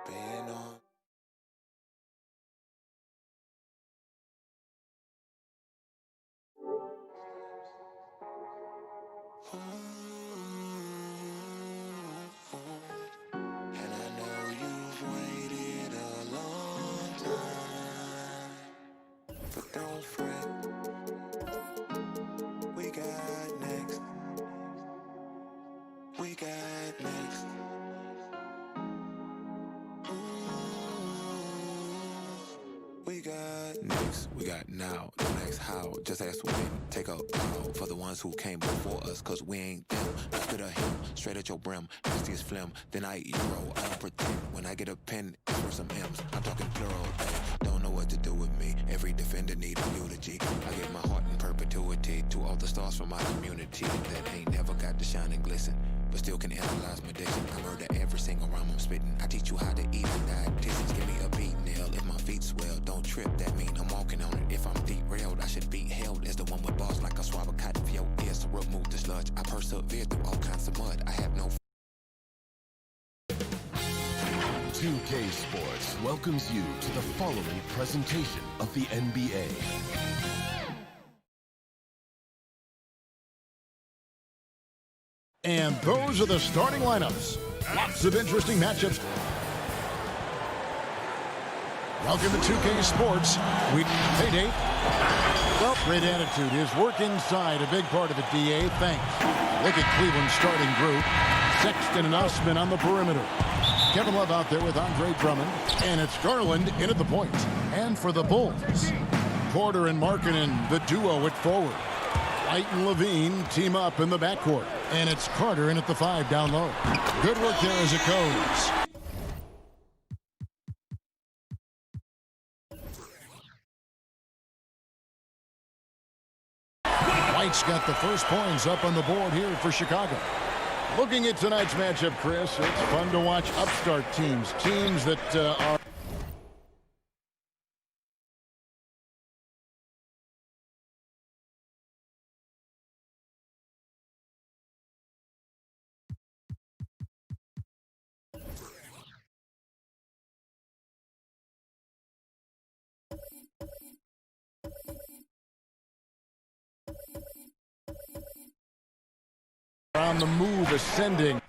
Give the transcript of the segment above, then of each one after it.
Been on. And I know you've waited a long time, but don't fret, we got next. We got next. We got next, we got now, don't ask how, just ask when. Take a bow for the ones who came before us, cause we ain't them. I spit a hymn, straight at your brim, nasty as phlegm, then I eat euro, I don't pretend. When I get a pen, it's for some M's, I'm talking plural, they don't know what to do with me. Every defender need a eulogy. I give my heart in perpetuity to all the stars from my community that ain't never got to shine and glisten, but still can analyze my diction. I murder every single rhyme I'm spitting. I teach you how to eat and dietitians. Give me a beat nail if my feet swell. Don't trip, that mean I'm walking on it. If I'm derailed, I should be held as the one with balls like I swab a cotton for your ears to remove the sludge. I persevere through all kinds of mud. I have no 2K Sports welcomes you to the following presentation of the NBA. And those are the starting lineups. Lots of interesting matchups. Welcome to 2K Sports. Hey, Dave. Well, great attitude. His work inside, a big part of it, DA. Thanks. Look at Cleveland's starting group. Sexton and Usman on the perimeter. Kevin Love out there with Andre Drummond. And it's Garland in at the point. And for the Bulls, Porter and Markkanen, the duo at forward. White and Levine team up in the backcourt. And it's Carter in at the 5 down low. Good work there as it goes. White's got the first points up on the board here for Chicago. Looking at tonight's matchup, Chris, it's fun to watch upstart teams. Teams that are... on the move, ascending.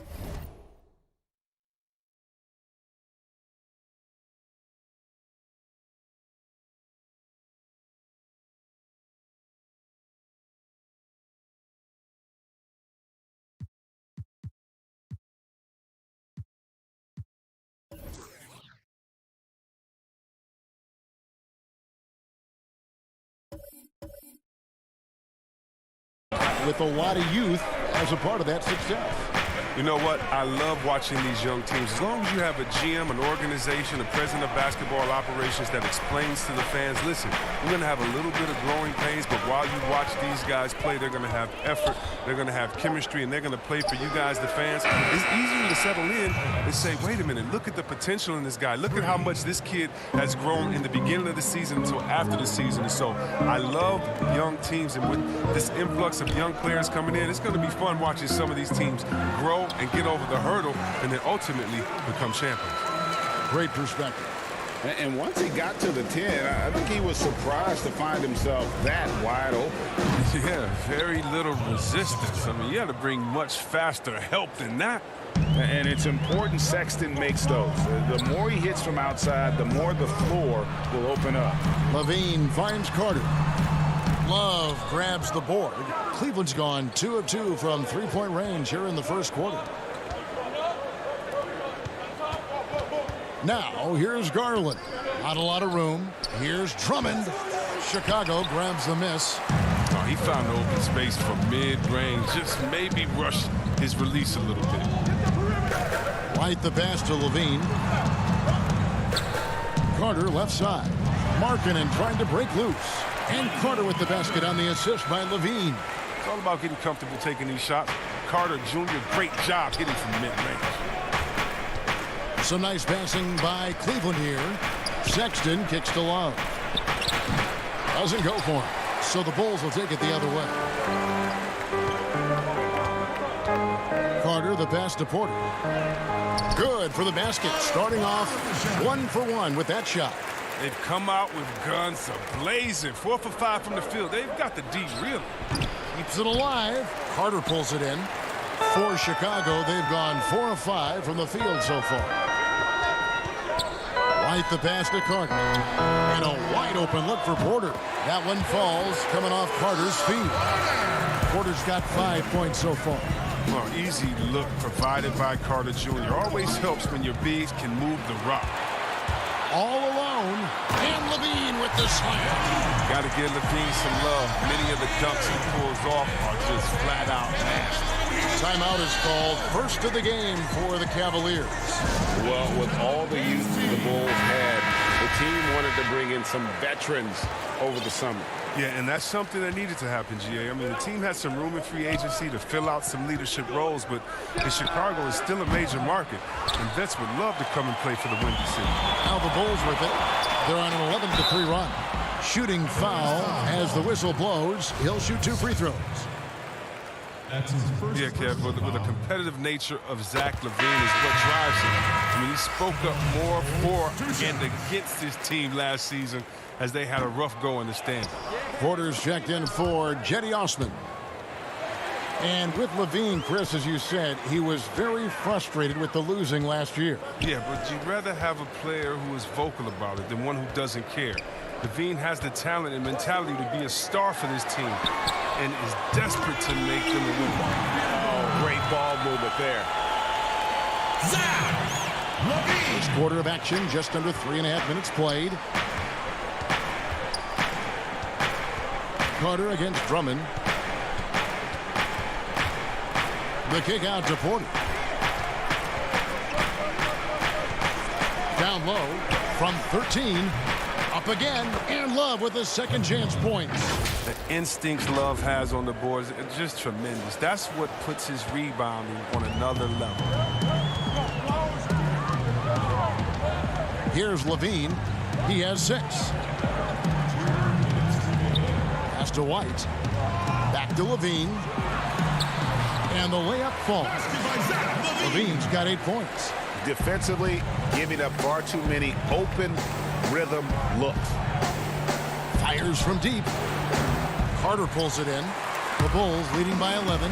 With a lot of youth as a part of that success. You know what? I love watching these young teams. As long as you have a GM, an organization, a president of basketball operations that explains to the fans, listen, we're going to have a little bit of growing pains, but while you watch these guys play, they're going to have effort, they're going to have chemistry, and they're going to play for you guys, the fans. It's easier to settle in and say, wait a minute, look at the potential in this guy. Look at how much this kid has grown in the beginning of the season until after the season. And so I love young teams, and with this influx of young players coming in, it's going to be fun watching some of these teams grow and get over the hurdle and then ultimately become champions. Great perspective. And once he got to the 10, I think he was surprised to find himself that wide open. Yeah, very little resistance. I mean, you got to bring much faster help than that. And it's important Sexton makes those. The more he hits from outside, the more the floor will open up. Levine finds Carter. Love grabs the board. Cleveland's gone 2 of 2 from three-point range here in the first quarter. Now, here's Garland. Not a lot of room. Here's Drummond. Chicago grabs the miss. Oh, he found the open space from mid-range. Just maybe rush his release a little bit. White the pass to Levine. Carter left side. Markkanen trying to break loose. And Carter with the basket on the assist by Levine. It's all about getting comfortable taking these shots. Carter Jr., great job hitting from mid-range. Some nice passing by Cleveland here. Sexton kicks to Love. Doesn't go for him. So the Bulls will take it the other way. Carter, the pass to Porter. Good for the basket. Starting off 1 for 1 with that shot. They've come out with guns blazing. 4 for 5 from the field. They've got the D really. Keeps it alive. Carter pulls it in. For Chicago, they've gone 4 of 5 from the field so far. White the pass to Carter. And a wide open look for Porter. That one falls coming off Carter's feet. Porter's got 5 points so far. Well, easy look provided by Carter Jr. Always helps when your bigs can move the rock. All alone. And Levine with the slam. Got to give Levine some love. Many of the dunks he pulls off are just flat out nasty. Timeout is called. First of the game for the Cavaliers. Well, with all the youth the Bulls had, the team wanted to bring in some veterans over the summer. Yeah, and that's something that needed to happen, GA. I mean, the team had some room in free agency to fill out some leadership roles, but in Chicago is still a major market, and vets would love to come and play for the Windy City. Now the Bulls with it. They're on an 11-3 run. Shooting foul as the whistle blows. He'll shoot 2 free throws. Yeah, Kev, with the competitive nature of Zach LaVine is what drives him. I mean, he spoke up more for and against his team last season as they had a rough go in the standings. Porter's checked in for Jetty Osman. And with LaVine, Chris, as you said, he was very frustrated with the losing last year. Yeah, but you'd rather have a player who is vocal about it than one who doesn't care. LaVine has the talent and mentality to be a star for this team and is desperate to make them a winner. Oh, great ball movement there. First quarter of action, just under 3.5 minutes played. Carter against Drummond. The kick out to Porter. Down low from 13. Up again, and Love with the second chance points. The instincts Love has on the boards are just tremendous. That's what puts his rebounding on another level. Here's Levine. He has 6. Pass to White. Back to Levine. And the layup falls. Levine's got 8 points. Defensively, giving up far too many open rhythm looks. Fires from deep. Carter pulls it in. The Bulls leading by 11.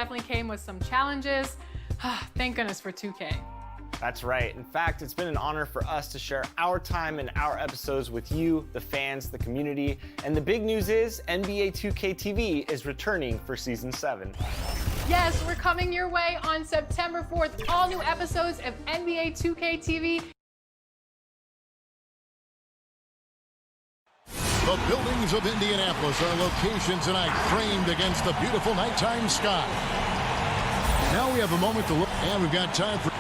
definitely came with some challenges. Thank goodness for 2K. That's right. In fact, it's been an honor for us to share our time and our episodes with you, the fans, the community. And the big news is NBA 2K TV is returning for Season 7. Yes, we're coming your way on September 4th. All new episodes of NBA 2K TV. The buildings of Indianapolis are locations tonight framed against the beautiful nighttime sky. Now we have a moment to look, and we've got time for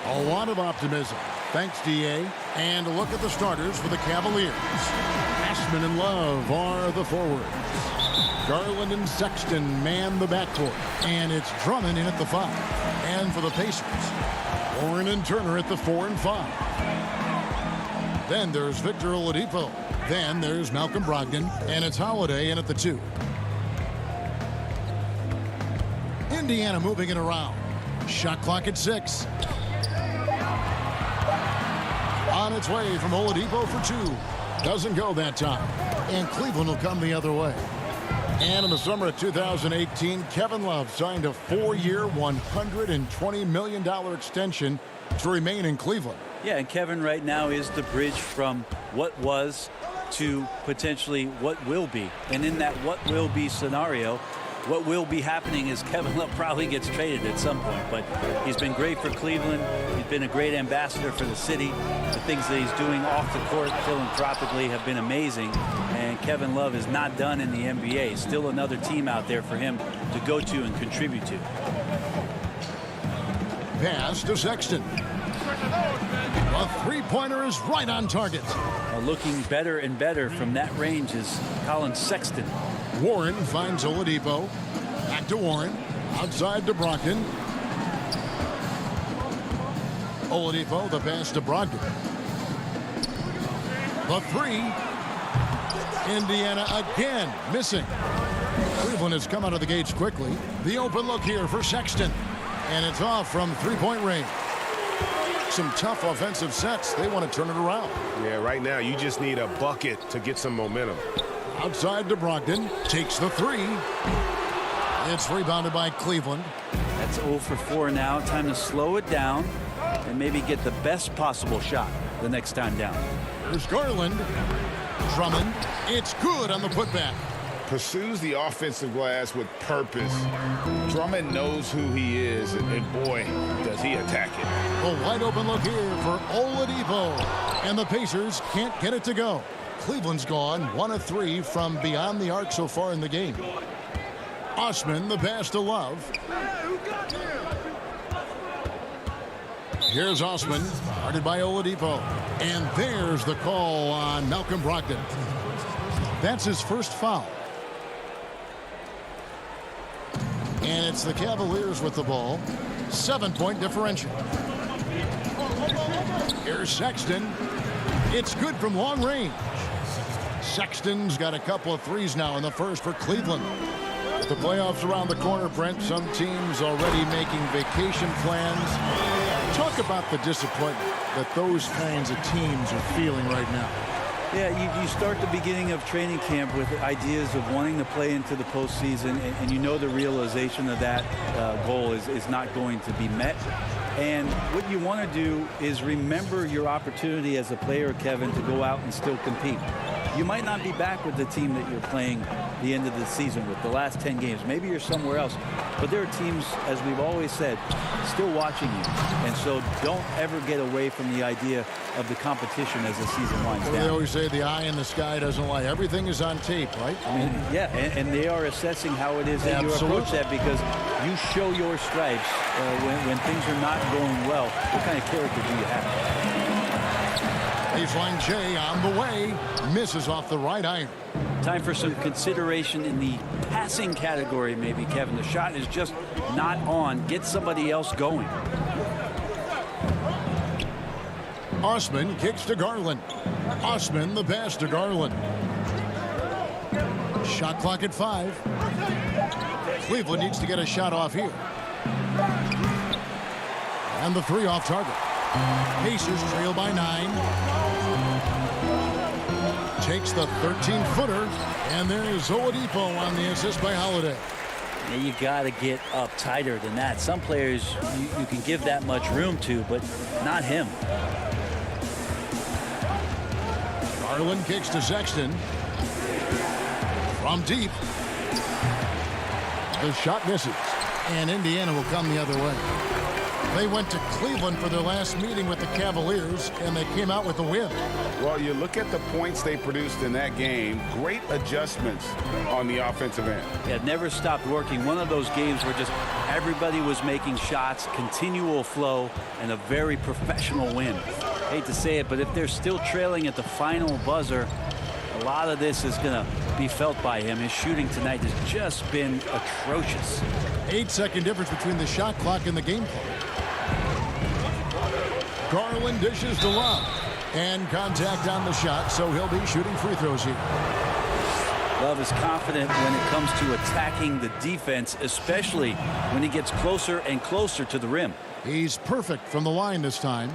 a lot of optimism. Thanks, DA. And a look at the starters for the Cavaliers. Ashman and Love are the forwards. Garland and Sexton man the backcourt. And it's Drummond in at the 5. And for the Pacers, Warren and Turner at the 4 and 5. Then there's Victor Oladipo. Then there's Malcolm Brogdon. And it's Holiday in at the 2. Indiana moving it around. Shot clock at 6. On its way from Oladipo for 2. Doesn't go that time. And Cleveland will come the other way. And in the summer of 2018, Kevin Love signed a 4-year, $120 million extension to remain in Cleveland. Yeah, and Kevin right now is the bridge from what was to potentially what will be. And in that what will be scenario, what will be happening is Kevin Love probably gets traded at some point, but he's been great for Cleveland. He's been a great ambassador for the city. The things that he's doing off the court philanthropically have been amazing, and Kevin Love is not done in the NBA. Still another team out there for him to go to and contribute to. Pass to Sexton. A three-pointer is right on target. Looking better and better from that range is Colin Sexton. Warren finds Oladipo. Back to Warren. Outside to Brogdon. Oladipo, the pass to Brogdon. The 3. Indiana again missing. Cleveland has come out of the gates quickly. The open look here for Sexton. And it's off from three-point range. Some tough offensive sets. They want to turn it around. Yeah, right now you just need a bucket to get some momentum. Outside to Brogdon. Takes the 3. It's rebounded by Cleveland. That's 0 for 4 now. Time to slow it down and maybe get the best possible shot the next time down. There's Garland. Drummond. It's good on the putback. Pursues the offensive glass with purpose. Drummond knows who he is, and boy, does he attack it. A wide open look here for Oladipo. And the Pacers can't get it to go. Cleveland's gone 1 of 3 from beyond the arc so far in the game. Osman, the pass to Love. Here's Osman, guarded by Oladipo. And there's the call on Malcolm Brogdon. That's his first foul. And it's the Cavaliers with the ball. 7-point differential. Here's Sexton. It's good from long range. Sexton's got a couple of threes now in the first for Cleveland. With the playoffs around the corner, Brent, some teams already making vacation plans. Talk about the disappointment that those kinds of teams are feeling right now. Yeah, you start the beginning of training camp with ideas of wanting to play into the postseason, and you know the realization of that goal is not going to be met. And what you want to do is remember your opportunity as a player, Kevin, to go out and still compete. You might not be back with the team that you're playing the end of the season with, the last 10 games. Maybe you're somewhere else. But there are teams, as we've always said, still watching you. And so don't ever get away from the idea of the competition as the season winds down. They always say the eye in the sky doesn't lie. Everything is on tape, right? I mean, yeah, and they are assessing how it is that you approach that, because you show your stripes when things are not going well. What kind of character do you have? Baseline J on the way. Misses off the right iron. Time for some consideration in the passing category, maybe, Kevin. The shot is just not on. Get somebody else going. Osman kicks to Garland. Osman, the pass to Garland. Shot clock at 5. Cleveland needs to get a shot off here. And the 3 off target. Pacers trail by 9. Takes the 13-footer, and there's Oladipo on the assist by Holiday. And you got to get up tighter than that. Some players you can give that much room to, but not him. Garland kicks to Sexton. From deep. The shot misses. And Indiana will come the other way. They went to Cleveland for their last meeting with the Cavaliers, and they came out with a win. Well, you look at the points they produced in that game. Great adjustments on the offensive end. Yeah, never stopped working. One of those games where just everybody was making shots, continual flow, and a very professional win. Hate to say it, but if they're still trailing at the final buzzer, a lot of this is going to be felt by him. His shooting tonight has just been atrocious. 8-second difference between the shot clock and the game clock. Garland dishes to Love. And contact on the shot, so he'll be shooting free throws here. Love is confident when it comes to attacking the defense, especially when he gets closer and closer to the rim. He's perfect from the line this time.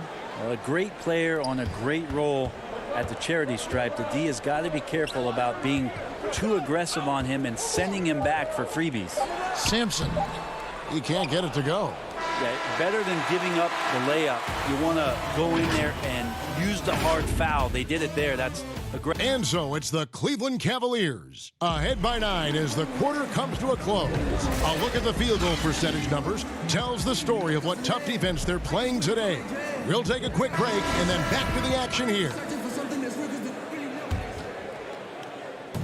A great player on a great role at the charity stripe. The D has got to be careful about being too aggressive on him and sending him back for freebies. Sampson. He can't get it to go. Yeah, better than giving up the layup. You want to go in there and use the hard foul. They did it there. That's a great. And so it's the Cleveland Cavaliers ahead by 9 as the quarter comes to a close. A look at the field goal percentage numbers tells the story of what tough defense they're playing today. We'll take a quick break and then back to the action here.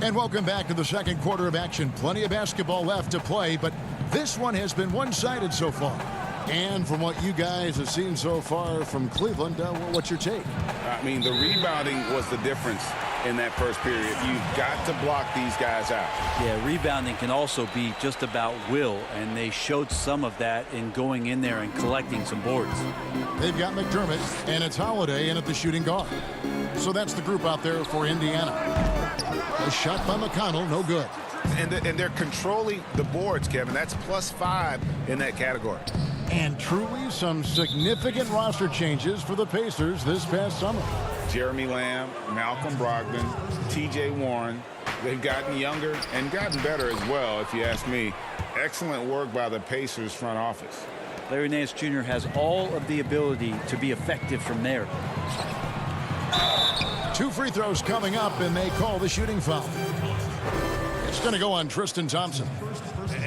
And welcome back to the second quarter of action. Plenty of basketball left to play, but this one has been one-sided so far. And from what you guys have seen so far from Cleveland, what's your take? I mean, the rebounding was the difference in that first period. You've got to block these guys out. Yeah, rebounding can also be just about will, and they showed some of that in going in there and collecting some boards. They've got McDermott, and it's Holiday in at the shooting guard. So that's the group out there for Indiana. A shot by McConnell, no good. And they're controlling the boards, Kevin. That's +5 in that category. And truly some significant roster changes for the Pacers this past summer. Jeremy Lamb, Malcolm Brogdon, T.J. Warren. They've gotten younger and gotten better as well, if you ask me. Excellent work by the Pacers front office. Larry Nance Jr. has all of the ability to be effective from there. 2 free throws coming up, and they call the shooting foul. It's going to go on Tristan Thompson.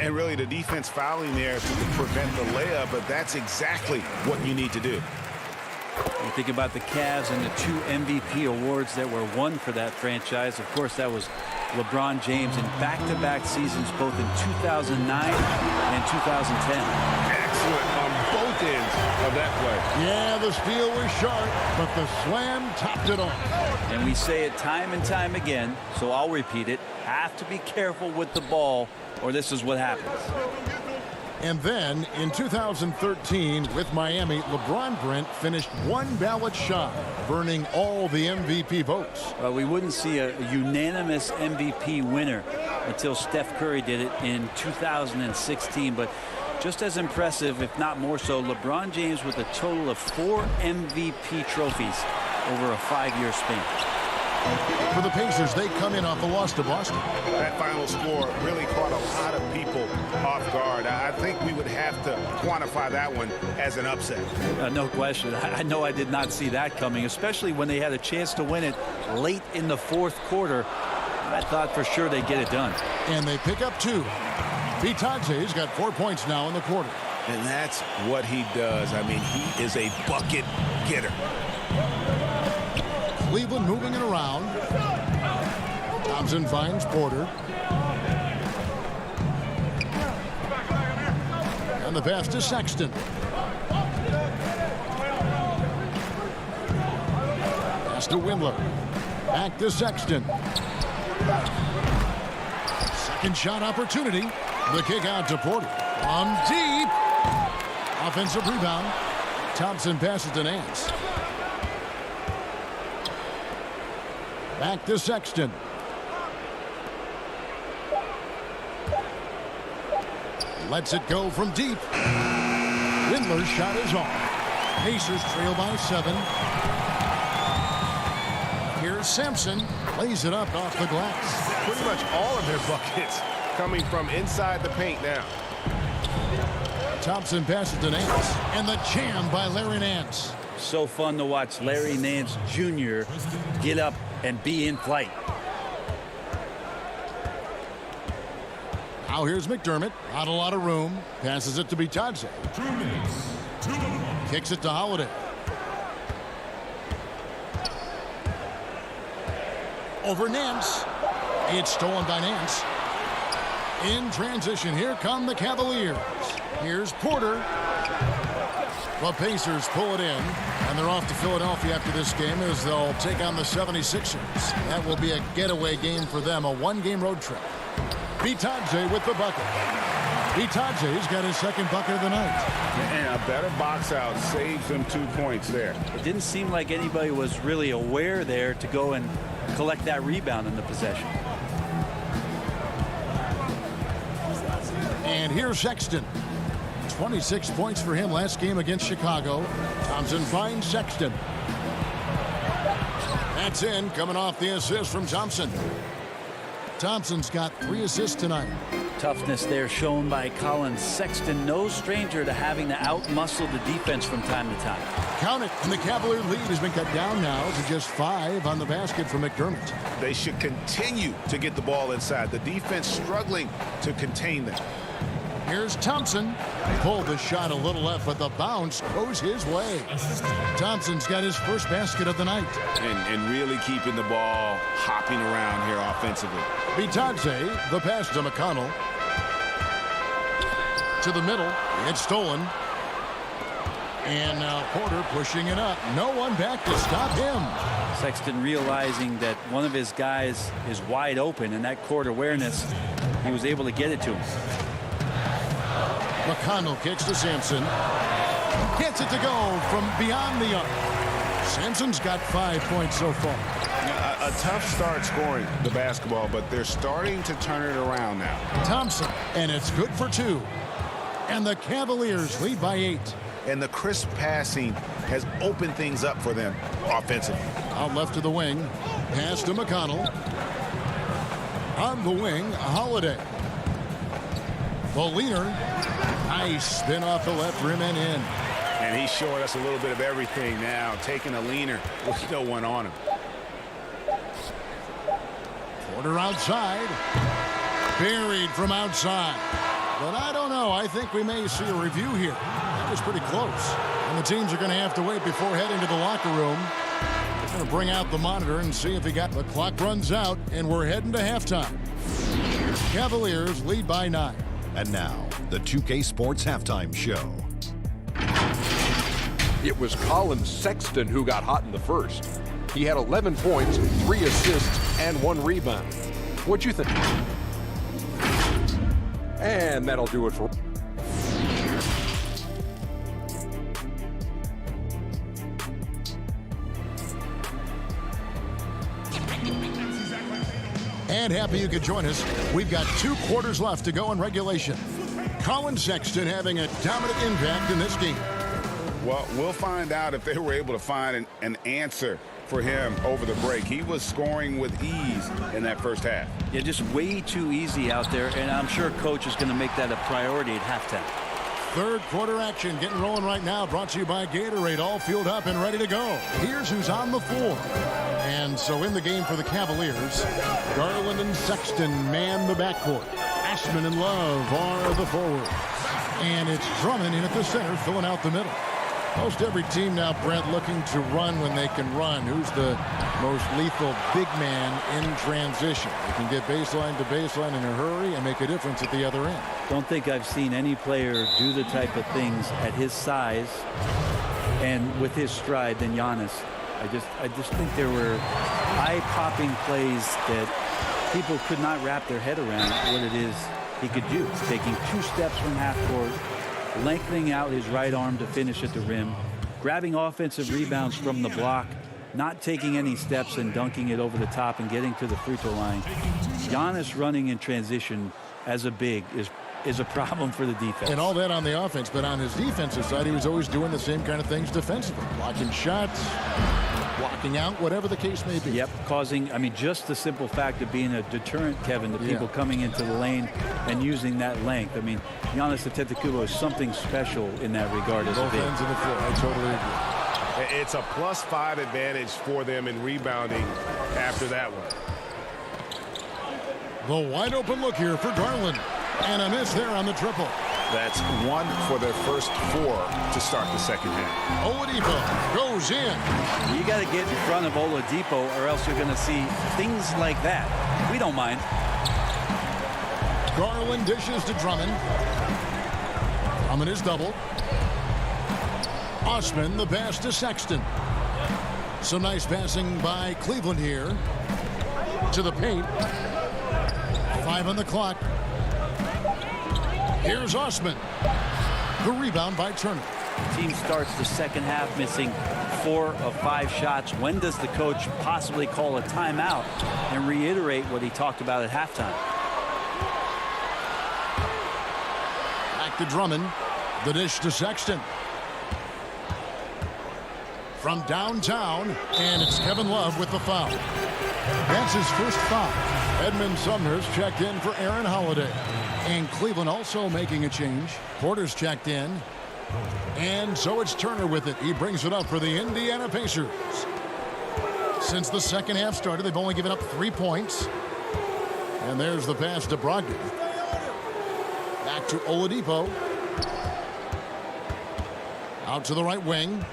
And really the defense fouling there to prevent the layup, but that's exactly what you need to do. You think about the Cavs and the 2 MVP awards that were won for that franchise. Of course, that was LeBron James in back-to-back seasons, both in 2009 and 2010. Excellent on both ends of that play. Yeah, the steal was sharp, but the slam topped it off. And we say it time and time again, so I'll repeat it. Have to be careful with the ball, or this is what happens. And then in 2013 with Miami, LeBron Brent finished 1 ballot shy, burning all the MVP votes. Well, we wouldn't see a unanimous MVP winner until Steph Curry did it in 2016. But just as impressive, if not more so, LeBron James with a total of 4 MVP trophies over a 5-year span. For the Pacers, they come in off a loss to Boston. That final score really caught a lot of people off guard. I think we would have to quantify that one as an upset. No question. I know I did not see that coming, especially when they had a chance to win it late in the 4th quarter. I thought for sure they'd get it done. And they pick up 2. Vitadze's got 4 points now in the quarter. And that's what he does. I mean, he is a bucket getter. Cleveland moving it around. Thompson finds Porter. And the pass to Sexton. Pass to Windler. Back to Sexton. Second shot opportunity. The kick out to Porter. From deep. Offensive rebound. Thompson passes to Nance. Back to Sexton. Lets it go from deep. Windler's shot is off. Pacers trail by 7. Here's Sampson. Lays it up off the glass. Pretty much all of their buckets coming from inside the paint now. Thompson passes to Nance, and the jam by Larry Nance. So fun to watch Larry Nance Jr. get up and be in flight. Now here's McDermott. Not a lot of room. Passes it to Bitadze. Kicks it to Holiday. Over Nance. It's stolen by Nance. In transition, here come the Cavaliers. Here's Porter. The Pacers pull it in, and they're off to Philadelphia after this game as they'll take on the 76ers. That will be a getaway game for them, a one-game road trip. Bitadze with the bucket. Bitadze's got his second bucket of the night. And a better box out saves them 2 points there. It didn't seem like anybody was really aware there to go and collect that rebound in the possession. And here's Sexton. 26 points for him last game against Chicago. Thompson finds Sexton. That's in, coming off the assist from Thompson. Thompson's got 3 assists tonight. Toughness there shown by Colin Sexton. No stranger to having to outmuscle the defense from time to time. Count it, and the Cavalier lead has been cut down now to just 5 on the basket for McDermott. They should continue to get the ball inside. The defense struggling to contain them. Here's Thompson. Pulled the shot a little left, but the bounce goes his way. Thompson's got his first basket of the night. And really keeping the ball hopping around here offensively. Bitadze, the pass to McConnell. To the middle. It's stolen. And now Porter pushing it up. No one back to stop him. Sexton realizing that one of his guys is wide open, and that court awareness, he was able to get it to him. McConnell kicks to Sampson. Gets it to go from beyond the arc. Sampson's got 5 points so far. A tough start scoring the basketball, but they're starting to turn it around now. Thompson, and it's good for 2. And the Cavaliers lead by 8. And the crisp passing has opened things up for them offensively. Out left to the wing. Pass to McConnell. On the wing, Holiday. The leaner. Nice spin off the left rim and in. And he's showing us a little bit of everything now. Taking a leaner with no one on him. Porter outside. Buried from outside. But I don't know. I think we may see a review here. That was pretty close. And the teams are going to have to wait before heading to the locker room. They're going to bring out the monitor and see if he got... The clock runs out, and we're heading to halftime. Cavaliers lead by 9. And now, the 2K Sports Halftime Show. It was Colin Sexton who got hot in the first. He had 11 points, 3 assists, and 1 rebound. What'd you think? And that'll do it for... And happy you could join us. We've got 2 quarters left to go in regulation. Colin Sexton having a dominant impact in this game. Well, we'll find out if they were able to find an answer for him over the break. He was scoring with ease in that first half. Yeah, just way too easy out there, and I'm sure coach is going to make that a priority at halftime. Third quarter action getting rolling right now, brought to you by Gatorade, all fueled up and ready to go. Here's who's on the floor. And so in the game for the Cavaliers, Garland and Sexton man the backcourt. Ashman and Love are the forwards. And it's Drummond in at the center, filling out the middle. Most every team now, Brent, looking to run when they can run. Who's the most lethal big man in transition? They can get baseline to baseline in a hurry and make a difference at the other end. Don't think I've seen any player do the type of things at his size and with his stride than Giannis. I just think there were eye-popping plays that people could not wrap their head around what it is he could do. Taking 2 steps from half court, lengthening out his right arm to finish at the rim, grabbing offensive rebounds from the block, not taking any steps and dunking it over the top and getting to the free throw line. Giannis running in transition as a big is a problem for the defense. And all that on the offense, but on his defensive side, he was always doing the same kind of things defensively. Blocking shots, blocking out, whatever the case may be. Yep, causing, I mean, just the simple fact of being a deterrent, Kevin, to people coming into the lane and using that length. I mean, Giannis Antetokounmpo is something special in that regard. Both ends of the floor. I totally agree. It's a +5 advantage for them in rebounding after that one. The wide open look here for Garland. And a miss there on the triple. That's 1 for their first 4 to start the second half. Oladipo goes in. You got to get in front of Oladipo or else you're going to see things like that. We don't mind. Garland dishes to Drummond. Drummond is doubled. Osman the pass to Sexton. Some nice passing by Cleveland here. To the paint. 5 on the clock. Here's Osman. The rebound by Turner. The team starts the second half missing 4 of 5 shots. When does the coach possibly call a timeout and reiterate what he talked about at halftime? Back to Drummond. The dish to Sexton. From downtown, and it's Kevin Love with the foul. That's his first foul. Edmund Sumner's checked in for Aaron Holiday. And Cleveland also making a change. Porter's checked in. And so it's Turner with it. He brings it up for the Indiana Pacers. Since the second half started, they've only given up 3 points. And there's the pass to Brogdon. Back to Oladipo. Out to the right wing.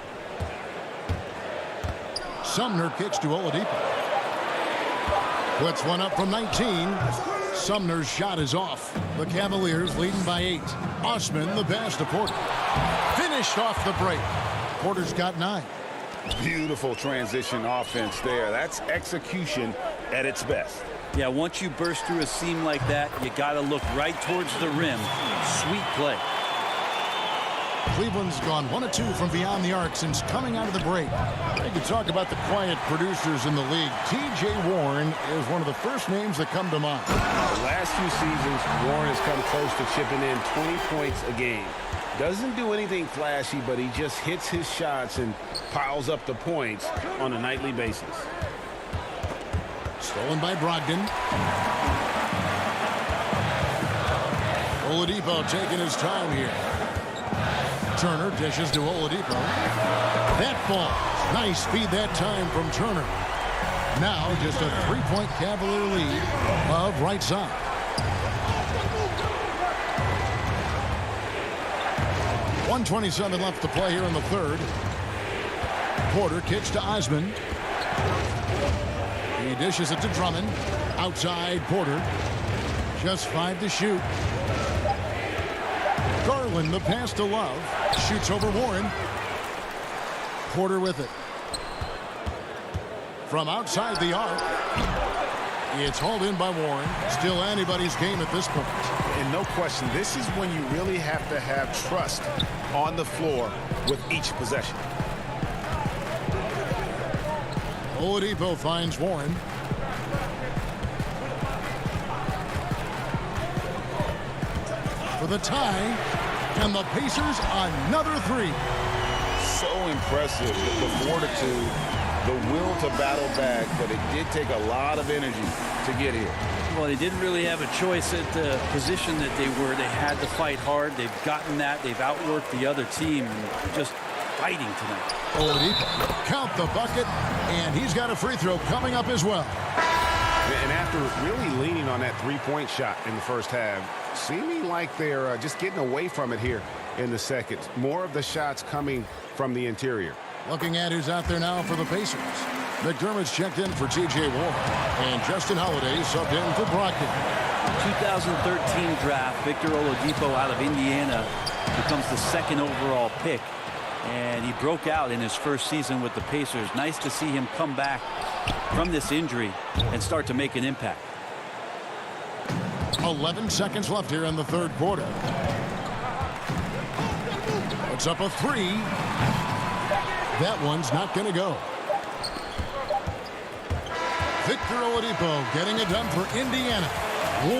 Sumner kicks to Oladipo. Puts one up from 19. Sumner's shot is off. The Cavaliers leading by 8. Osman the pass to Porter. Finished off the break. Porter's got 9. Beautiful transition offense there. That's execution at its best. Yeah, once you burst through a seam like that, you got to look right towards the rim. Sweet play. Cleveland's gone 1 of 2 from beyond the arc since coming out of the break. You can talk about the quiet producers in the league. T.J. Warren is one of the first names that come to mind. The last few seasons, Warren has come close to chipping in 20 points a game. Doesn't do anything flashy, but he just hits his shots and piles up the points on a nightly basis. Stolen by Brogdon. Oladipo taking his time here. Turner dishes to Oladipo. That ball. Nice speed that time from Turner. Now just a 3-point Cavalier lead of right side. .127 left to play here in the third. Porter kicks to Osman. He dishes it to Drummond. Outside Porter. Just 5 to shoot. Garland the pass to Love. Shoots over Warren. Porter with it. From outside the arc. It's hauled in by Warren. Still anybody's game at this point. And no question, this is when you really have to have trust on the floor with each possession. Oladipo finds Warren. For the tie. And the Pacers another 3. So impressive, the fortitude, the will to battle back, but it did take a lot of energy to get here. Well, they didn't really have a choice at the position that they were. They had to fight hard. They've gotten that. They've outworked the other team. Just fighting tonight. Oladipo count the bucket, and he's got a free throw coming up as well. And after really leaning on that 3-point shot in the first half, seeming like they're just getting away from it here in the second. More of the shots coming from the interior. Looking at who's out there now for the Pacers. McDermott's checked in for T.J. Warren. And Justin Holiday subbed in for Brogdon. 2013 draft, Victor Oladipo out of Indiana becomes the 2nd overall pick. And he broke out in his first season with the Pacers. Nice to see him come back from this injury and start to make an impact. 11 seconds left here in the third quarter. It's up a 3. That one's not going to go. Victor Oladipo getting it done for Indiana.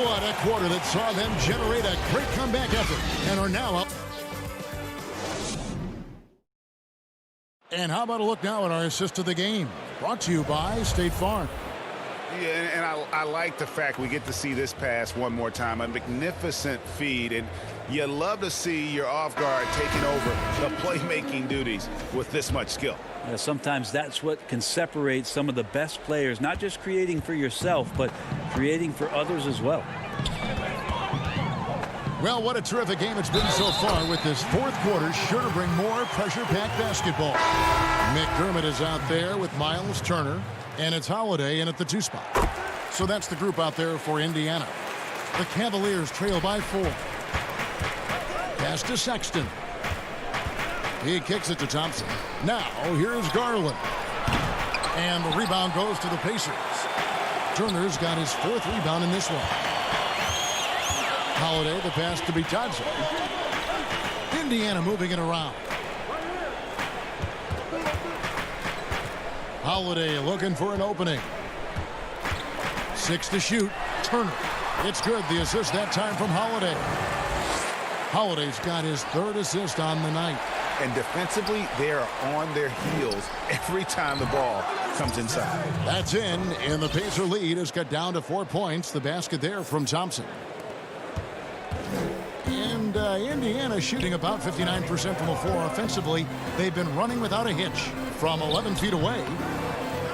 What a quarter that saw them generate a great comeback effort and are now up. And how about a look now at our assist of the game? Brought to you by State Farm. Yeah, and I like the fact we get to see this pass one more time. A magnificent feed, and you love to see your off guard taking over the playmaking duties with this much skill. Yeah, sometimes that's what can separate some of the best players, not just creating for yourself, but creating for others as well. Well, what a terrific game it's been so far, with this fourth quarter sure to bring more pressure-packed basketball. McDermott is out there with Miles Turner, and it's Holiday in at the 2 spot. So that's the group out there for Indiana. The Cavaliers trail by 4. Pass to Sexton. He kicks it to Thompson. Now, here's Garland. And the rebound goes to the Pacers. Turner's got his 4th rebound in this one. Holiday, the pass to Bitadze. Indiana moving it around. Holiday looking for an opening. 6 to shoot. Turner. It's good. The assist that time from Holiday. Holiday's got his 3rd assist on the night. And defensively, they are on their heels every time the ball comes inside. That's in, and the Pacer lead is cut down to 4 points. The basket there from Thompson. And Indiana shooting about 59% from the floor offensively. They've been running without a hitch from 11 feet away.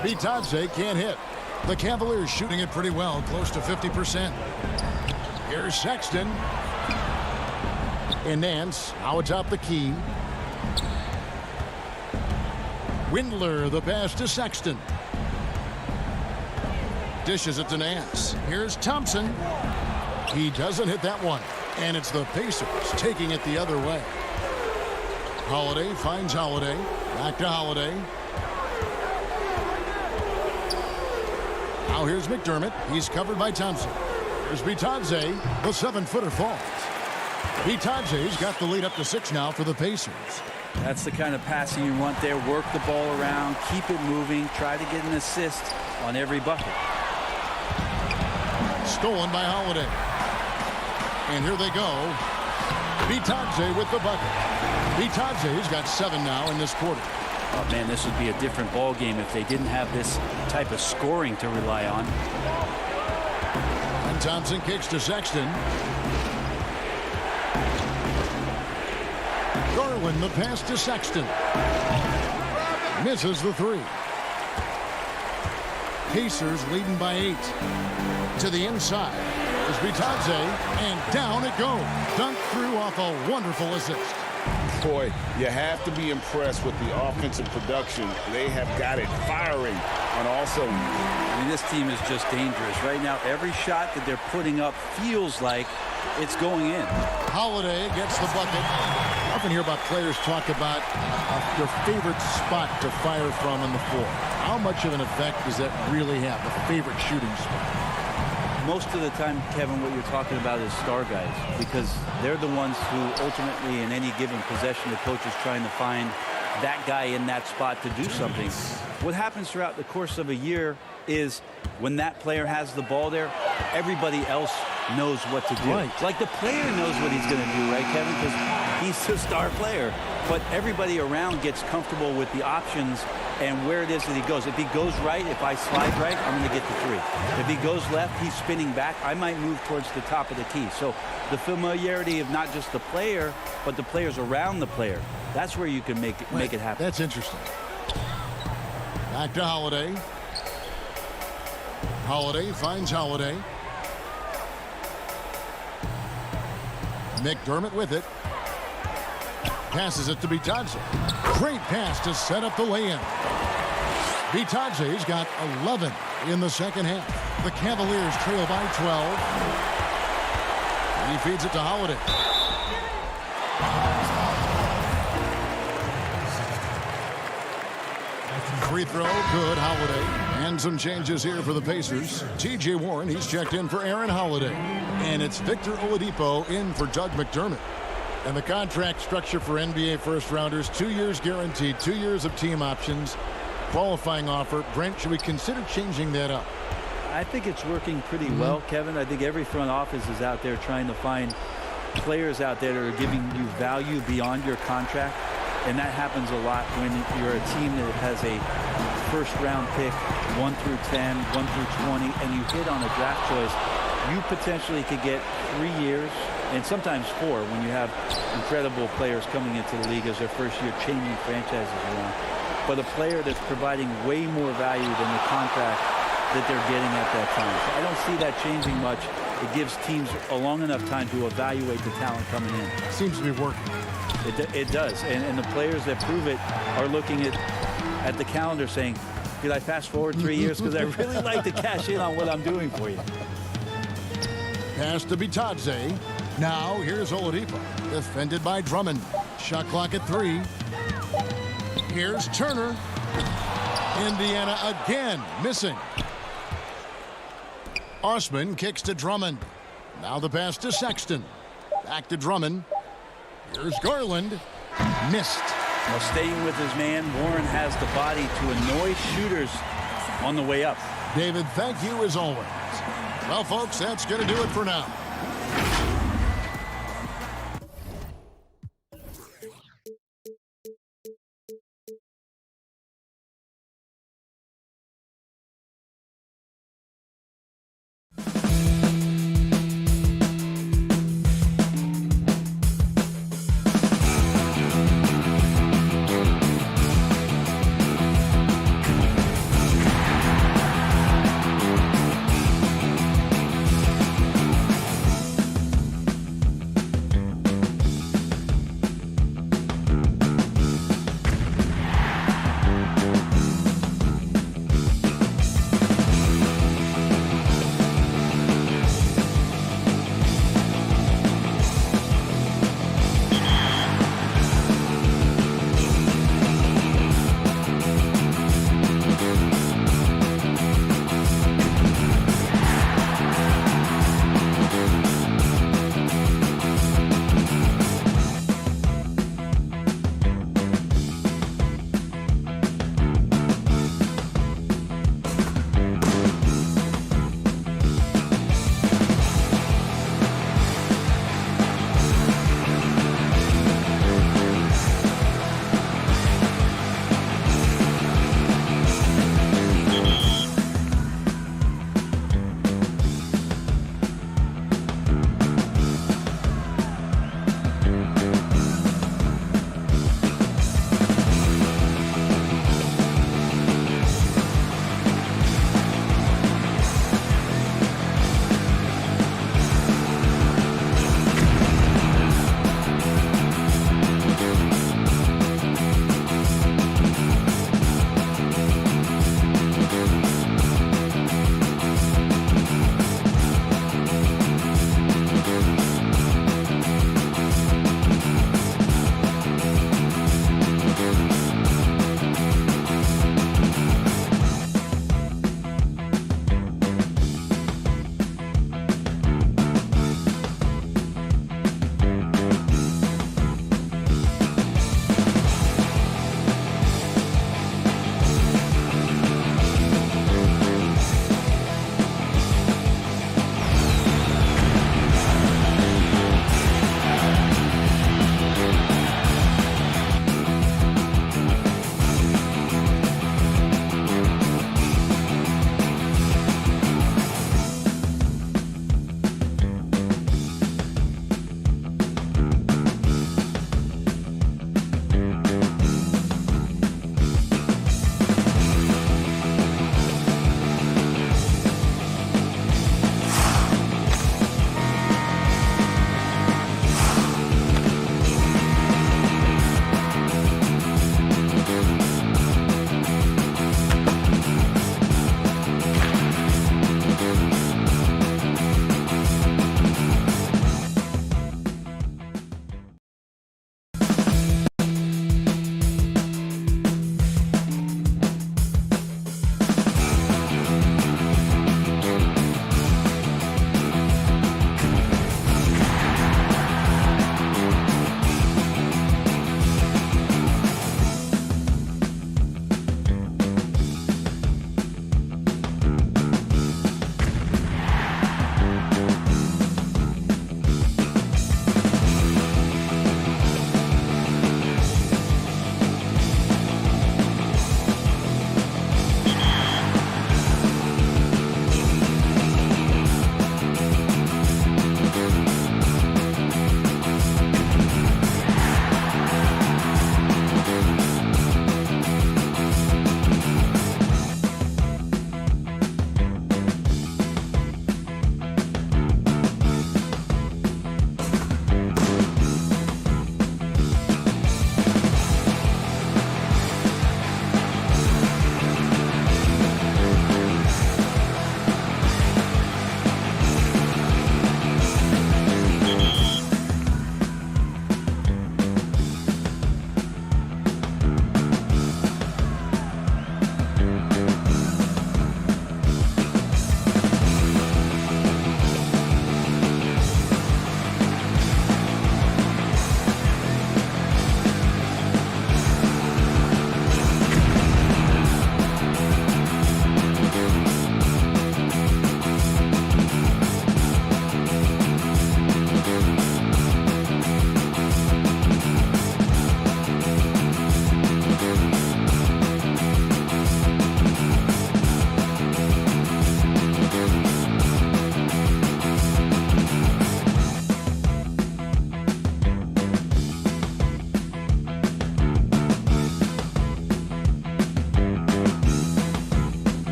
Bitadze can't hit. The Cavaliers shooting it pretty well, close to 50%. Here's Sexton. And Nance now atop the key. Windler, the pass to Sexton. Dishes it to Nance. Here's Thompson. He doesn't hit that one. And it's the Pacers taking it the other way. Holiday finds Holiday. Back to Holiday. Now here's McDermott. He's covered by Thompson. Here's Bitadze. The 7-footer falls. Bitadze's got the lead up to 6 now for the Pacers. That's the kind of passing you want there. Work the ball around, keep it moving, try to get an assist on every bucket. Stolen by Holiday. And here they go. Bitadze with the bucket. Bitadze's got 7 now in this quarter. Oh, man, this would be a different ball game if they didn't have this type of scoring to rely on. And Thompson kicks to Sexton. Garland, the pass to Sexton. Misses the 3. Pacers leading by 8. To the inside is Bitadze, and down it goes. Dunked through off a wonderful assist. Boy, you have to be impressed with the offensive production. They have got it firing on all cylinders. I mean, this team is just dangerous. Right now, every shot that they're putting up feels like it's going in. Holiday gets the bucket. I often hear about players talk about their favorite spot to fire from on the floor. How much of an effect does that really have, the favorite shooting spot? Most of the time, Kevin, what you're talking about is star guys, because they're the ones who ultimately in any given possession the coach is trying to find that guy in that spot to do something. What happens throughout the course of a year is when that player has the ball there, everybody else knows what to do. Right. Like the player knows what he's going to do, right, Kevin? Because he's the star player. But everybody around gets comfortable with the options and where it is that he goes. If he goes right, if I slide right, I'm going to get the 3. If he goes left, he's spinning back. I might move towards the top of the key. So the familiarity of not just the player, but the players around the player, that's where you can make it happen. That's interesting. Back to Holiday. Holiday finds Holiday. McDermott with it. Passes it to Bitadze. Great pass to set up the lay-in. Bitadze's got 11 in the second half. The Cavaliers trail by 12. He feeds it to Holiday. Free throw, good, Holiday. And some changes here for the Pacers. T.J. Warren, he's checked in for Aaron Holiday. And it's Victor Oladipo in for Doug McDermott. And the contract structure for NBA first-rounders, 2 years guaranteed, 2 years of team options, qualifying offer. Brent, should we consider changing that up? I think it's working pretty well, Kevin. I think every front office is out there trying to find players out there that are giving you value beyond your contract. And that happens a lot when you're a team that has a first-round pick, 1 through 10, 1 through 20, and you hit on a draft choice. You potentially could get 3 years, and sometimes 4, when you have incredible players coming into the league as their first year, changing franchises around. But a player that's providing way more value than the contract that they're getting at that time. So I don't see that changing much. It gives teams a long enough time to evaluate the talent coming in. Seems to be working. It does. And the players that prove it are looking at the calendar saying, could I fast forward 3 years? Because I really like to cash in on what I'm doing for you. Pass to Bitadze. Now here's Oladipo. Defended by Drummond. Shot clock at 3. Here's Turner. Indiana again missing. Osman kicks to Drummond. Now the pass to Sexton. Back to Drummond. Here's Garland. Missed. Well, staying with his man, Warren has the body to annoy shooters on the way up. David, thank you as always. Well, folks, that's going to do it for now.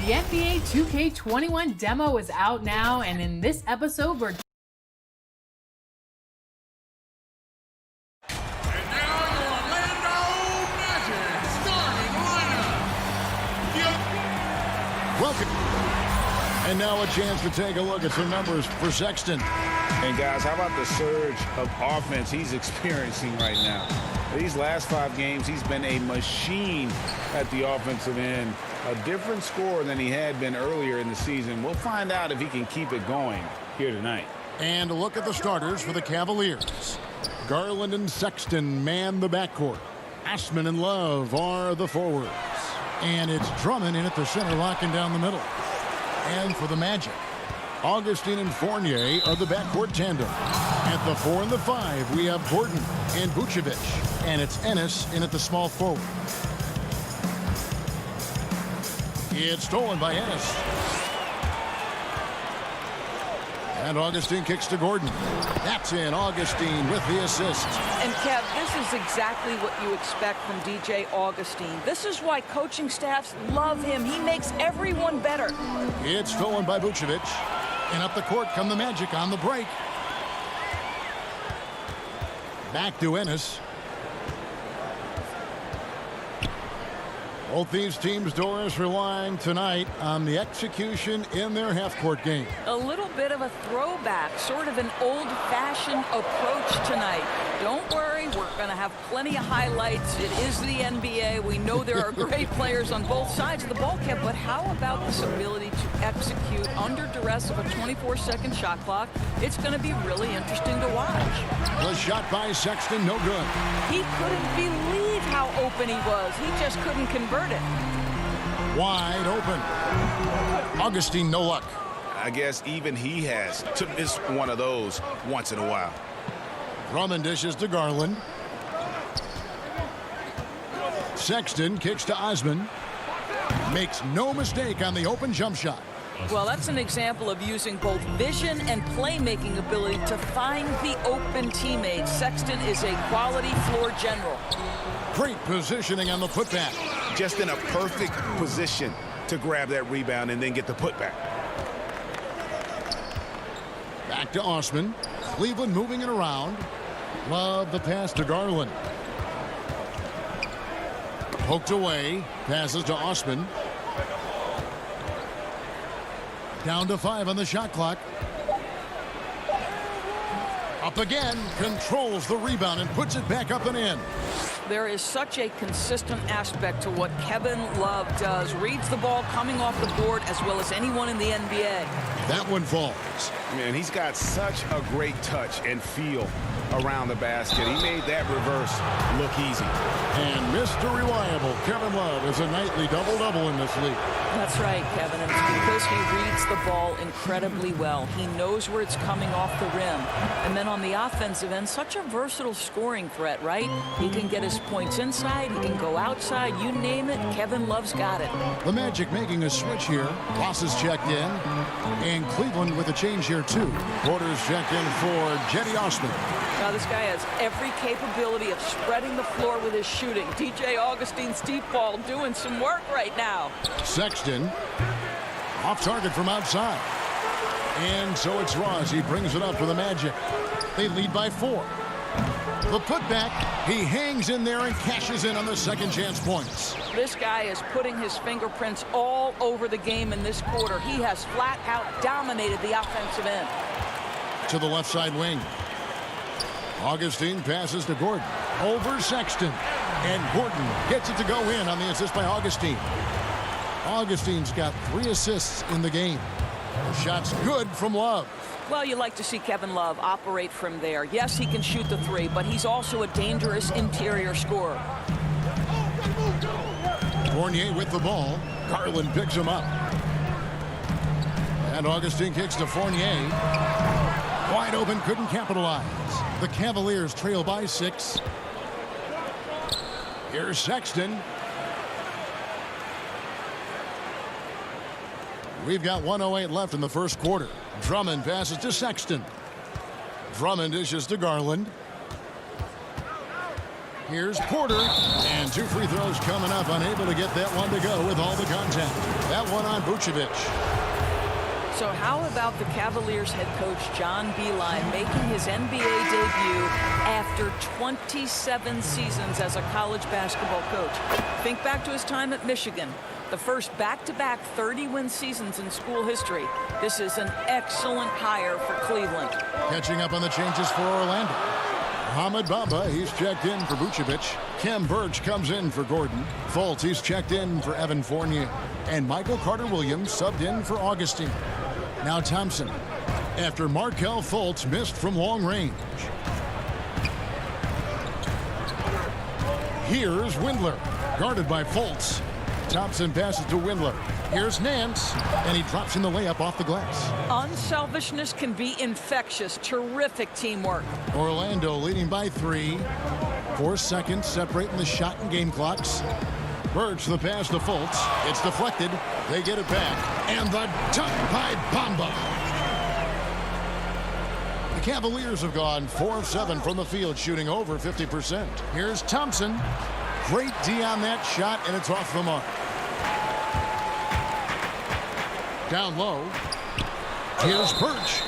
The NBA 2K21 demo is out now, and in this episode, we're welcome. And now a chance to take a look at some numbers for Sexton. And guys, how about the surge of offense he's experiencing right now? These last 5 games, he's been a machine at the offensive end. A different scorer than he had been earlier in the season. We'll find out if he can keep it going here tonight. And a look at the starters for the Cavaliers. Garland and Sexton man the backcourt. Osman and Love are the forwards. And it's Drummond in at the center, locking down the middle. And for the Magic, Augustine and Fournier are the backcourt tandem. At the 4 and the 5, we have Gordon and Vucevic. And it's Ennis in at the small forward. It's stolen by Ennis. And Augustine kicks to Gordon. That's in. Augustine with the assist. And Kev, this is exactly what you expect from DJ Augustine. This is why coaching staffs love him. He makes everyone better. It's stolen by Vucevic. And up the court come the Magic on the break. Back to Ennis. Both these teams, Doris, relying tonight on the execution in their half-court game. A little bit of a throwback, sort of an old-fashioned approach tonight. Don't worry, we're going to have plenty of highlights. It is the NBA. We know there are great players on both sides of the ball, Kev, but how about this ability to execute under duress of a 24-second shot clock? It's going to be really interesting to watch. The shot by Sexton, no good. He couldn't believe how open he was. He just couldn't convert it. Wide open. Augustine, no luck. I guess even he has to miss one of those once in a while. Drummond dishes to Garland. Sexton kicks to Osman. Makes no mistake on the open jump shot. Well, that's an example of using both vision and playmaking ability to find the open teammates. Sexton is a quality floor general. Great positioning on the putback. Just in a perfect position to grab that rebound and then get the putback. Back to Osman. Cleveland moving it around. Love the pass to Garland. Poked away. Passes to Osman. Down to 5 on the shot clock. Up again. Controls the rebound and puts it back up and in. There is such a consistent aspect to what Kevin Love does. Reads the ball coming off the board as well as anyone in the NBA. That one falls. Man, he's got such a great touch and feel around the basket. He made that reverse look easy. And Mr. Reliable, Kevin Love, is a nightly double-double in this league. That's right, Kevin. And it's because he reads the ball incredibly well. He knows where it's coming off the rim. And then on the offensive end, such a versatile scoring threat, right? He can get his points inside. He can go outside. You name it, Kevin Love's got it. The Magic making a switch here. Ross is checked in. And Cleveland with a change here, too. Porter's checked in for Jetty Osman. Now, this guy has every capability of spreading the floor with his shooting. DJ Augustine's deep ball doing some work right now. Sexton off target from outside. And so it's Ross. He brings it up for the Magic. They lead by 4. The putback, he hangs in there and cashes in on the second chance points. This guy is putting his fingerprints all over the game in this quarter. He has flat out dominated the offensive end. To the left side wing. Augustine passes to Gordon. Over Sexton. And Gordon gets it to go in on the assist by Augustine. Augustine's got 3 assists in the game. The shot's good from Love. Well, you like to see Kevin Love operate from there. Yes, he can shoot the 3, but he's also a dangerous interior scorer. Fournier with the ball. Garland picks him up. And Augustine kicks to Fournier. Wide open, couldn't capitalize. The Cavaliers trail by 6. Here's Sexton. We've got 1:08 left in the first quarter. Drummond passes to Sexton. Drummond dishes to Garland. Here's Porter, and 2 free throws coming up, unable to get that one to go with all the contact. That one on Vucevic. So how about the Cavaliers head coach John Beilein making his NBA debut after 27 seasons as a college basketball coach? Think back to his time at Michigan, the first back-to-back 30-win seasons in school history. This is an excellent hire for Cleveland. Catching up on the changes for Orlando. Mohamed Bamba, he's checked in for Vucevic. Khem Birch comes in for Gordon. Fultz, he's checked in for Evan Fournier. And Michael Carter-Williams subbed in for Augustine. Now Thompson, after Markelle Fultz missed from long range. Here's Windler, guarded by Fultz. Thompson passes to Windler. Here's Nance, and he drops in the layup off the glass. Unselfishness can be infectious. Terrific teamwork. Orlando leading by 3. 4 seconds separating the shot and game clocks. Birch, the pass to Fultz. It's deflected. They get it back. And the dunk by Bamba. The Cavaliers have gone 4 of 7 from the field, shooting over 50%. Here's Thompson. Great D on that shot, and it's off the mark. Down low. Here's Birch.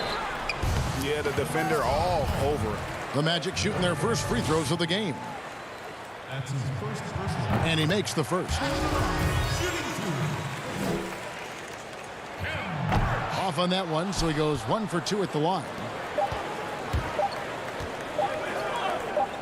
Yeah, the defender all over. The Magic shooting their first free throws of the game. That's his first. And he makes the first. Off on that one, so he goes 1 for 2 at the line.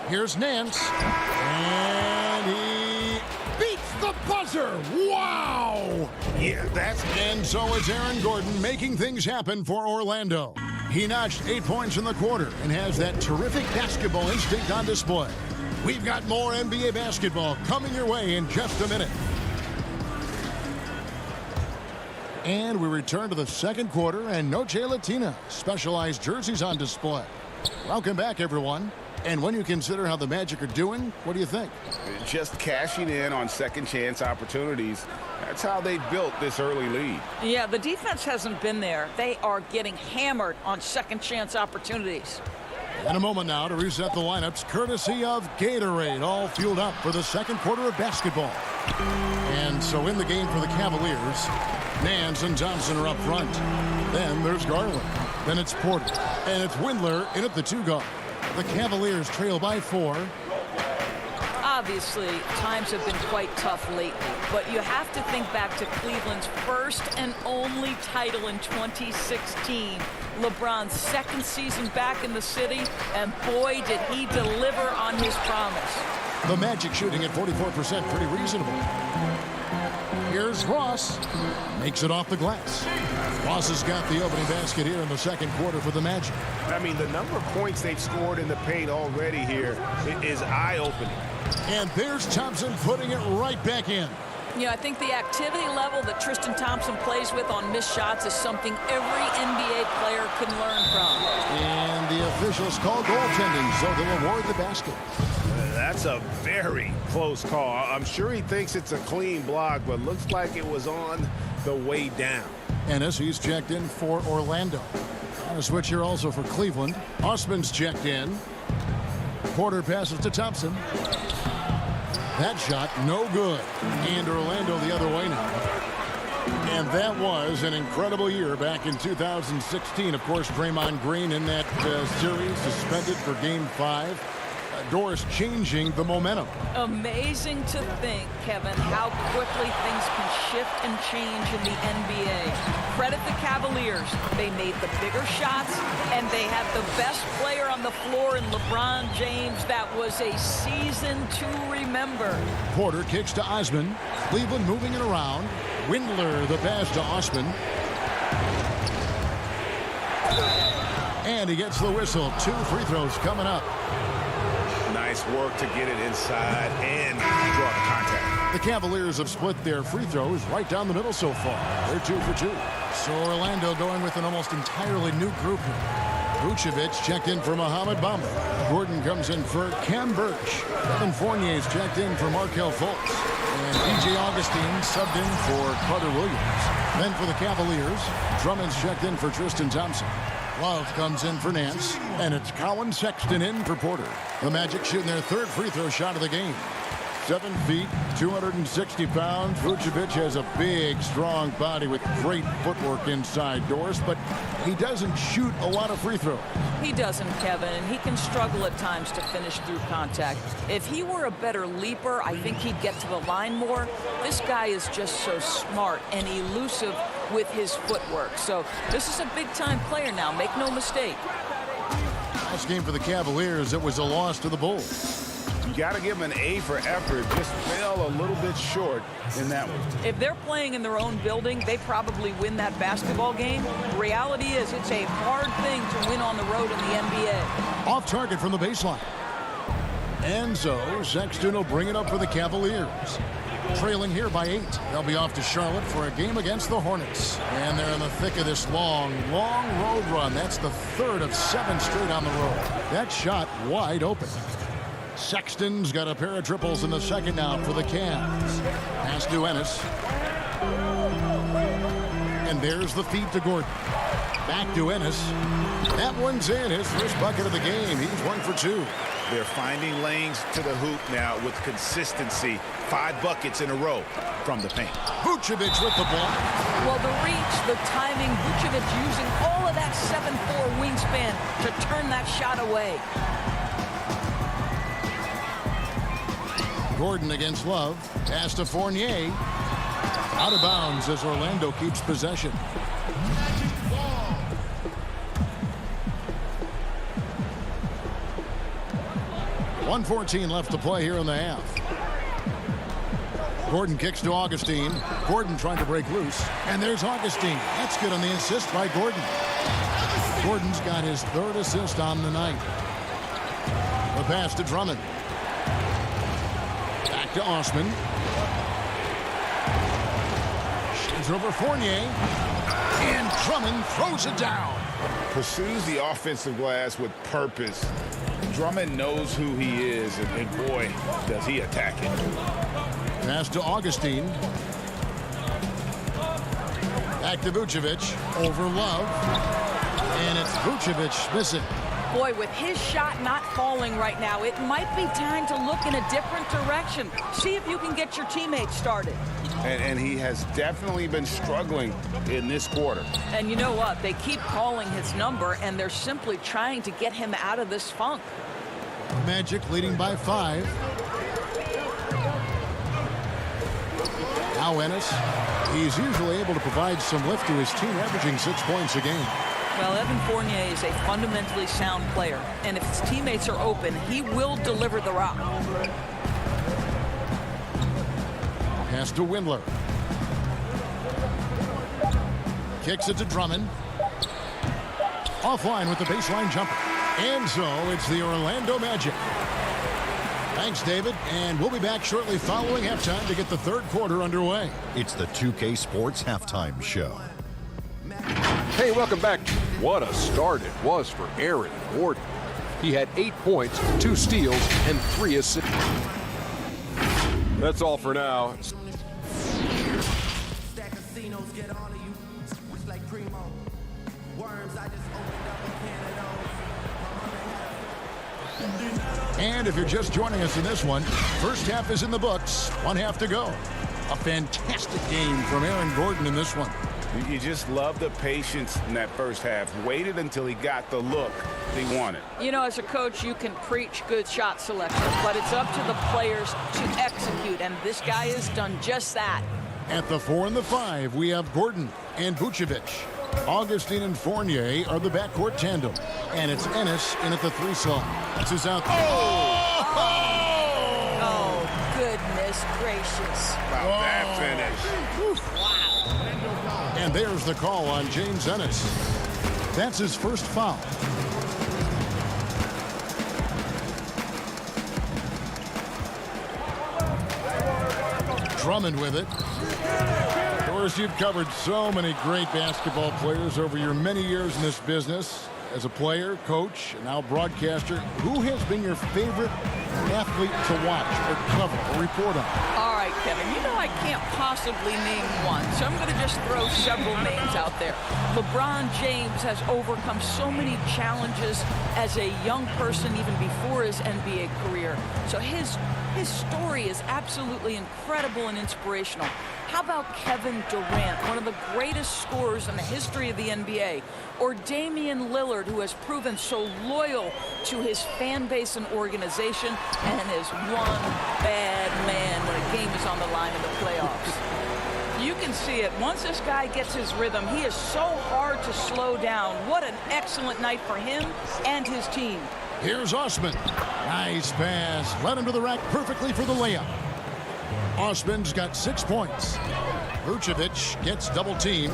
Here's Nance. And he beats the buzzer. Wow! Yeah, that's... And so it's Aaron Gordon making things happen for Orlando. He notched 8 points in the quarter and has that terrific basketball instinct on display. We've got more NBA basketball coming your way in just a minute. And we return to the second quarter, and Noche Latina specialized jerseys on display. Welcome back, everyone. And when you consider how the Magic are doing, what do you think? Just cashing in on second chance opportunities. That's how they built this early lead. Yeah, the defense hasn't been there. They are getting hammered on second chance opportunities. In a moment now to reset the lineups, courtesy of Gatorade, all fueled up for the second quarter of basketball. And so in the game for the Cavaliers, Nance and Thompson are up front. Then there's Garland. Then it's Porter. And it's Windler in at the 2 guard. The Cavaliers trail by 4. Obviously, times have been quite tough lately, but you have to think back to Cleveland's first and only title in 2016. LeBron's second season back in the city, and boy, did he deliver on his promise. The Magic shooting at 44%, pretty reasonable. Here's Ross. Makes it off the glass. Ross has got the opening basket here in the second quarter for the Magic. I mean, the number of points they've scored in the paint already here is eye-opening. And there's Thompson putting it right back in. Yeah, I think the activity level that Tristan Thompson plays with on missed shots is something every NBA player can learn from. And the officials call goaltending, so they'll award the basket. That's a very close call. I'm sure he thinks it's a clean block, but looks like it was on the way down. Ennis, he's checked in for Orlando. On a switch here also for Cleveland. Osman's checked in. Porter passes to Thompson. That shot, no good. And Orlando the other way now. And that was an incredible year back in 2016. Of course, Draymond Green in that series suspended for Game 5. Doris changing the momentum. Amazing to think, Kevin, how quickly things can shift and change in the NBA. Credit the Cavaliers. They made the bigger shots, and they had the best player on the floor in LeBron James. That was a season to remember. Porter kicks to Osman. Cleveland moving it around. Windler the pass to Osman. And he gets the whistle. 2 free throws coming up. Nice work to get it inside and draw the contact. The Cavaliers have split their free throws right down the middle so far. They're 2 for 2. So Orlando going with an almost entirely new group here. Vucevic checked in for Mohamed Bamba. Gordon comes in for Khem Birch. Evan Fournier's checked in for Markelle Fultz. And DJ Augustine subbed in for Carter-Williams. Then for the Cavaliers, Drummond's checked in for Tristan Thompson. Love comes in for Nance, and it's Colin Sexton in for Porter. The Magic shooting their third free throw shot of the game. 7 feet, 260 pounds. Vucevic has a big, strong body with great footwork inside doors, but he doesn't shoot a lot of free throws. He doesn't, Kevin, and he can struggle at times to finish through contact. If he were a better leaper, I think he'd get to the line more. This guy is just so smart and elusive with his footwork. So this is a big-time player now, make no mistake. Last game for the Cavaliers, it was a loss to the Bulls. You got to give him an A for effort. Just fell a little bit short in that one. If they're playing in their own building, they probably win that basketball game. The reality is it's a hard thing to win on the road in the NBA. Off target from the baseline. And so Sexton will bring it up for the Cavaliers. Trailing here by 8. They'll be off to Charlotte for a game against the Hornets. And they're in the thick of this long road run. That's the third of 7 straight on the road. That shot wide open. Sexton's got a pair of triples in the second now for the Cavs. Pass to Ennis. And there's the feed to Gordon. Back to Ennis. That one's in. His first bucket of the game. He's 1 for 2. They're finding lanes to the hoop now with consistency. 5 buckets in a row from the paint. Vucevic with the ball. Well, the reach, the timing, Vucevic using all of that 7'4" wingspan to turn that shot away. Gordon against Love. Pass to Fournier. Out of bounds as Orlando keeps possession. 1:14 left to play here in the half. Gordon kicks to Augustine. Gordon trying to break loose. And there's Augustine. That's good on the assist by Gordon. Gordon's got his 3rd assist on the night. The pass to Drummond. Back to Osman. Shoots over Fournier. And Drummond throws it down. Pursues the offensive glass with purpose. Drummond knows who he is, and boy, does he attack it. Pass to Augustine. Back to Vucevic. Over Love. And it's Vucevic missing. Boy, with his shot not falling right now, it might be time to look in a different direction. See if you can get your teammates started. And he has definitely been struggling in this quarter. And you know what? They keep calling his number, and they're simply trying to get him out of this funk. Magic leading by 5. Now Ennis. He's usually able to provide some lift to his team, averaging 6 points a game. Well, Evan Fournier is a fundamentally sound player, and if his teammates are open, he will deliver the rock. Pass to Windler. Kicks it to Drummond. Offline with the baseline jumper. And so it's the Orlando Magic. Thanks, David. And we'll be back shortly following halftime to get the 3rd quarter underway. It's the 2K Sports Halftime Show. Hey, welcome back. What a start it was for Aaron Gordon. He had 8 points, 2 steals, and 3 assists. That's all for now. And if you're just joining us in this one, first half is in the books. 1 half to go. A fantastic game from Aaron Gordon in this one. You just love the patience in that first half. Waited until he got the look he wanted. You know, as a coach, you can preach good shot selection, but it's up to the players to execute, and this guy has done just that. At the 4 and the 5, we have Gordon and Vucevic. Augustine and Fournier are the backcourt tandem. And it's Ennis in at the 3 slot. This is out. Oh, goodness gracious. Wow, that finish. Wow. And there's the call on James Ennis. That's his first foul. Drummond with it. Of course, you've covered so many great basketball players over your many years in this business. As a player, coach, and now broadcaster, who has been your favorite athlete to watch or cover or report on? All right, Kevin. You know I can't possibly name one, so I'm going to just throw several names out there. LeBron James has overcome so many challenges as a young person even before his NBA career. So his story is absolutely incredible and inspirational. How about Kevin Durant, one of the greatest scorers in the history of the NBA? Or Damian Lillard, who has proven so loyal to his fan base and organization and is one bad man when a game is on the line in the playoffs. You can see it. Once this guy gets his rhythm, he is so hard to slow down. What an excellent night for him and his team. Here's Osman. Nice pass. Led him to the rack perfectly for the layup. Osman's got 6 points. Vucevic gets double teamed.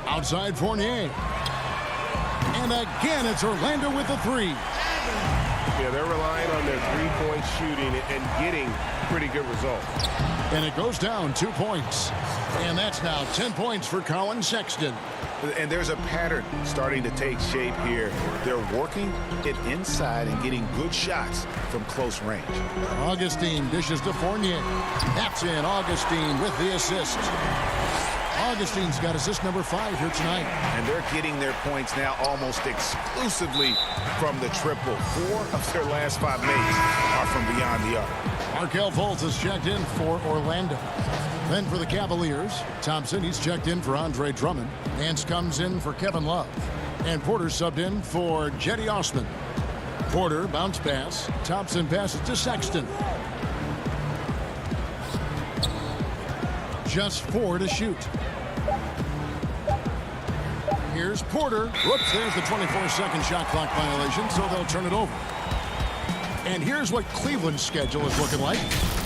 Outside Fournier. And again, it's Orlando with the three. Yeah, they're relying on their three-point shooting and getting pretty good results. And it goes down 2 points. And that's now 10 points for Colin Sexton. And there's a pattern starting to take shape here. They're working it inside and getting good shots from close range. Augustine dishes to Fournier. That's in. Augustine with the assist. Augustine's got assist number 5 here tonight. And they're getting their points now almost exclusively from the triple. 4 of their last 5 makes are from beyond the arc. Markelle Fultz has checked in for Orlando. Then for the Cavaliers, Thompson, he's checked in for Andre Drummond. Nance comes in for Kevin Love. And Porter subbed in for Jetty Osman. Porter, bounce pass. Thompson passes to Sexton. Just 4 to shoot. Here's Porter. Whoops, there's the 24-second shot clock violation, so they'll turn it over. And here's what Cleveland's schedule is looking like.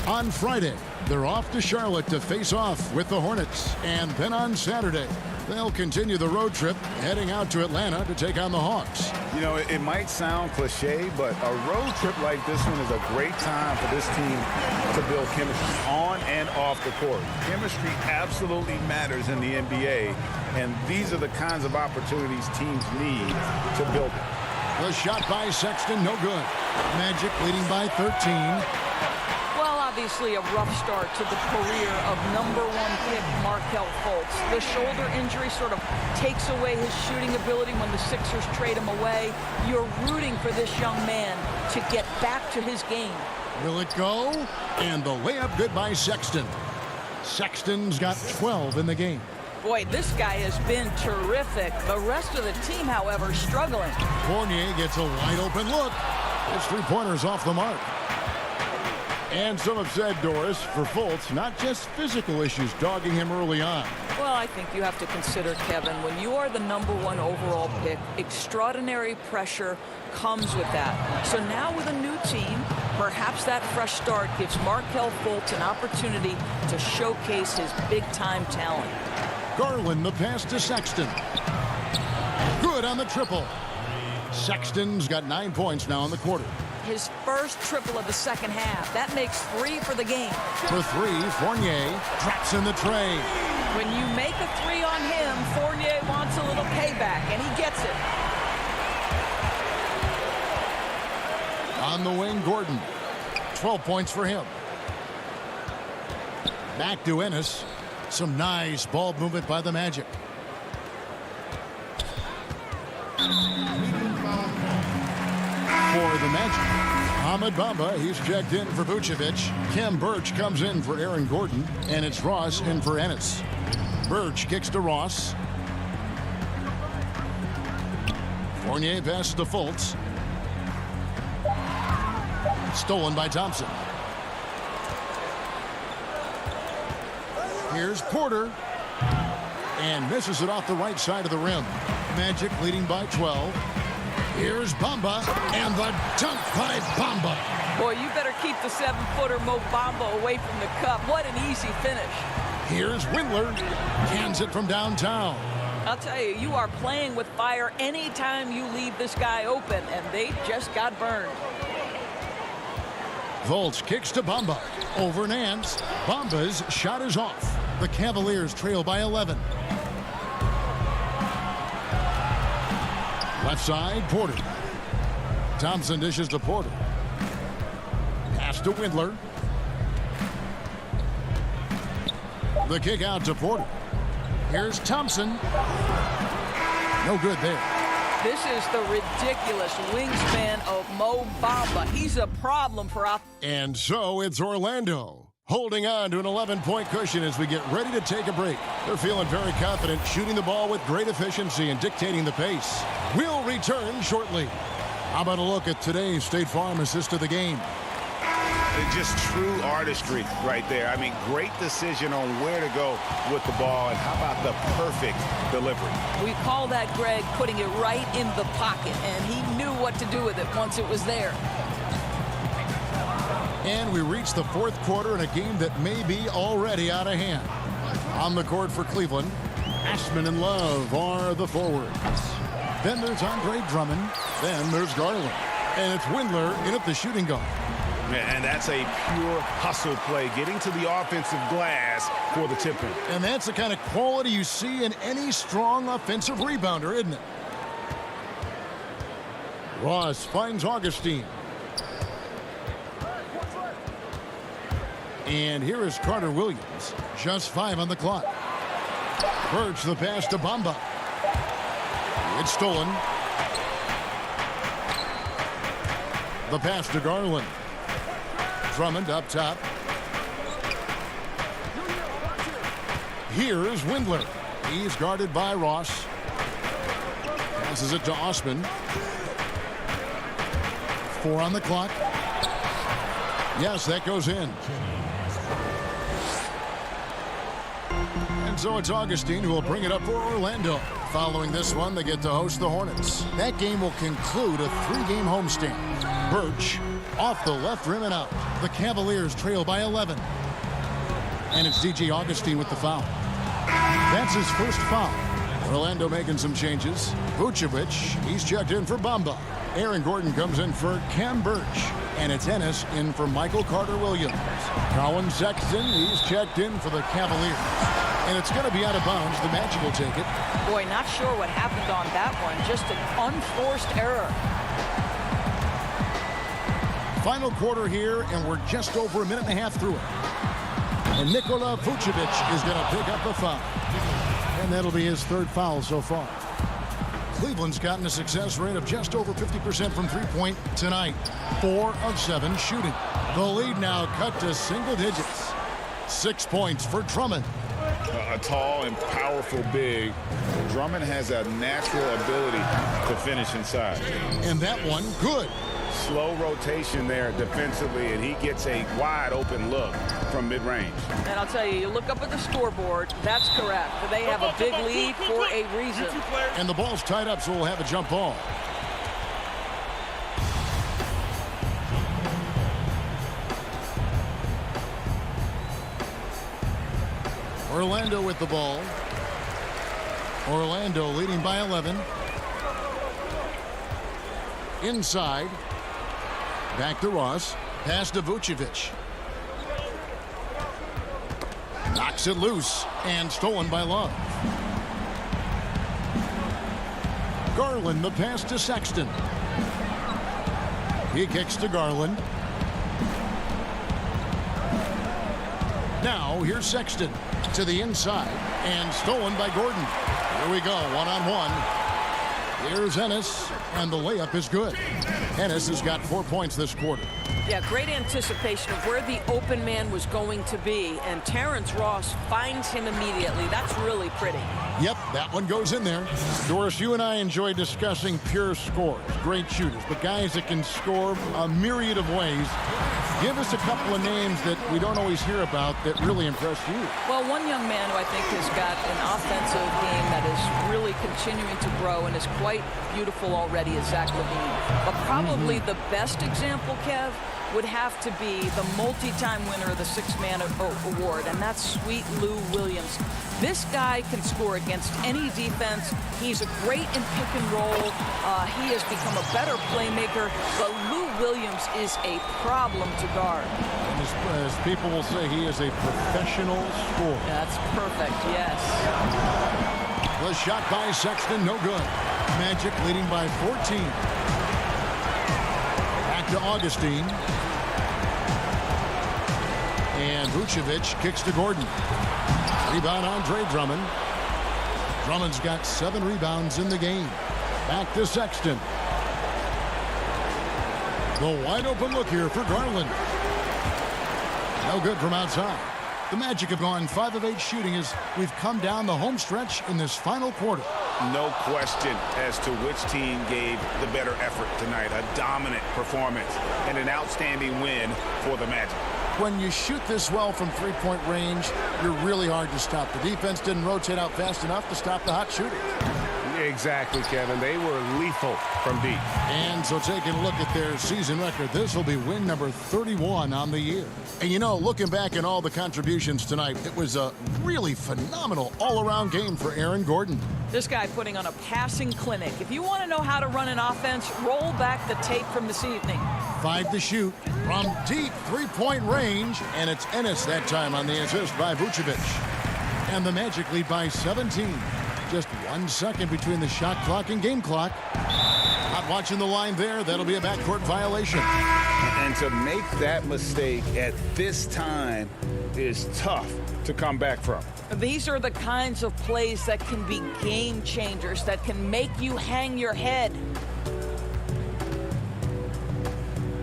On Friday, they're off to Charlotte to face off with the Hornets. And then on Saturday, they'll continue the road trip, heading out to Atlanta to take on the Hawks. You know, it might sound cliche, but a road trip like this one is a great time for this team to build chemistry on and off the court. Chemistry absolutely matters in the NBA, and these are the kinds of opportunities teams need to build it. The shot by Sexton, no good. Magic leading by 13. Obviously a rough start to the career of #1 pick Markelle Fultz. The shoulder injury sort of takes away his shooting ability when the Sixers trade him away. You're rooting for this young man to get back to his game. Will it go? And the layup good by Sexton. Sexton's got 12 in the game. Boy, this guy has been terrific. The rest of the team, however, struggling. Fournier gets a wide open look. His three-pointer's off the mark. And some have said, Doris, for Fultz, not just physical issues dogging him early on. Well, I think you have to consider, Kevin, when you are the #1 overall pick, extraordinary pressure comes with that. So now with a new team, perhaps that fresh start gives Markelle Fultz an opportunity to showcase his big-time talent. Garland, the pass to Sexton. Good on the triple. Sexton's got 9 points now in the quarter. His first triple of the second half. That makes 3 for the game. For 3, Fournier drops in the tray. When you make a 3 on him, Fournier wants a little payback, and he gets it. On the wing, Gordon. 12 points for him. Back to Ennis. Some nice ball movement by the Magic. For the Magic, Ahmed Bamba, he's checked in for Vucevic. Kem Birch comes in for Aaron Gordon, and it's Ross in for Ennis. Birch kicks to Ross. Fournier passes to Fultz. Stolen by Thompson. Here's Porter. And misses it off the right side of the rim. Magic leading by 12. Here's Bamba, and the dunk by Bamba. Boy, you better keep the 7-footer Mo Bamba away from the cup. What an easy finish. Here's Windler, cans it from downtown. I'll tell you, you are playing with fire anytime you leave this guy open, and they just got burned. Fultz kicks to Bamba, over Nance. Bamba's shot is off. The Cavaliers trail by 11. Left side, Porter. Thompson dishes to Porter. Pass to Windler. The kick out to Porter. Here's Thompson. No good there. This is the ridiculous wingspan of Mo Bamba. He's a problem for us. And so it's Orlando holding on to an 11-point cushion as we get ready to take a break. They're feeling very confident, shooting the ball with great efficiency and dictating the pace. We'll return shortly. How about a look at today's State Farm assist of the game? Just true artistry right there. I mean, great decision on where to go with the ball, and how about the perfect delivery? We call that, Greg, putting it right in the pocket, and he knew what to do with it once it was there. And we reach the fourth quarter in a game that may be already out of hand. On the court for Cleveland, Ashman and Love are the forwards. Then there's Andre Drummond. Then there's Garland. And it's Windler in at the shooting guard. And that's a pure hustle play, getting to the offensive glass for the tip-in. And that's the kind of quality you see in any strong offensive rebounder, isn't it? Ross finds Augustine. And here is Carter Williams. Just 5 on the clock. Birch the pass to Bamba. It's stolen. The pass to Garland. Drummond up top. Here is Windler. He's guarded by Ross. Passes it to Osman. 4 on the clock. Yes, that goes in. And so it's Augustine who will bring it up for Orlando. Following this one, they get to host the Hornets. That game will conclude a 3-game homestand. Birch off the left rim and out. The Cavaliers trail by 11. And it's DJ Augustine with the foul. That's his first foul. Orlando making some changes. Vucevic, he's checked in for Bamba. Aaron Gordon comes in for Cam Birch. And it's Ennis in for Michael Carter-Williams. Colin Sexton, he's checked in for the Cavaliers. And it's going to be out of bounds. The Magic will take it. Boy, not sure what happened on that one. Just an unforced error. Final quarter here, and we're just over a minute and a half through it. And Nikola Vucevic is going to pick up the foul. And that'll be his third foul so far. Cleveland's gotten a success rate of just over 50% from three-point tonight. 4 of 7 shooting. The lead now cut to single digits. 6 points for Drummond. A tall and powerful big. Drummond has a natural ability to finish inside. And that one, good. Slow rotation there defensively, and he gets a wide open look from mid-range. And I'll tell you, you look up at the scoreboard, that's correct. They have a big lead for a reason. And the ball's tied up, so we'll have a jump ball. Orlando with the ball. Orlando leading by 11. Inside. Back to Ross. Pass to Vucevic. Knocks it loose and stolen by Love. Garland the pass to Sexton. He kicks to Garland. Now here's Sexton to the inside and stolen by Gordon. Here we go, one-on-one. Here's Ennis, and the layup is good. Ennis has got 4 points this quarter. Yeah, great anticipation of where the open man was going to be, and Terrence Ross finds him immediately. That's really pretty. Yep, that one goes in there. Doris, you and I enjoy discussing pure scores, great shooters, but guys that can score a myriad of ways. Give us a couple of names that we don't always hear about that really impressed you. Well, one young man who I think has got an offensive game that is really continuing to grow and is quite beautiful already is Zach LaVine. But probably the best example, Kev, would have to be the multi-time winner of the Six-Man Award, and that's Sweet Lou Williams. This guy can score against any defense. He's great in pick and roll. He has become a better playmaker, but Lou Williams is a problem to guard. As people will say, he is a professional scorer. That's perfect, yes. The shot by Sexton, no good. Magic leading by 14. Back to Augustine. And Vucevic kicks to Gordon. Rebound Andre Drummond. Drummond's got 7 rebounds in the game. Back to Sexton. The wide open look here for Garland. No good from outside. The Magic have gone 5 of 8 shooting as we've come down the home stretch in this final quarter. No question as to which team gave the better effort tonight. A dominant performance and an outstanding win for the Magic. When you shoot this well from three-point range, you're really hard to stop. The defense didn't rotate out fast enough to stop the hot shooters. Exactly, Kevin. They were lethal from deep. And so taking a look at their season record, this will be win number 31 on the year. And you know, looking back at all the contributions tonight, it was a really phenomenal all-around game for Aaron Gordon. This guy putting on a passing clinic. If you want to know how to run an offense, roll back the tape from this evening. 5 to shoot from deep three-point range, and it's Ennis that time on the assist by Vucevic. And the Magic lead by 17. Just 1 second between the shot clock and game clock. Not watching the line there. That'll be a backcourt violation. And to make that mistake at this time is tough to come back from. These are the kinds of plays that can be game changers, that can make you hang your head.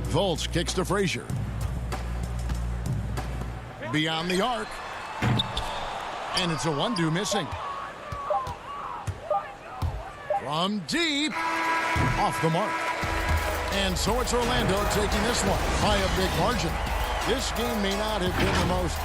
Fultz kicks to Frazier. Beyond the arc. And it's a 1-2 missing. From deep. Off the mark. And so it's Orlando taking this one by a big margin. This game may not have been the most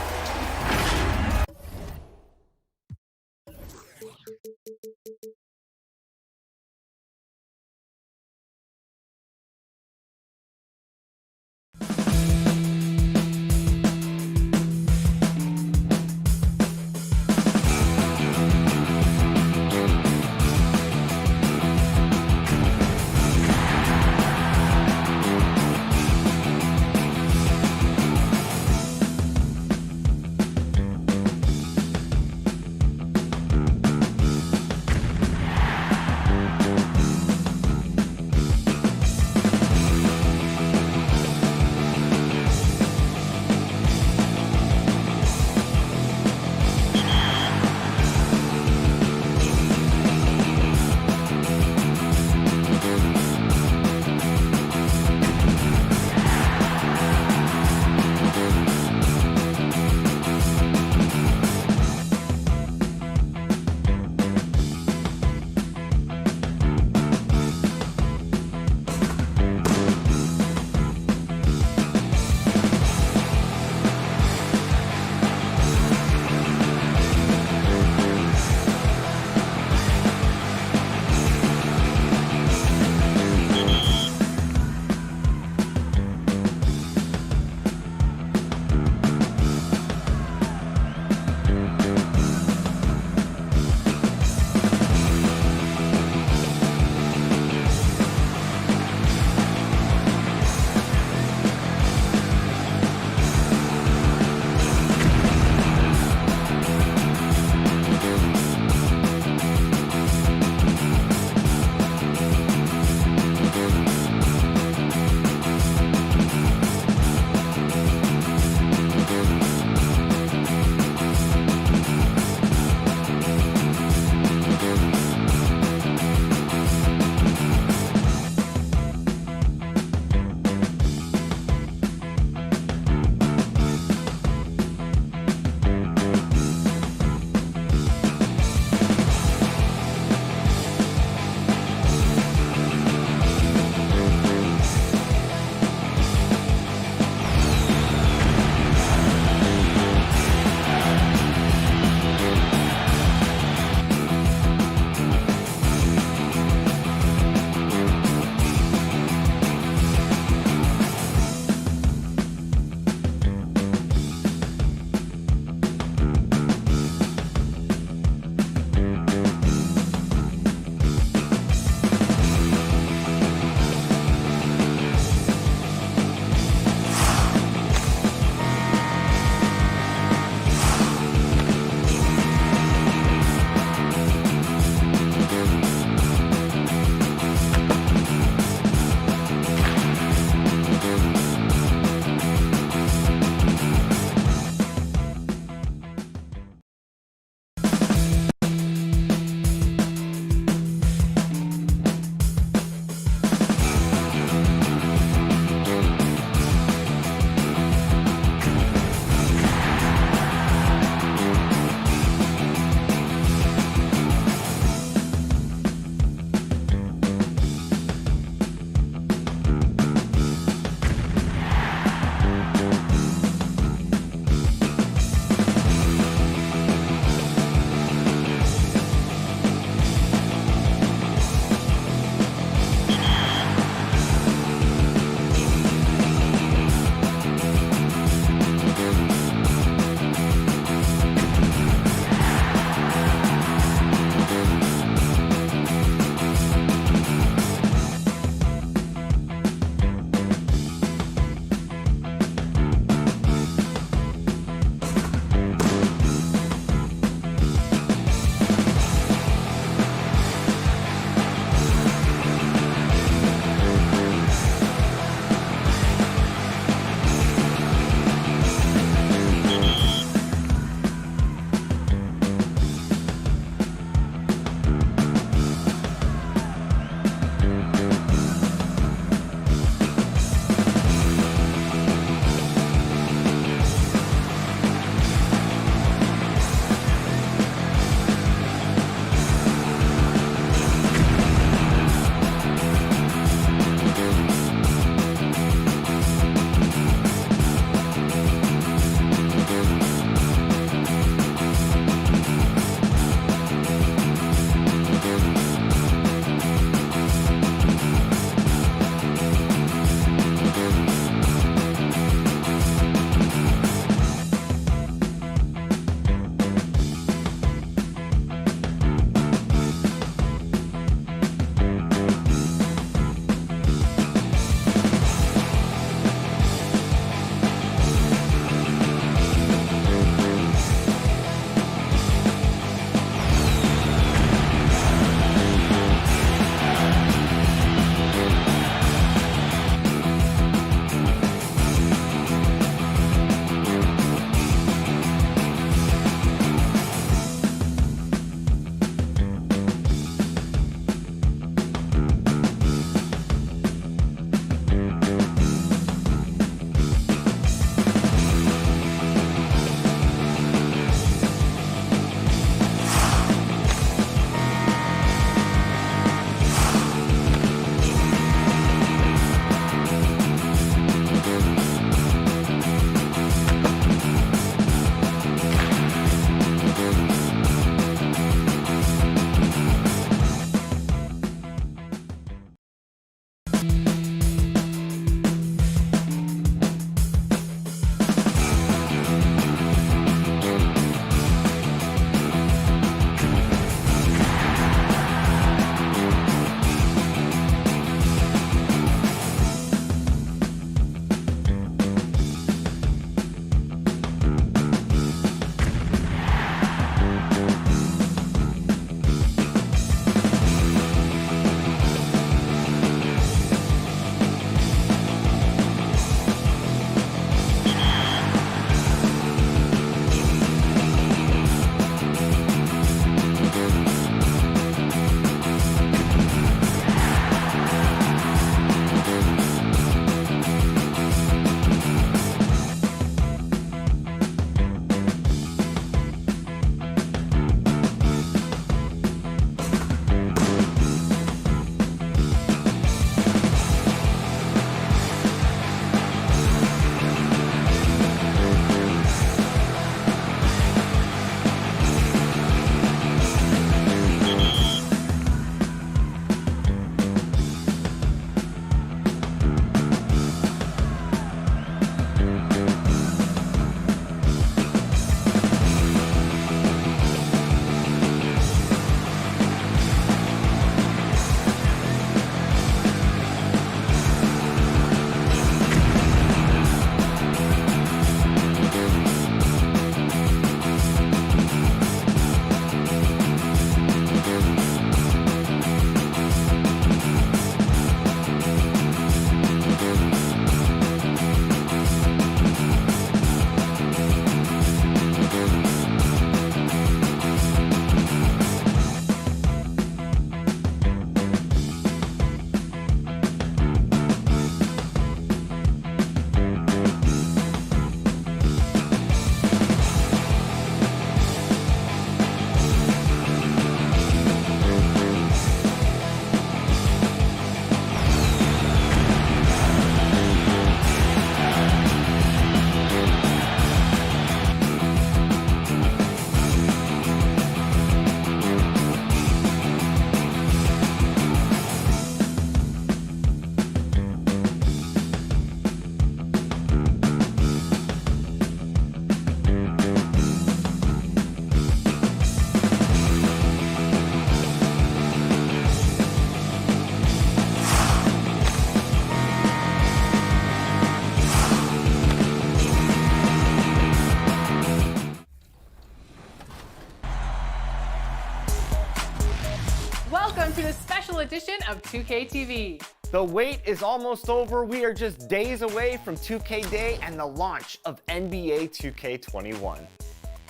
to this special edition of 2K TV. The wait is almost over. We are just days away from 2K Day and the launch of NBA 2K21.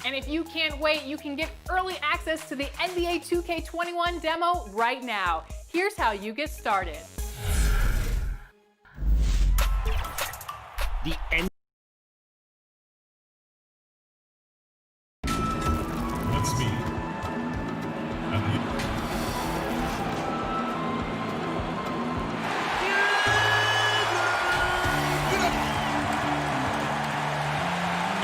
And if you can't wait, you can get early access to the NBA 2K21 demo right now. Here's how you get started. The Let's meet.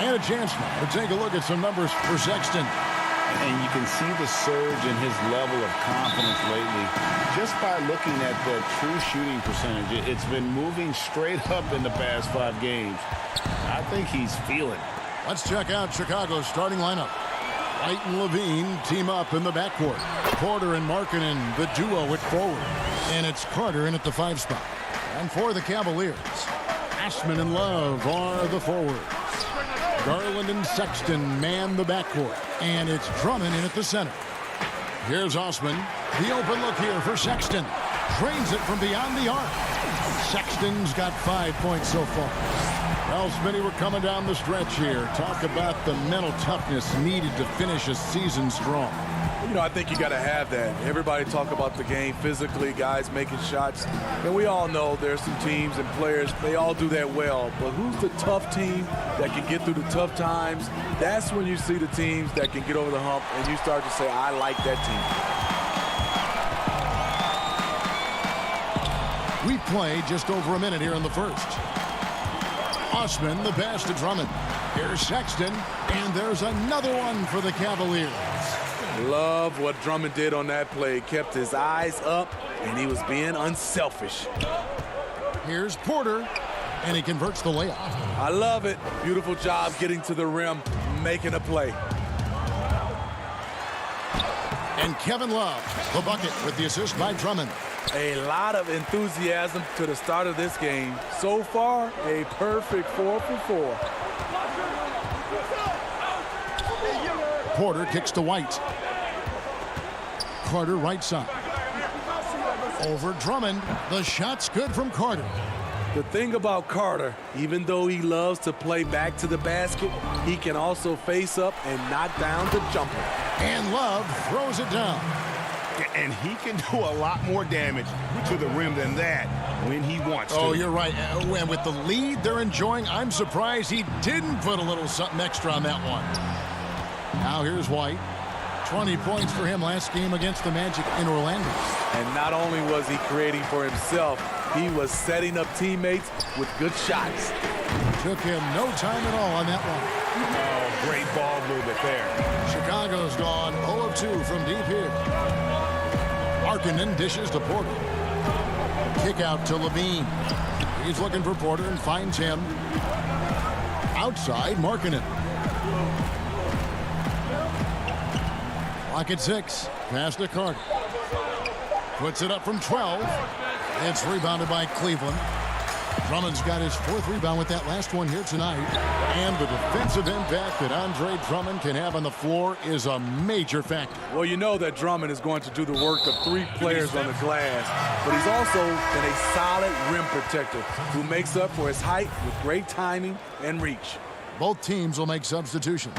And a chance now to take a look at some numbers for Sexton. And you can see the surge in his level of confidence lately just by looking at the true shooting percentage. It's been moving straight up in the past 5 games. I think he's feeling it. Let's check out Chicago's starting lineup. White and Levine team up in the backcourt. Porter and Markkanen, the duo at forward. And it's Carter in at the 5 spot. And for the Cavaliers, Ashman and Love are the forwards. Garland and Sexton man the backcourt. And it's Drummond in at the center. Here's Osman. The open look here for Sexton. Drains it from beyond the arc. Sexton's got 5 points so far. Well, Smitty, we're coming down the stretch here. Talk about the mental toughness needed to finish a season strong. You know, I think you got to have that. Everybody talk about the game physically, guys making shots. And we all know there's some teams and players, they all do that well. But who's the tough team that can get through the tough times? That's when you see the teams that can get over the hump and you start to say, I like that team. We play just over a minute here in the first. Osman, the pass to Drummond. Here's Sexton, and there's another one for the Cavaliers. Love what Drummond did on that play. Kept his eyes up, and he was being unselfish. Here's Porter, and he converts the layup. I love it. Beautiful job getting to the rim, making a play. And Kevin Love, the bucket with the assist by Drummond. A lot of enthusiasm to the start of this game. So far, a perfect 4 for 4. Porter kicks to White. Carter right side. Over Drummond. The shot's good from Carter. The thing about Carter, even though he loves to play back to the basket, he can also face up and knock down the jumper. And Love throws it down. And he can do a lot more damage to the rim than that when he wants to. Oh, you're right. And with the lead they're enjoying, I'm surprised he didn't put a little something extra on that one. Now here's White. 20 points for him last game against the Magic in Orlando. And not only was he creating for himself, he was setting up teammates with good shots. Took him no time at all on that one. Oh, great ball movement there. Chicago's gone 0 of 2 from deep here. Markkanen dishes to Porter. Kick out to Levine. He's looking for Porter and finds him. Outside, Markkanen. Clock at 6. Pass to Carter. Puts it up from 12. It's rebounded by Cleveland. Drummond's got his 4th rebound with that last one here tonight. And the defensive impact that Andre Drummond can have on the floor is a major factor. Well, you know that Drummond is going to do the work of 3 players on the glass, but he's also been a solid rim protector who makes up for his height with great timing and reach. Both teams will make substitutions.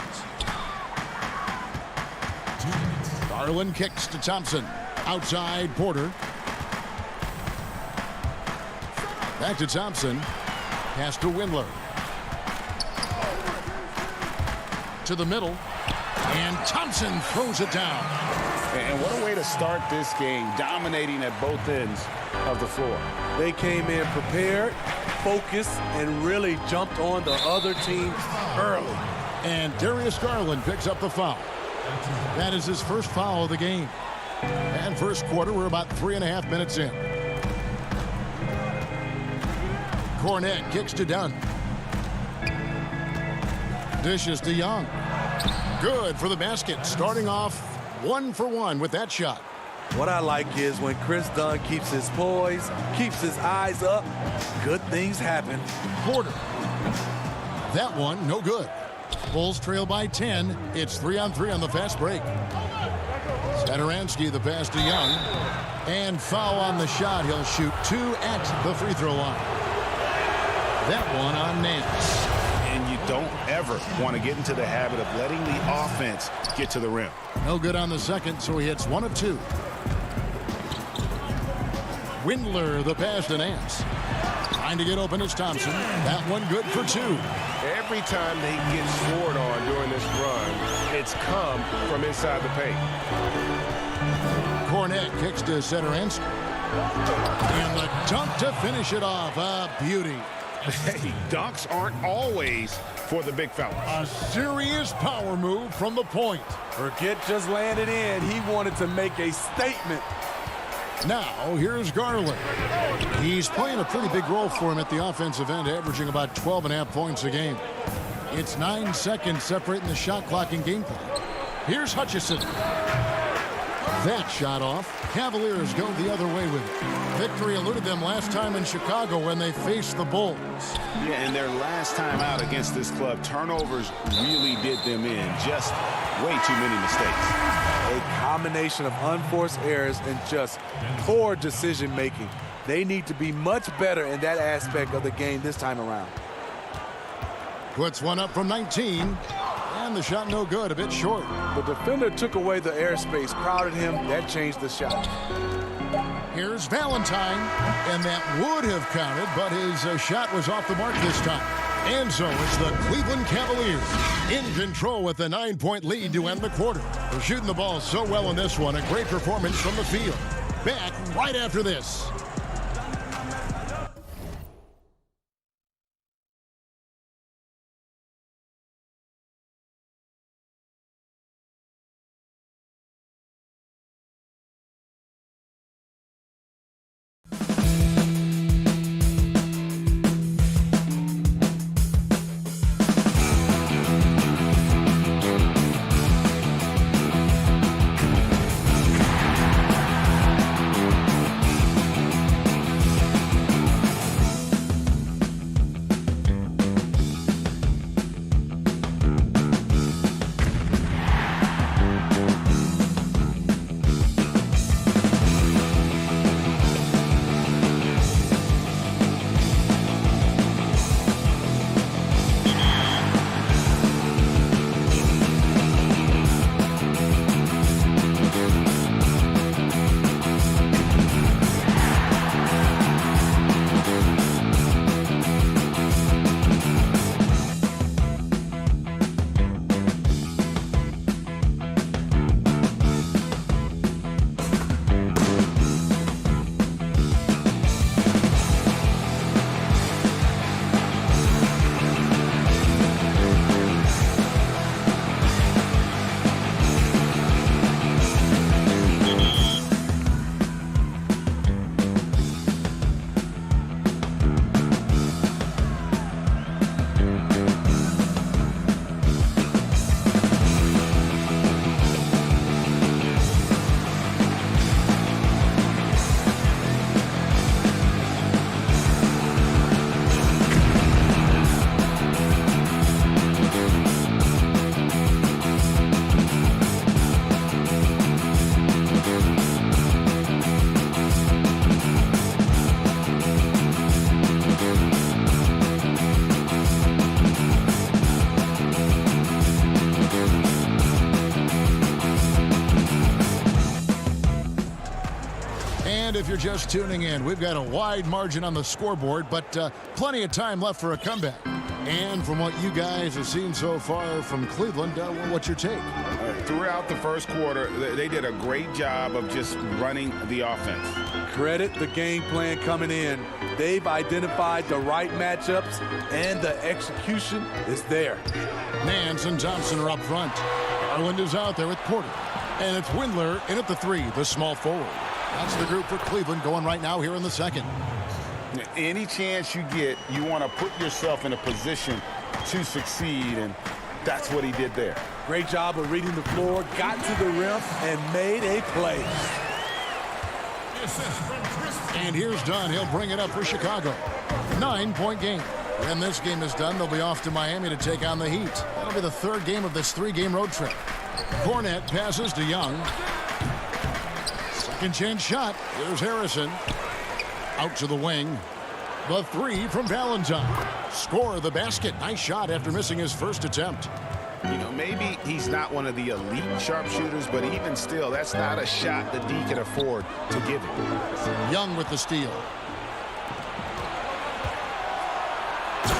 Garland kicks to Thompson. Outside, Porter. Back to Thompson. Pass to Windler. To the middle. And Thompson throws it down. And what a way to start this game, dominating at both ends of the floor. They came in prepared, focused, and really jumped on the other team early. And Darius Garland picks up the foul. That is his first foul of the game. And first quarter, we're about 3.5 minutes in. Cornette kicks to Dunn. Dishes to Young. Good for the basket. Starting off 1 for 1 with that shot. What I like is when Chris Dunn keeps his poise, keeps his eyes up, good things happen. Porter. That one, no good. Bulls trail by 10. It's 3-on-3 on the fast break. Satoransky, the pass to Young. And foul on the shot. He'll shoot 2 at the free throw line. That one on Nance. And you don't ever want to get into the habit of letting the offense get to the rim. No good on the second, so he hits 1 of 2. Windler, the pass to Nance. Trying to get open is Thompson. That one good for 2. Every time they get scored on during this run, it's come from inside the paint. Cornette kicks to Satoransky. And the dunk to finish it off. A beauty. Hey, dunks aren't always for the big fella. A serious power move from the point. Forget just landed in. He wanted to make a statement. Now, here's Garland. He's playing a pretty big role for him at the offensive end, averaging about 12.5 points a game. It's 9 seconds separating the shot clock and game clock. Here's Hutchison. That shot off. Cavaliers go the other way with it. Victory eluded them last time in Chicago when they faced the Bulls. Yeah, and their last time out against this club, turnovers really did them in. Just way too many mistakes. A combination of unforced errors and just poor decision-making. They need to be much better in that aspect of the game this time around. Puts one up from 19. And the shot no good, a bit short. The defender took away the airspace, crowded him. That changed the shot. Here's Valentine, and that would have counted, but his shot was off the mark this time. And so it's the Cleveland Cavaliers in control with a 9-point lead to end the quarter. They're shooting the ball so well in this one, a great performance from the field. Back right after this. And if you're just tuning in, we've got a wide margin on the scoreboard, but plenty of time left for a comeback. And from what you guys have seen so far from Cleveland, what's your take? Throughout the first quarter, they did a great job of just running the offense. Credit the game plan coming in. They've identified the right matchups, and the execution is there. Nance and Thompson are up front. Garland is out there with Porter. And it's Windler in at the 3, the small forward. That's the group for Cleveland going right now here in the second. Any chance you get, you want to put yourself in a position to succeed, and that's what he did there. Great job of reading the floor, got to the rim, and made a play. And here's Dunn. He'll bring it up for Chicago. 9-point game. When this game is done, they'll be off to Miami to take on the Heat. That'll be the third game of this 3-game road trip. Cornette passes to Young. Second chance shot. Here's Harrison. Out to the wing. The three from Valentine. Score the basket. Nice shot after missing his first attempt. You know, maybe he's not one of the elite sharpshooters, but even still, that's not a shot that D can afford to give him. Young with the steal.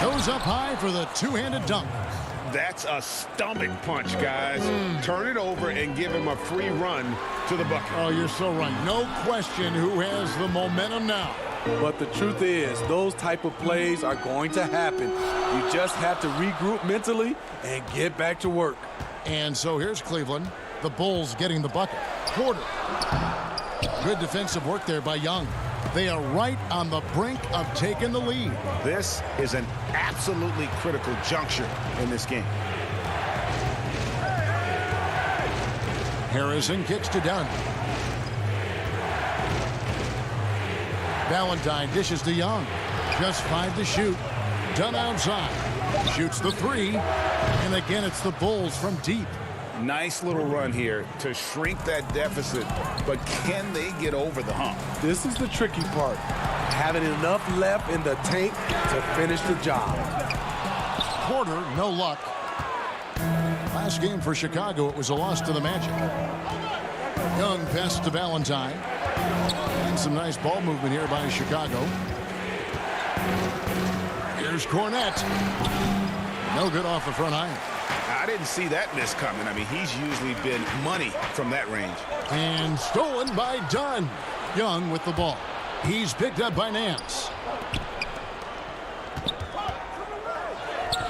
Goes up high for the two-handed dunk. That's a stomach punch, guys. Turn it over and give him a free run to the bucket. Oh, you're so right. No question who has the momentum now. But the truth is, those type of plays are going to happen. You just have to regroup mentally and get back to work. And so here's Cleveland. The Bulls getting the bucket. Porter. Good defensive work there by Young. They are right on the brink of taking the lead. This is an absolutely critical juncture in this game. Harrison kicks to Dunn. Valentine dishes to Young. Just 5 to shoot. Dunn outside. Shoots the three. And again, it's the Bulls from deep. Nice little run here to shrink that deficit, but can they get over the hump? This is the tricky part. Having enough left in the tank to finish the job. Porter, no luck. Last game for Chicago, it was a loss to the Magic. Young passes to Valentine. And some nice ball movement here by Chicago. Here's Cornette. No good off the front iron. I didn't see that miss coming. I mean, he's usually been money from that range. And stolen by Dunn. Young with the ball. He's picked up by Nance.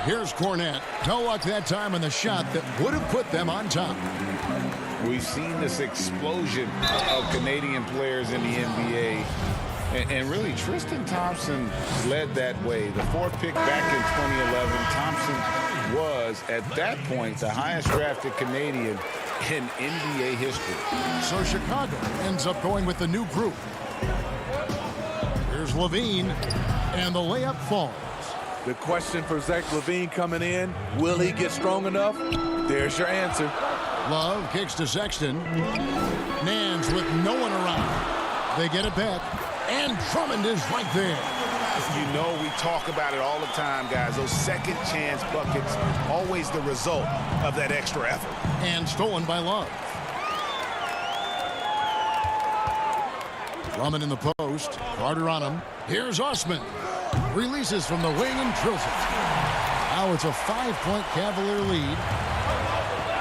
Here's Cornette. No luck that time on the shot that would have put them on top. We've seen this explosion of Canadian players in the NBA. And really, Tristan Thompson led that way. The fourth pick back in 2011, Thompson was, at that point, the highest drafted Canadian in NBA history. So Chicago ends up going with the new group. Here's Levine, and the layup falls. The question for Zach Levine coming in, will he get strong enough? There's your answer. Love kicks to Sexton. Nance with no one around. They get it back, and Drummond is right there. You know, we talk about it all the time, guys. Those second chance buckets, always the result of that extra effort. And stolen by Love. Drummond in the post. Carter on him. Here's Osman. Releases from the wing and drills it. Now it's a 5-point Cavalier lead.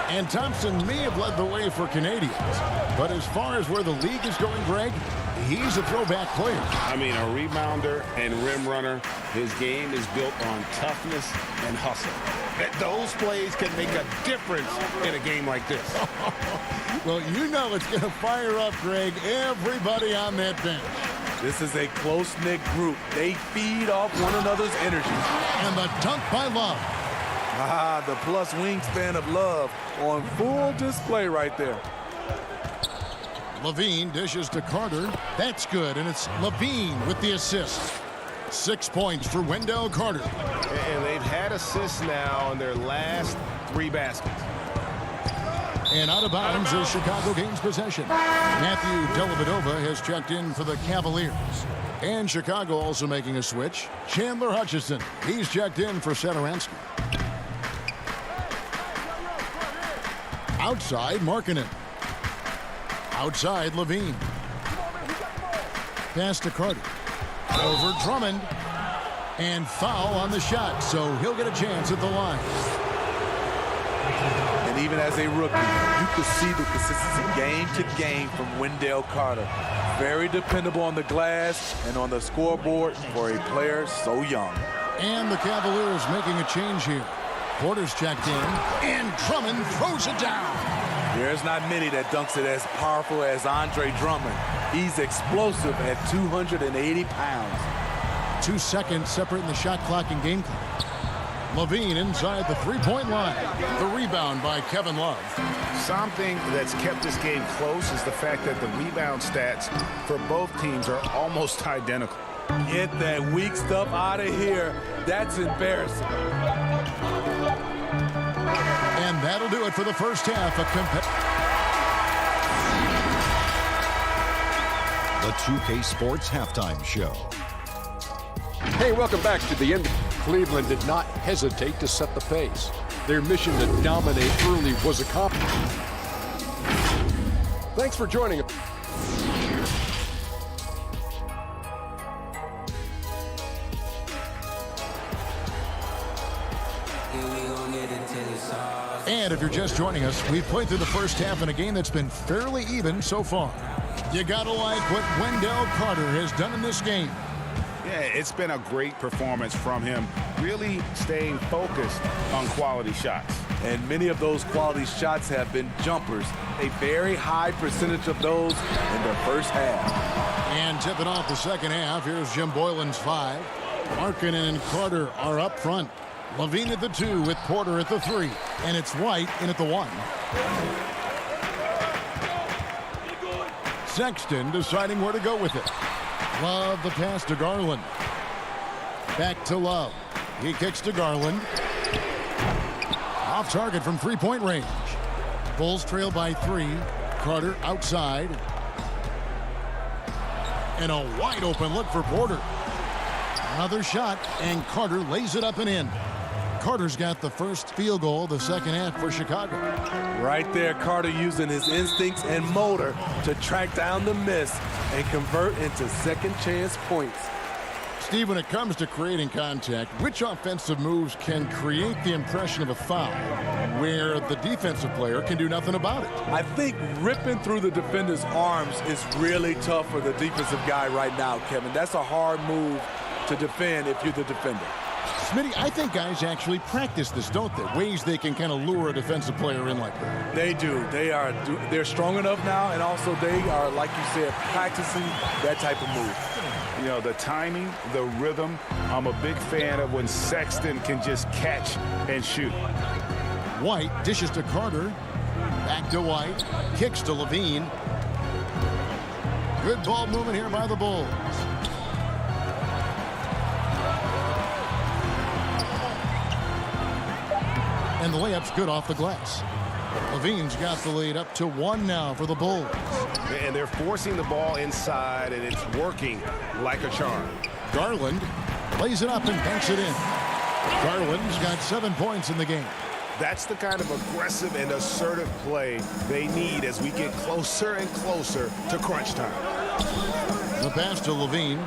And Thompson may have led the way for Canadians. But as far as where the league is going, Greg, he's a throwback player. I mean, a rebounder and rim runner. His game is built on toughness and hustle. Those plays can make a difference in a game like this. Well, you know it's going to fire up, Greg, everybody on that bench. This is a close-knit group. They feed off one another's energy. And the dunk by Love. Ah, the plus wingspan of Love on full display right there. Levine dishes to Carter. That's good, and it's Levine with the assist. 6 points for Wendell Carter. And they've had assists now in their last 3 baskets. And out of bounds as Chicago gains possession. Matthew Dellavedova has checked in for the Cavaliers. And Chicago also making a switch. Chandler Hutchison, he's checked in for Satoransky. Outside, Markkanen. Outside, Levine. Pass to Carter. Over Drummond. And foul on the shot, so he'll get a chance at the line. And even as a rookie, you could see the consistency game to game from Wendell Carter. Very dependable on the glass and on the scoreboard for a player so young. And the Cavaliers making a change here. Porter's checked in, and Drummond throws it down. There's not many that dunks it as powerful as Andre Drummond. He's explosive at 280 pounds. 2 seconds separating the shot clock and game clock. Levine inside the three-point line. The rebound by Kevin Love. Something that's kept this game close is the fact that the rebound stats for both teams are almost identical. Get that weak stuff out of here. That's embarrassing. And that'll do it for the first half of the 2K Sports Halftime Show. Hey, welcome back to the end. Cleveland did not hesitate to set the pace. Their mission to dominate early was accomplished. Thanks for joining us. And if you're just joining us, we've played through the first half in a game that's been fairly even so far. You gotta like what Wendell Carter has done in this game. Yeah, it's been a great performance from him, really staying focused on quality shots. And many of those quality shots have been jumpers. A very high percentage of those in the first half. And tipping off the second half, here's Jim Boylan's 5. Markkanen and Carter are up front. Levine at the 2 with Porter at the 3. And it's White in at the 1. Sexton deciding where to go with it. Love the pass to Garland. Back to Love. He kicks to Garland. Off target from three-point range. Bulls trail by 3. Carter outside. And a wide open look for Porter. Another shot, and Carter lays it up and in. Carter's got the first field goal of the second half for Chicago. Right there, Carter using his instincts and motor to track down the miss and convert into second chance points. Steve, when it comes to creating contact, which offensive moves can create the impression of a foul where the defensive player can do nothing about it? I think ripping through the defender's arms is really tough for the defensive guy right now, Kevin. That's a hard move to defend if you're the defender. Smitty, I think guys actually practice this, don't they? Ways they can kind of lure a defensive player in like that. They do. They're strong enough now, and also they are, like you said, practicing that type of move. You know, the timing, the rhythm. I'm a big fan of when Sexton can just catch and shoot. White dishes to Carter. Back to White. Kicks to Levine. Good ball movement here by the Bulls. And the layup's good off the glass. Levine's got the lead up to 1 now for the Bulls. And they're forcing the ball inside, and it's working like a charm. Garland lays it up and banks it in. Garland's got 7 points in the game. That's the kind of aggressive and assertive play they need as we get closer and closer to crunch time. The pass to Levine.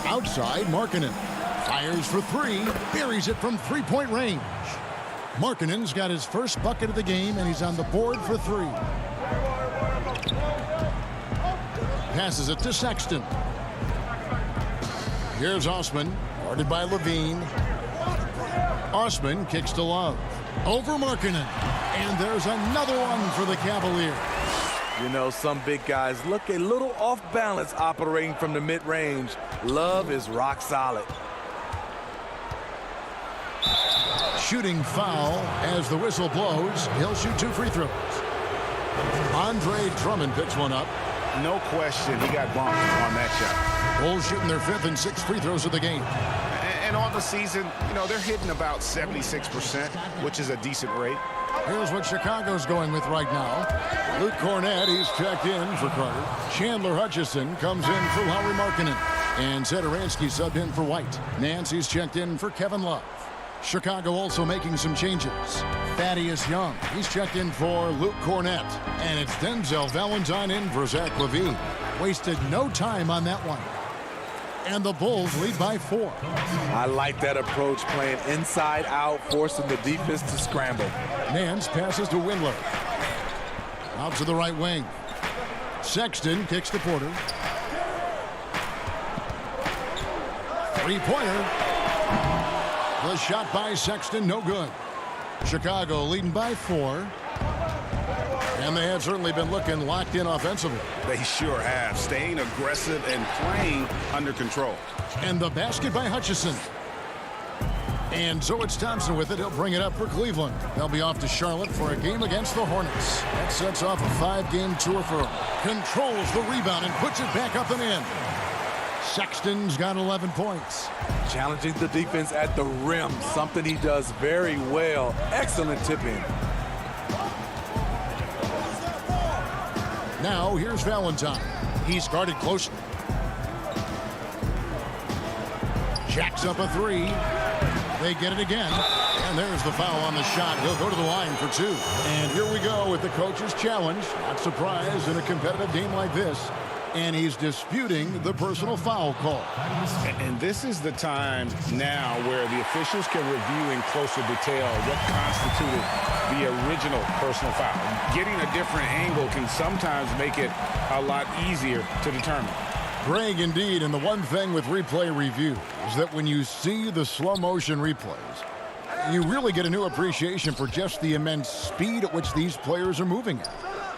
Outside, Markkanen. Fires for 3, buries it from three-point range. Markkanen's got his first bucket of the game, and he's on the board for 3. Passes it to Sexton. Here's Osman, guarded by Levine. Osman kicks to Love. Over Markkanen. And there's another one for the Cavaliers. You know, some big guys look a little off balance operating from the mid-range. Love is rock solid. Shooting foul as the whistle blows. He'll shoot 2 free throws. Andre Drummond picks one up. No question, he got bumped on that shot. Bulls shooting their 5th and 6th free throws of the game. And on the season, you know, they're hitting about 76%, which is a decent rate. Here's what Chicago's going with right now. Luke Cornett, he's checked in for Carter. Chandler Hutchison comes in for Lauri Markkanen. And Satoransky subbed in for White. Nancy's checked in for Kevin Love. Chicago also making some changes. Thaddeus Young, he's checked in for Luke Cornett. And it's Denzel Valentine in for Zach LaVine. Wasted no time on that one. And the Bulls lead by 4. I like that approach, playing inside out, forcing the defense to scramble. Nance passes to Windler. Out to the right wing. Sexton kicks to Porter. Three-pointer. The shot by Sexton, no good. Chicago leading by 4. And they have certainly been looking locked in offensively. They sure have, staying aggressive and playing under control. And the basket by Hutchison. And so it's Thompson with it. He'll bring it up for Cleveland. They'll be off to Charlotte for a game against the Hornets. That sets off a 5-game tour for him. Controls the rebound and puts it back up and in. Sexton's got 11 points. Challenging the defense at the rim, something he does very well. Excellent tip-in. Now here's Valentine. He's guarded closely. Jacks up a three. They get it again. And there's the foul on the shot. He'll go to the line for two. And here we go with the coach's challenge. Not surprised in a competitive game like this. And he's disputing the personal foul call. And this is the time now where the officials can review in closer detail what constituted the original personal foul. Getting a different angle can sometimes make it a lot easier to determine. Greg, indeed, and the one thing with replay review is that when you see the slow motion replays, you really get a new appreciation for just the immense speed at which these players are moving at,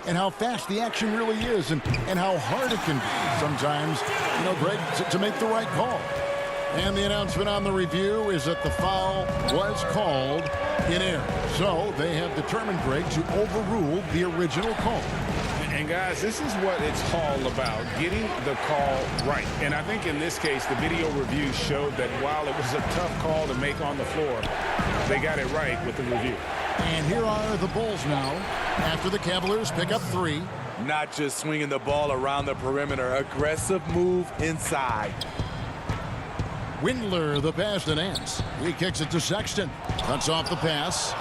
and how fast the action really is, and how hard it can be sometimes, Greg, to make the right call. And the announcement on the review is that the foul was called in error. So they have determined, Greg, to overrule the original call. And guys, this is what it's all about, getting the call right. And I think in this case, the video review showed that while it was a tough call to make on the floor, they got it right with the review. And here are the Bulls now, after the Cavaliers pick up three. Not just swinging the ball around the perimeter, aggressive move inside. Windler, the pass to Nance. He kicks it to Sexton. Cuts off the pass.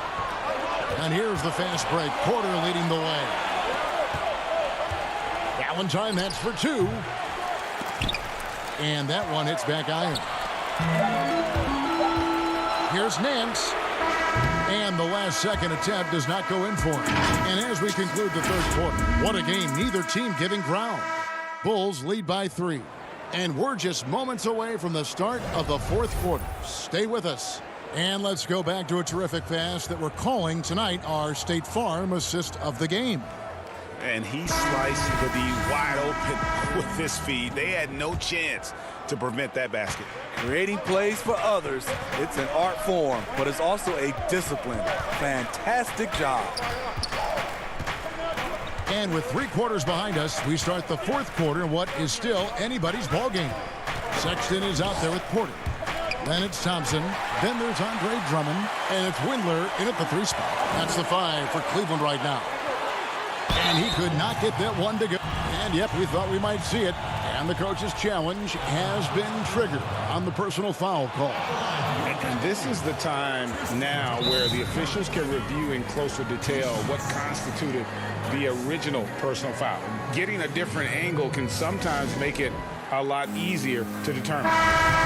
And here's the fast break. Porter leading the way. Valentine, that's for two. And that one hits back iron. Here's Nance. And the last second attempt does not go in for him. And as we conclude the third quarter, what a game. Neither team giving ground. Bulls lead by 3. And we're just moments away from the start of the fourth quarter. Stay with us. And let's go back to a terrific pass that we're calling tonight our State Farm assist of the game. And he sliced the D wide open with this feed. They had no chance to prevent that basket. Creating plays for others, it's an art form, but it's also a discipline. Fantastic job. And with 3 quarters behind us, we start the fourth quarter in what is still anybody's ball game. Sexton is out there with Porter. Then it's Thompson. Then there's Andre Drummond. And it's Windler in at the 3 spot. That's the 5 for Cleveland right now. And he could not get that one to go. And yep, we thought we might see it. And the coach's challenge has been triggered on the personal foul call. And this is the time now where the officials can review in closer detail what constituted the original personal foul. Getting a different angle can sometimes make it a lot easier to determine.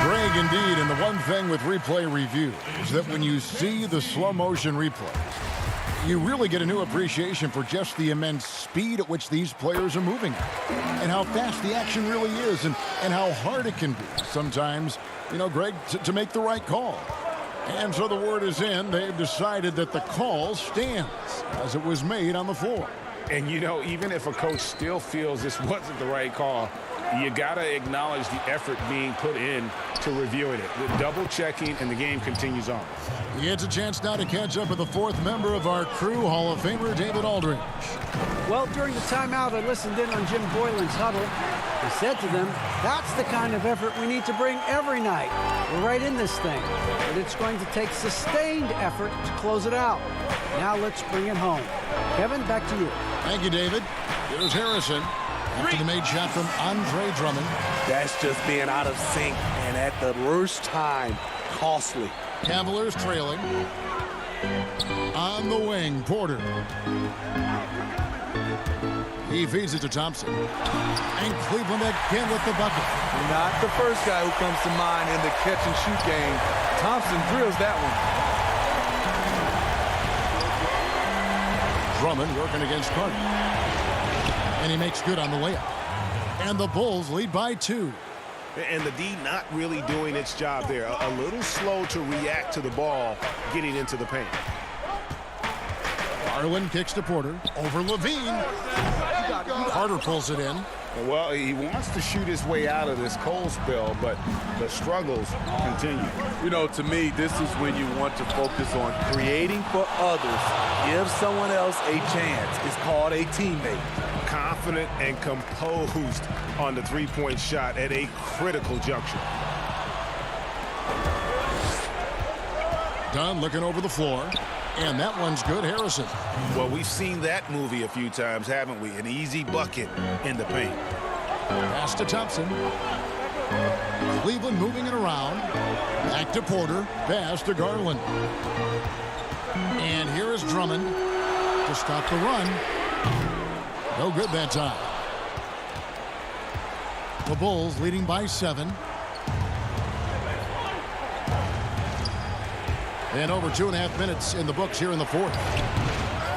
Greg, indeed, and the one thing with replay review is that when you see the slow motion replays, you really get a new appreciation for just the immense speed at which these players are moving and how fast the action really is, and how hard it can be sometimes, Greg, to make the right call. And so the word is in. They've decided that the call stands as it was made on the floor. And, even if a coach still feels this wasn't the right call, you got to acknowledge the effort being put in to reviewing it. The double checking, and the game continues on. He gets a chance now to catch up with the 4th member of our crew, Hall of Famer David Aldridge. Well, during the timeout, I listened in on Jim Boylan's huddle. He said to them, that's the kind of effort we need to bring every night. We're right in this thing, but it's going to take sustained effort to close it out. Now let's bring it home. Kevin, back to you. Thank you, David. Here's Harrison. After the made shot from Andre Drummond. That's just being out of sync, and at the worst time, costly. Cavaliers trailing. On the wing, Porter. He feeds it to Thompson. And Cleveland again with the bucket. Not the first guy who comes to mind in the catch-and-shoot game. Thompson drills that one. Drummond working against Carter. And he makes good on the layup. And the Bulls lead by 2. And the D not really doing its job there. A little slow to react to the ball getting into the paint. Garland kicks to Porter. Over Levine. Carter pulls it in. Well, he wants to shoot his way out of this cold spell, but the struggles continue. To me, this is when you want to focus on creating for others. Give someone else a chance. It's called a teammate. Confident and composed on the three-point shot at a critical juncture. Dunn looking over the floor. And that one's good, Harrison. Well, we've seen that movie a few times, haven't we? An easy bucket in the paint. Pass to Thompson. Cleveland moving it around. Back to Porter. Pass to Garland. And here is Drummond to stop the run. No good that time. The Bulls leading by 7. And over 2.5 minutes in the books here in the fourth.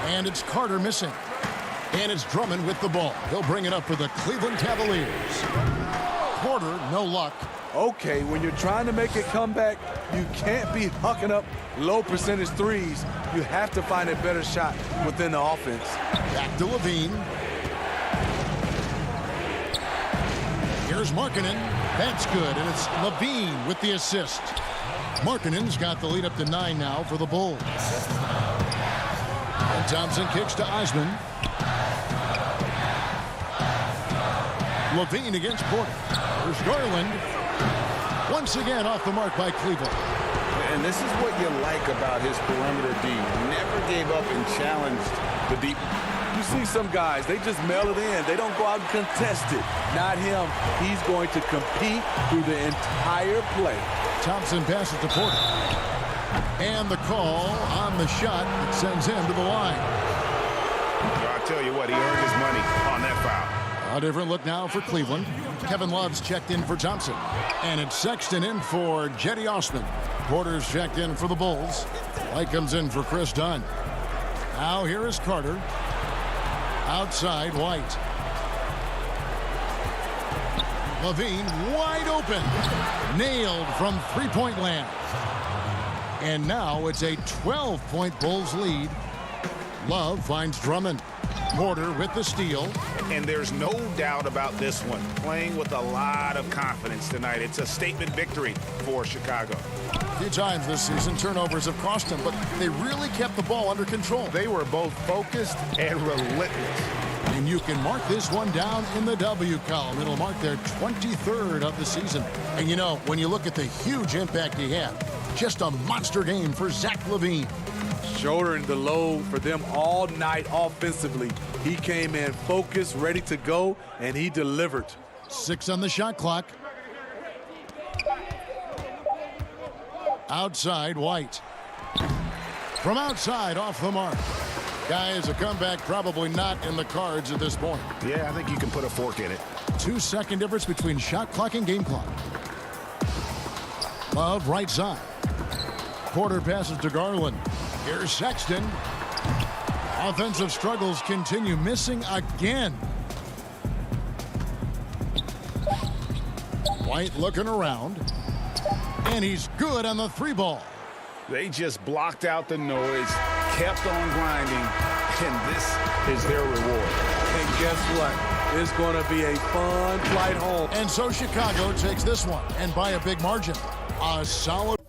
And it's Carter missing. And it's Drummond with the ball. He'll bring it up for the Cleveland Cavaliers. Porter, no luck. Okay, when you're trying to make a comeback, you can't be hucking up low percentage threes. You have to find a better shot within the offense. Back to Levine. Here's Markkanen. That's good, and it's Levine with the assist. Markkanen's got the lead up to 9 now for the Bulls. And Thompson kicks to Eisman. Levine against Porter. There's Garland. Once again off the mark by Cleveland. And this is what you like about his perimeter D. Never gave up and challenged the deep. You see some guys, they just mail it in. They don't go out and contest it. Not him. He's going to compete through the entire play. Thompson passes to Porter. And the call on the shot that sends him to the line. I'll tell you what, he earned his money on that foul. A different look now for Cleveland. Kevin Love's checked in for Thompson. And it's Sexton in for Jetty Osman. Porter's checked in for the Bulls. White comes in for Chris Dunn. Now here is Carter. Outside White. Levine wide open. Nailed from three-point land. And now it's a 12-point Bulls lead. Love finds Drummond. Porter with the steal. And there's no doubt about this one. Playing with a lot of confidence tonight. It's a statement victory for Chicago. A few times this season, turnovers have cost them, but they really kept the ball under control. They were both focused and relentless. And you can mark this one down in the W column. It'll mark their 23rd of the season. And you know, when you look at the huge impact he had, just a monster game for Zach LaVine. Shouldering the load for them all night offensively. He came in focused, ready to go, and he delivered. 6 on the shot clock. Outside, White. From outside, off the mark. Guys, a comeback probably not in the cards at this point. Yeah, I think you can put a fork in it. 2-second difference between shot clock and game clock. Love, right side. Porter passes to Garland. Here's Sexton. Offensive struggles continue, missing again. White looking around. And he's good on the 3-ball. They just blocked out the noise, kept on grinding, and this is their reward. And guess what? It's going to be a fun flight home. And so Chicago takes this one, and by a big margin. A solid.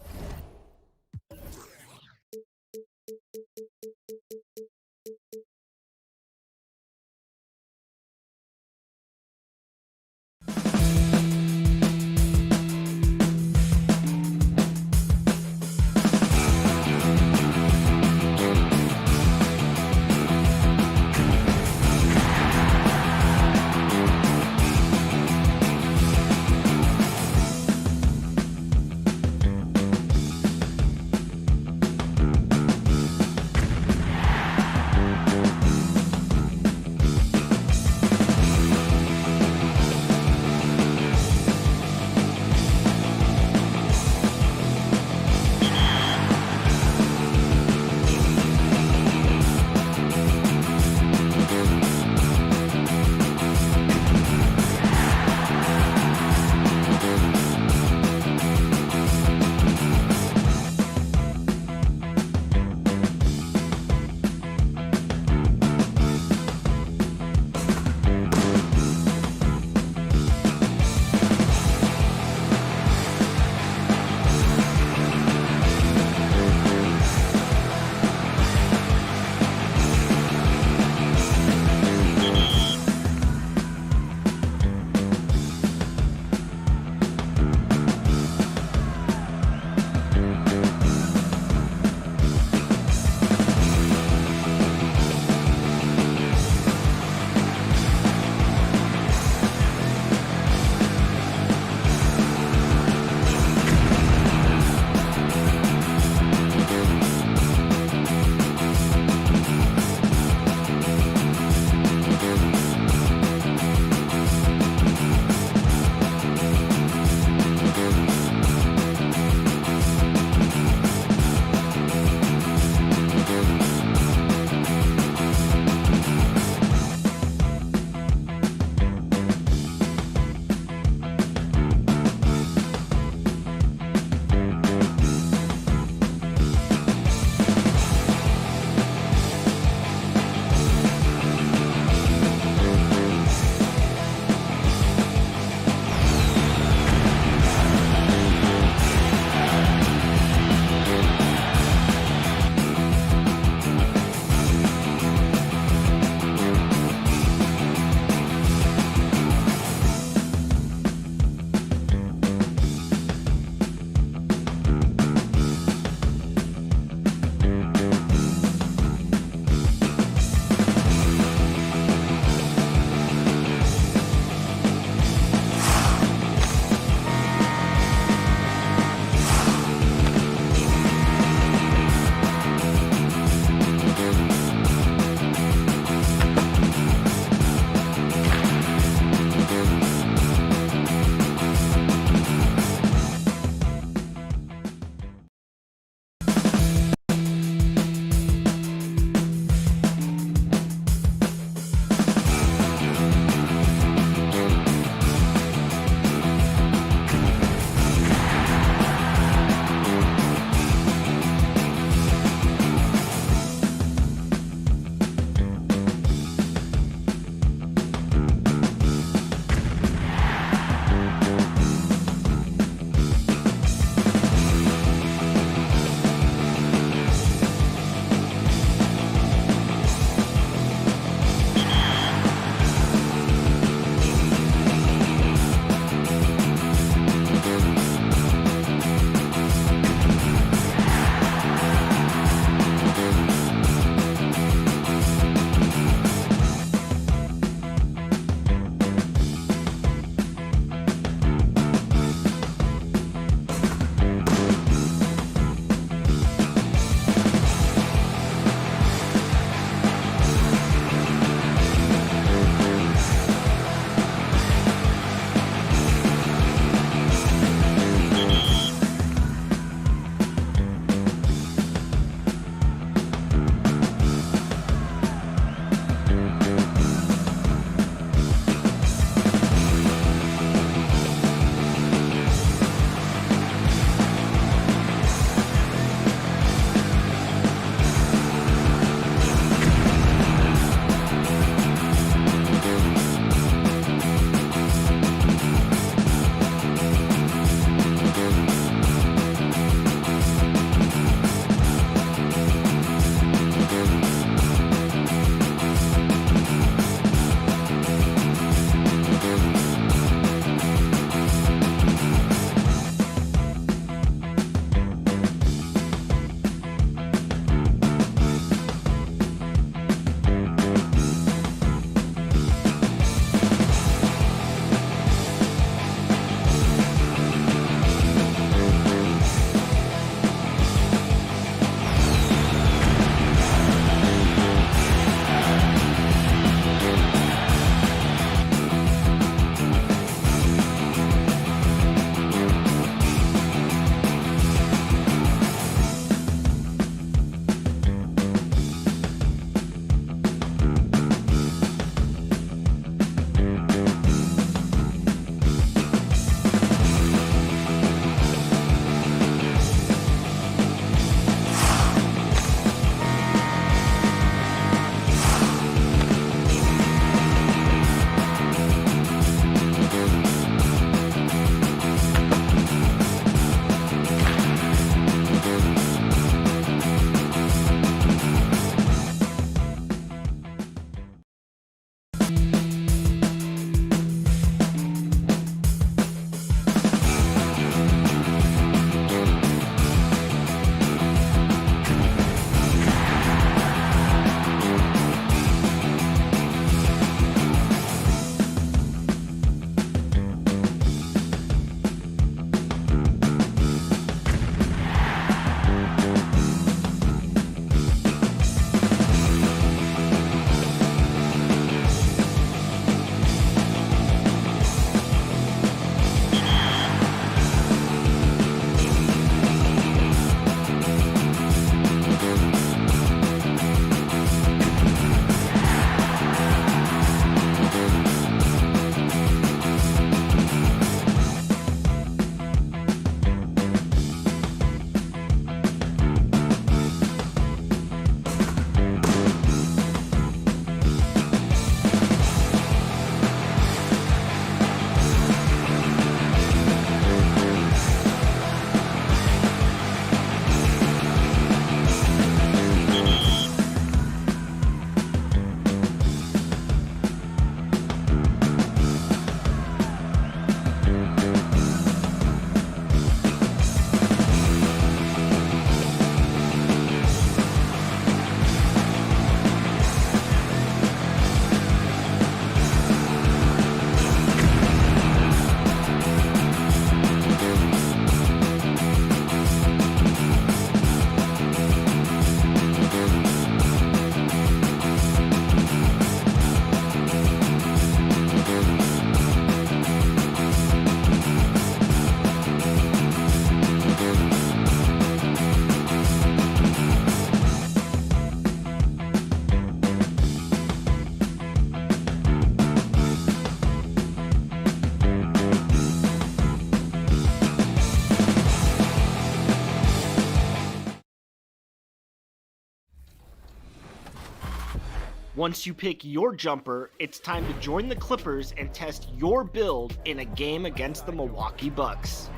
Once you pick your jumper, it's time to join the Clippers and test your build in a game against the Milwaukee Bucks.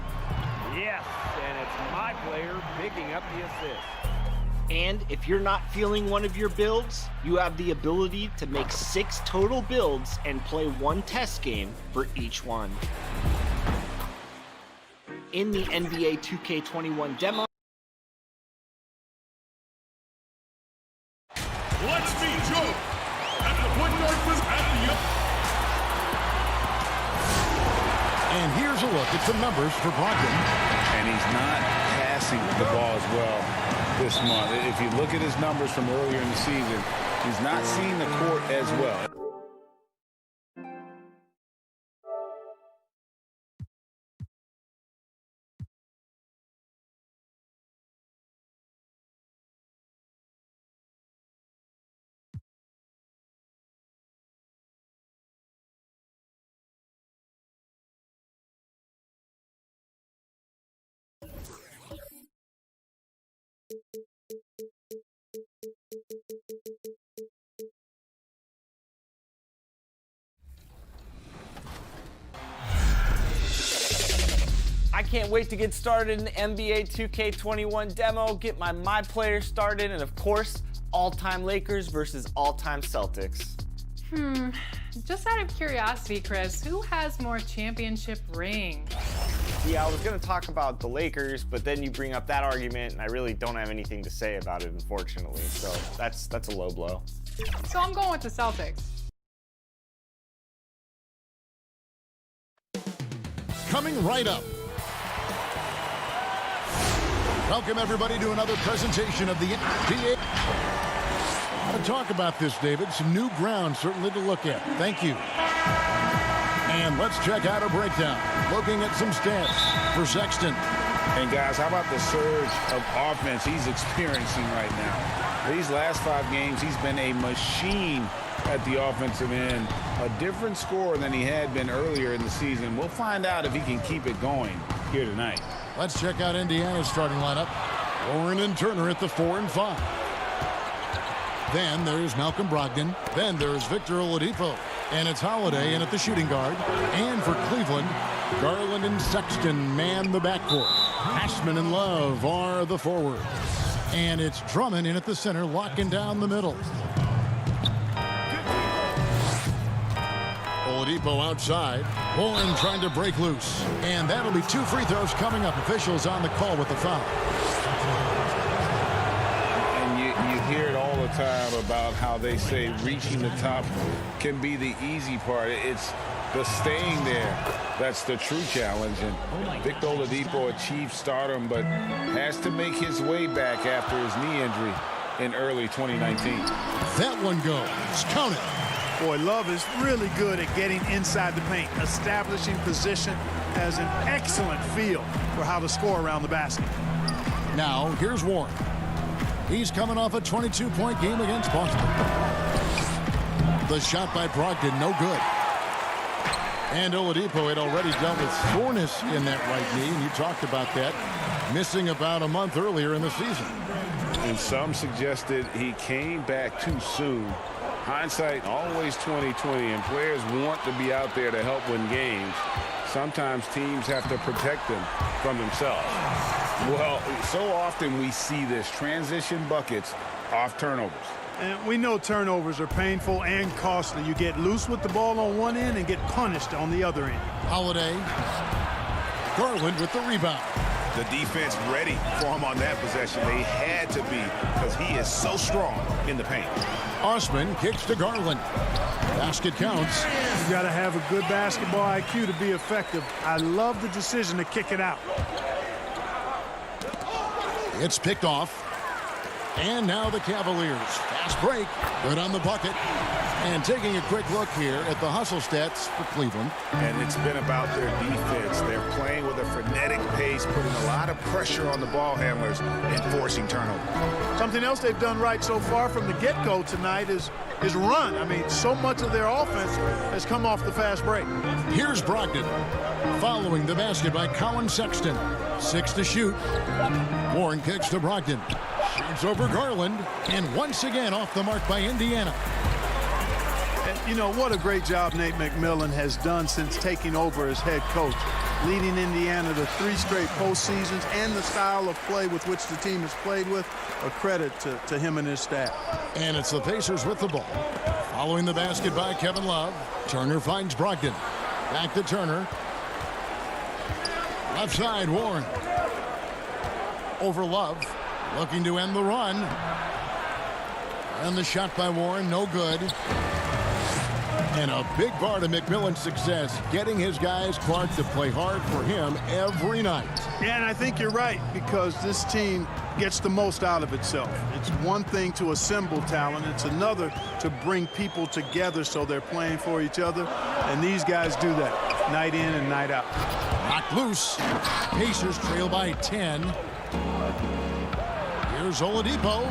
Yes, and it's my player picking up the assist. And if you're not feeling one of your builds, you have the ability to make 6 total builds and play 1 test game for each one. In the NBA 2K21 demo, Let's meet Joe at the point guard position at the And here's a look at some numbers for Brogdon. And he's not passing the ball as well this month. If you look at his numbers from earlier in the season, he's not seeing the court as well. I can't wait to get started in the NBA 2K21 demo, get my player started, and of course, all-time Lakers versus all-time Celtics. Just out of curiosity, Chris, who has more championship rings? Yeah, I was gonna talk about the Lakers, but then you bring up that argument, and I really don't have anything to say about it, unfortunately. So that's a low blow. So I'm going with the Celtics. Coming right up. Welcome, everybody, to another presentation of the NBA. I want to talk about this, David. Some new ground, certainly, to look at. Thank you. And let's check out a breakdown. Looking at some stats for Sexton. And, guys, how about the surge of offense he's experiencing right now? These last 5 games, he's been a machine at the offensive end. A different scorer than he had been earlier in the season. We'll find out if he can keep it going here tonight. Let's check out Indiana's starting lineup. Warren and Turner at the 4 and 5. Then there's Malcolm Brogdon. Then there's Victor Oladipo. And it's Holiday in at the shooting guard. And for Cleveland, Garland and Sexton man the backcourt. Ashman and Love are the forwards. And it's Drummond in at the center, locking down the middle. Oladipo outside. Warren trying to break loose. And that'll be 2 free throws coming up. Officials on the call with the foul. And you hear it all the time about how they say reaching the top can be the easy part. It's the staying there that's the true challenge. And Victor Oladipo achieved stardom, but has to make his way back after his knee injury in early 2019. That one goes. Count it. Boy, Love is really good at getting inside the paint, establishing position, has an excellent feel for how to score around the basket. Now, here's Warren. He's coming off a 22-point game against Boston. The shot by Brogdon, no good. And Oladipo had already dealt with soreness in that right knee, and you talked about that, missing about a month earlier in the season. And some suggested he came back too soon. Hindsight, always 20/20, and players want to be out there to help win games. Sometimes teams have to protect them from themselves. Well, so often we see this, transition buckets off turnovers. And we know turnovers are painful and costly. You get loose with the ball on one end and get punished on the other end. Holiday. Garland with the rebound. The defense ready for him on that possession. They had to be, because he is so strong in the paint. Osman kicks to Garland. Basket counts. You got to have a good basketball IQ to be effective. I love the decision to kick it out. It's picked off. And now the Cavaliers. Fast break. Good on the bucket. And taking a quick look here at the hustle stats for Cleveland. And it's been about their defense. They're playing with a frenetic pace, putting a lot of pressure on the ball handlers and forcing turnovers. Something else they've done right so far from the get-go tonight is run. I mean, so much of their offense has come off the fast break. Here's Brogdon. Following the basket by Colin Sexton. 6 to shoot. Warren kicks to Brogdon. Shoots over Garland. And once again off the mark by Indiana. And, you know, what a great job Nate McMillan has done since taking over as head coach, leading Indiana to 3 straight postseasons, and the style of play with which the team has played with, a credit to him and his staff. And it's the Pacers with the ball. Following the basket by Kevin Love. Turner finds Brogdon. Back to Turner. Left side, Warren. Over Love. Looking to end the run. And the shot by Warren, no good. And a big part of McMillan's success, getting his guys, Clark, to play hard for him every night. Yeah, and I think you're right, because this team gets the most out of itself. It's one thing to assemble talent. It's another to bring people together so they're playing for each other. And these guys do that night in and night out. Knocked loose. Pacers trail by 10. Here's Oladipo.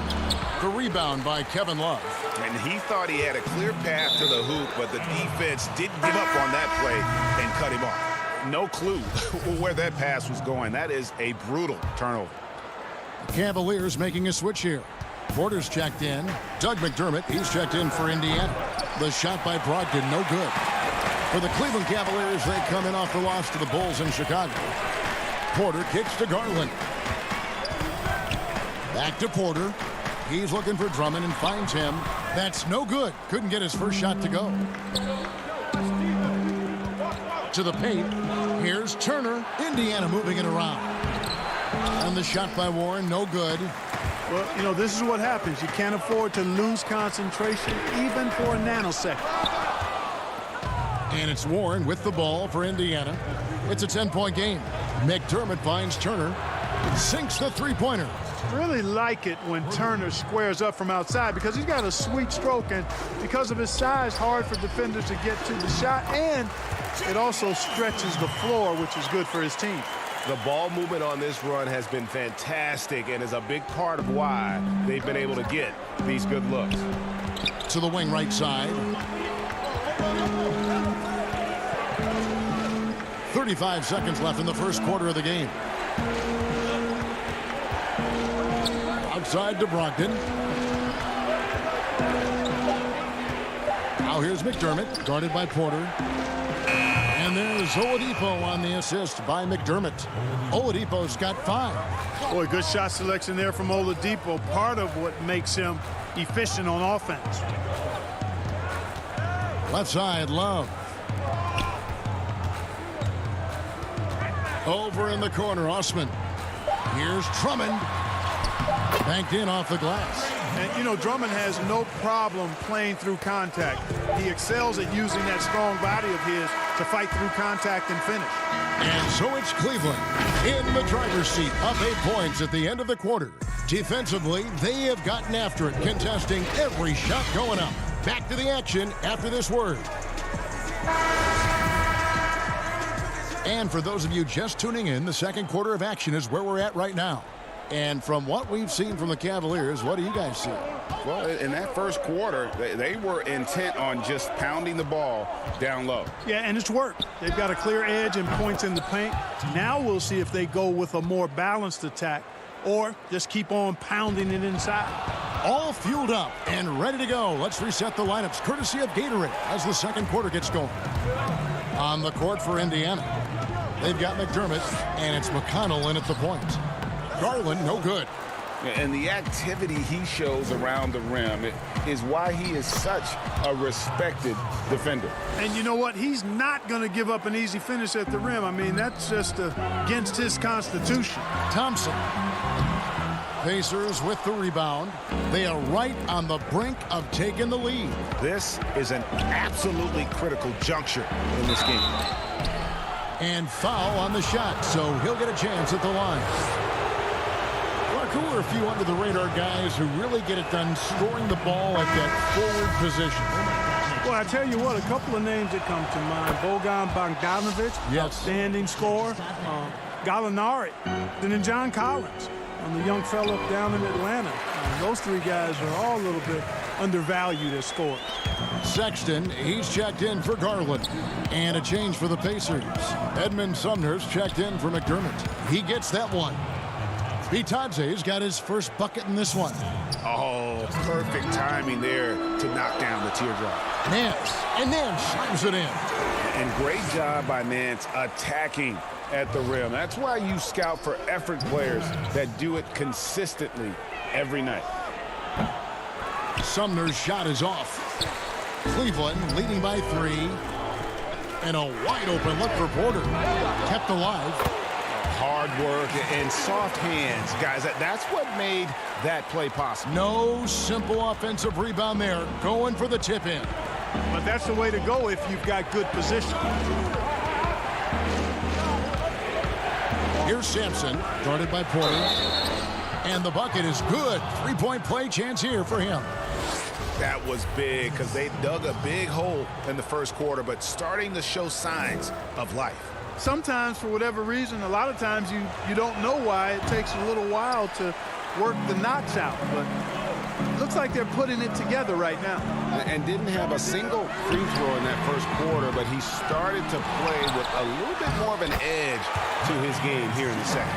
The rebound by Kevin Love. And he thought he had a clear path to the hoop, but the defense didn't give up on that play and cut him off. No clue where that pass was going. That is a brutal turnover. Cavaliers making a switch here. Porter's checked in. Doug McDermott, he's checked in for Indiana. The shot by Brogdon, no good. For the Cleveland Cavaliers, they come in off the loss to the Bulls in Chicago. Porter kicks to Garland. Back to Porter. He's looking for Drummond and finds him. That's no good. Couldn't get his first shot to go. To the paint. Here's Turner. Indiana moving it around. And the shot by Warren, no good. Well, you know, this is what happens. You can't afford to lose concentration even for a nanosecond. And it's Warren with the ball for Indiana. It's a 10-point game. McDermott finds Turner. Sinks the three-pointer. Really like it when Turner squares up from outside, because he's got a sweet stroke, and because of his size, hard for defenders to get to the shot, and it also stretches the floor, which is good for his team. The ball movement on this run has been fantastic and is a big part of why they've been able to get these good looks. To the wing right side. 35 seconds left in the first quarter of the game. Outside to Brogdon. Now here's McDermott, guarded by Porter. And there's Oladipo on the assist by McDermott. Oladipo's got 5. Boy, good shot selection there from Oladipo. Part of what makes him efficient on offense. Left side, Love. Over in the corner, Osman. Here's Drummond. Banked in off the glass. And, you know, Drummond has no problem playing through contact. He excels at using that strong body of his to fight through contact and finish. And so it's Cleveland in the driver's seat, up 8 points at the end of the quarter. Defensively, they have gotten after it, contesting every shot going up. Back to the action after this word. And for those of you just tuning in, the second quarter of action is where we're at right now. And from what we've seen from the Cavaliers, what do you guys see? Well, in that first quarter, they were intent on just pounding the ball down low. Yeah, and it's worked. They've got a clear edge and points in the paint. Now we'll see if they go with a more balanced attack or just keep on pounding it inside. All fueled up and ready to go. Let's reset the lineups, courtesy of Gatorade, as the second quarter gets going. On the court for Indiana, they've got McDermott, and it's McConnell in at the point. Garland, no good. And the activity he shows around the rim is why he is such a respected defender. And you know what? He's not going to give up an easy finish at the rim. I mean, that's just against his constitution. Thompson. Pacers with the rebound. They are right on the brink of taking the lead. This is an absolutely critical juncture in this game. And foul on the shot, so he'll get a chance at the line. Who are a few under-the-radar guys who really get it done scoring the ball at that forward position? Well, I tell you what, a couple of names that come to mind. Bogan Bogdanovic, yes. Outstanding scorer. Gallinari, and then John Collins, the young fellow down in Atlanta. Those three guys are all a little bit undervalued as scorers. Sexton, he's checked in for Garland. And a change for the Pacers. Edmund Sumner's checked in for McDermott. He gets that one. Bitadze's got his first bucket in this one. Oh, perfect timing there to knock down the teardrop. Nance, and Nance slams it in. And great job by Nance attacking at the rim. That's why you scout for effort players that do it consistently every night. Sumner's shot is off. Cleveland leading by 3. And a wide open look for Porter. Kept alive. Hard work and soft hands, guys. That's what made that play possible. No simple offensive rebound there. Going for the tip in. But that's the way to go if you've got good position. Here's Sampson, guarded by Porter. And the bucket is good. 3-point play chance here for him. That was big because they dug a big hole in the first quarter, but starting to show signs of life. Sometimes, for whatever reason, a lot of times you don't know why. It takes a little while to work the knots out, but it looks like they're putting it together right now. And didn't have a single free throw in that first quarter, but he started to play with a little bit more of an edge to his game here in the second.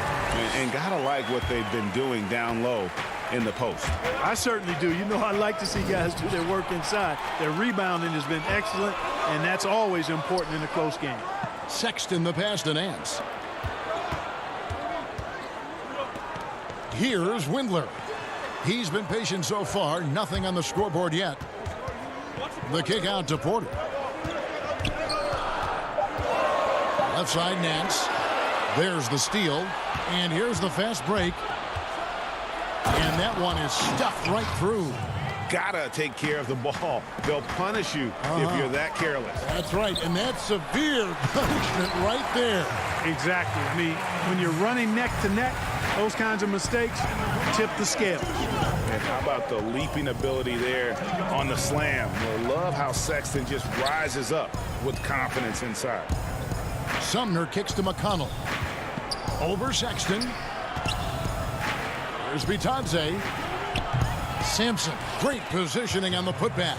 And gotta like what they've been doing down low in the post. I certainly do. You know, I like to see guys do their work inside. Their rebounding has been excellent, and that's always important in a close game. Sexton the pass to Nance. Here's Windler. He's been patient so far. Nothing on the scoreboard yet. The kick out to Porter. Left side Nance. There's the steal. And here's the fast break. And that one is stuffed right through. Gotta take care of the ball. They'll punish you if you're that careless. That's right, and that's severe punishment right there. Exactly. I mean, when you're running neck to neck, those kinds of mistakes tip the scale. And how about the leaping ability there on the slam? I love how Sexton just rises up with confidence inside. Sumner kicks to McConnell. Over Sexton. Here's Bitadze. Sampson, great positioning on the putback.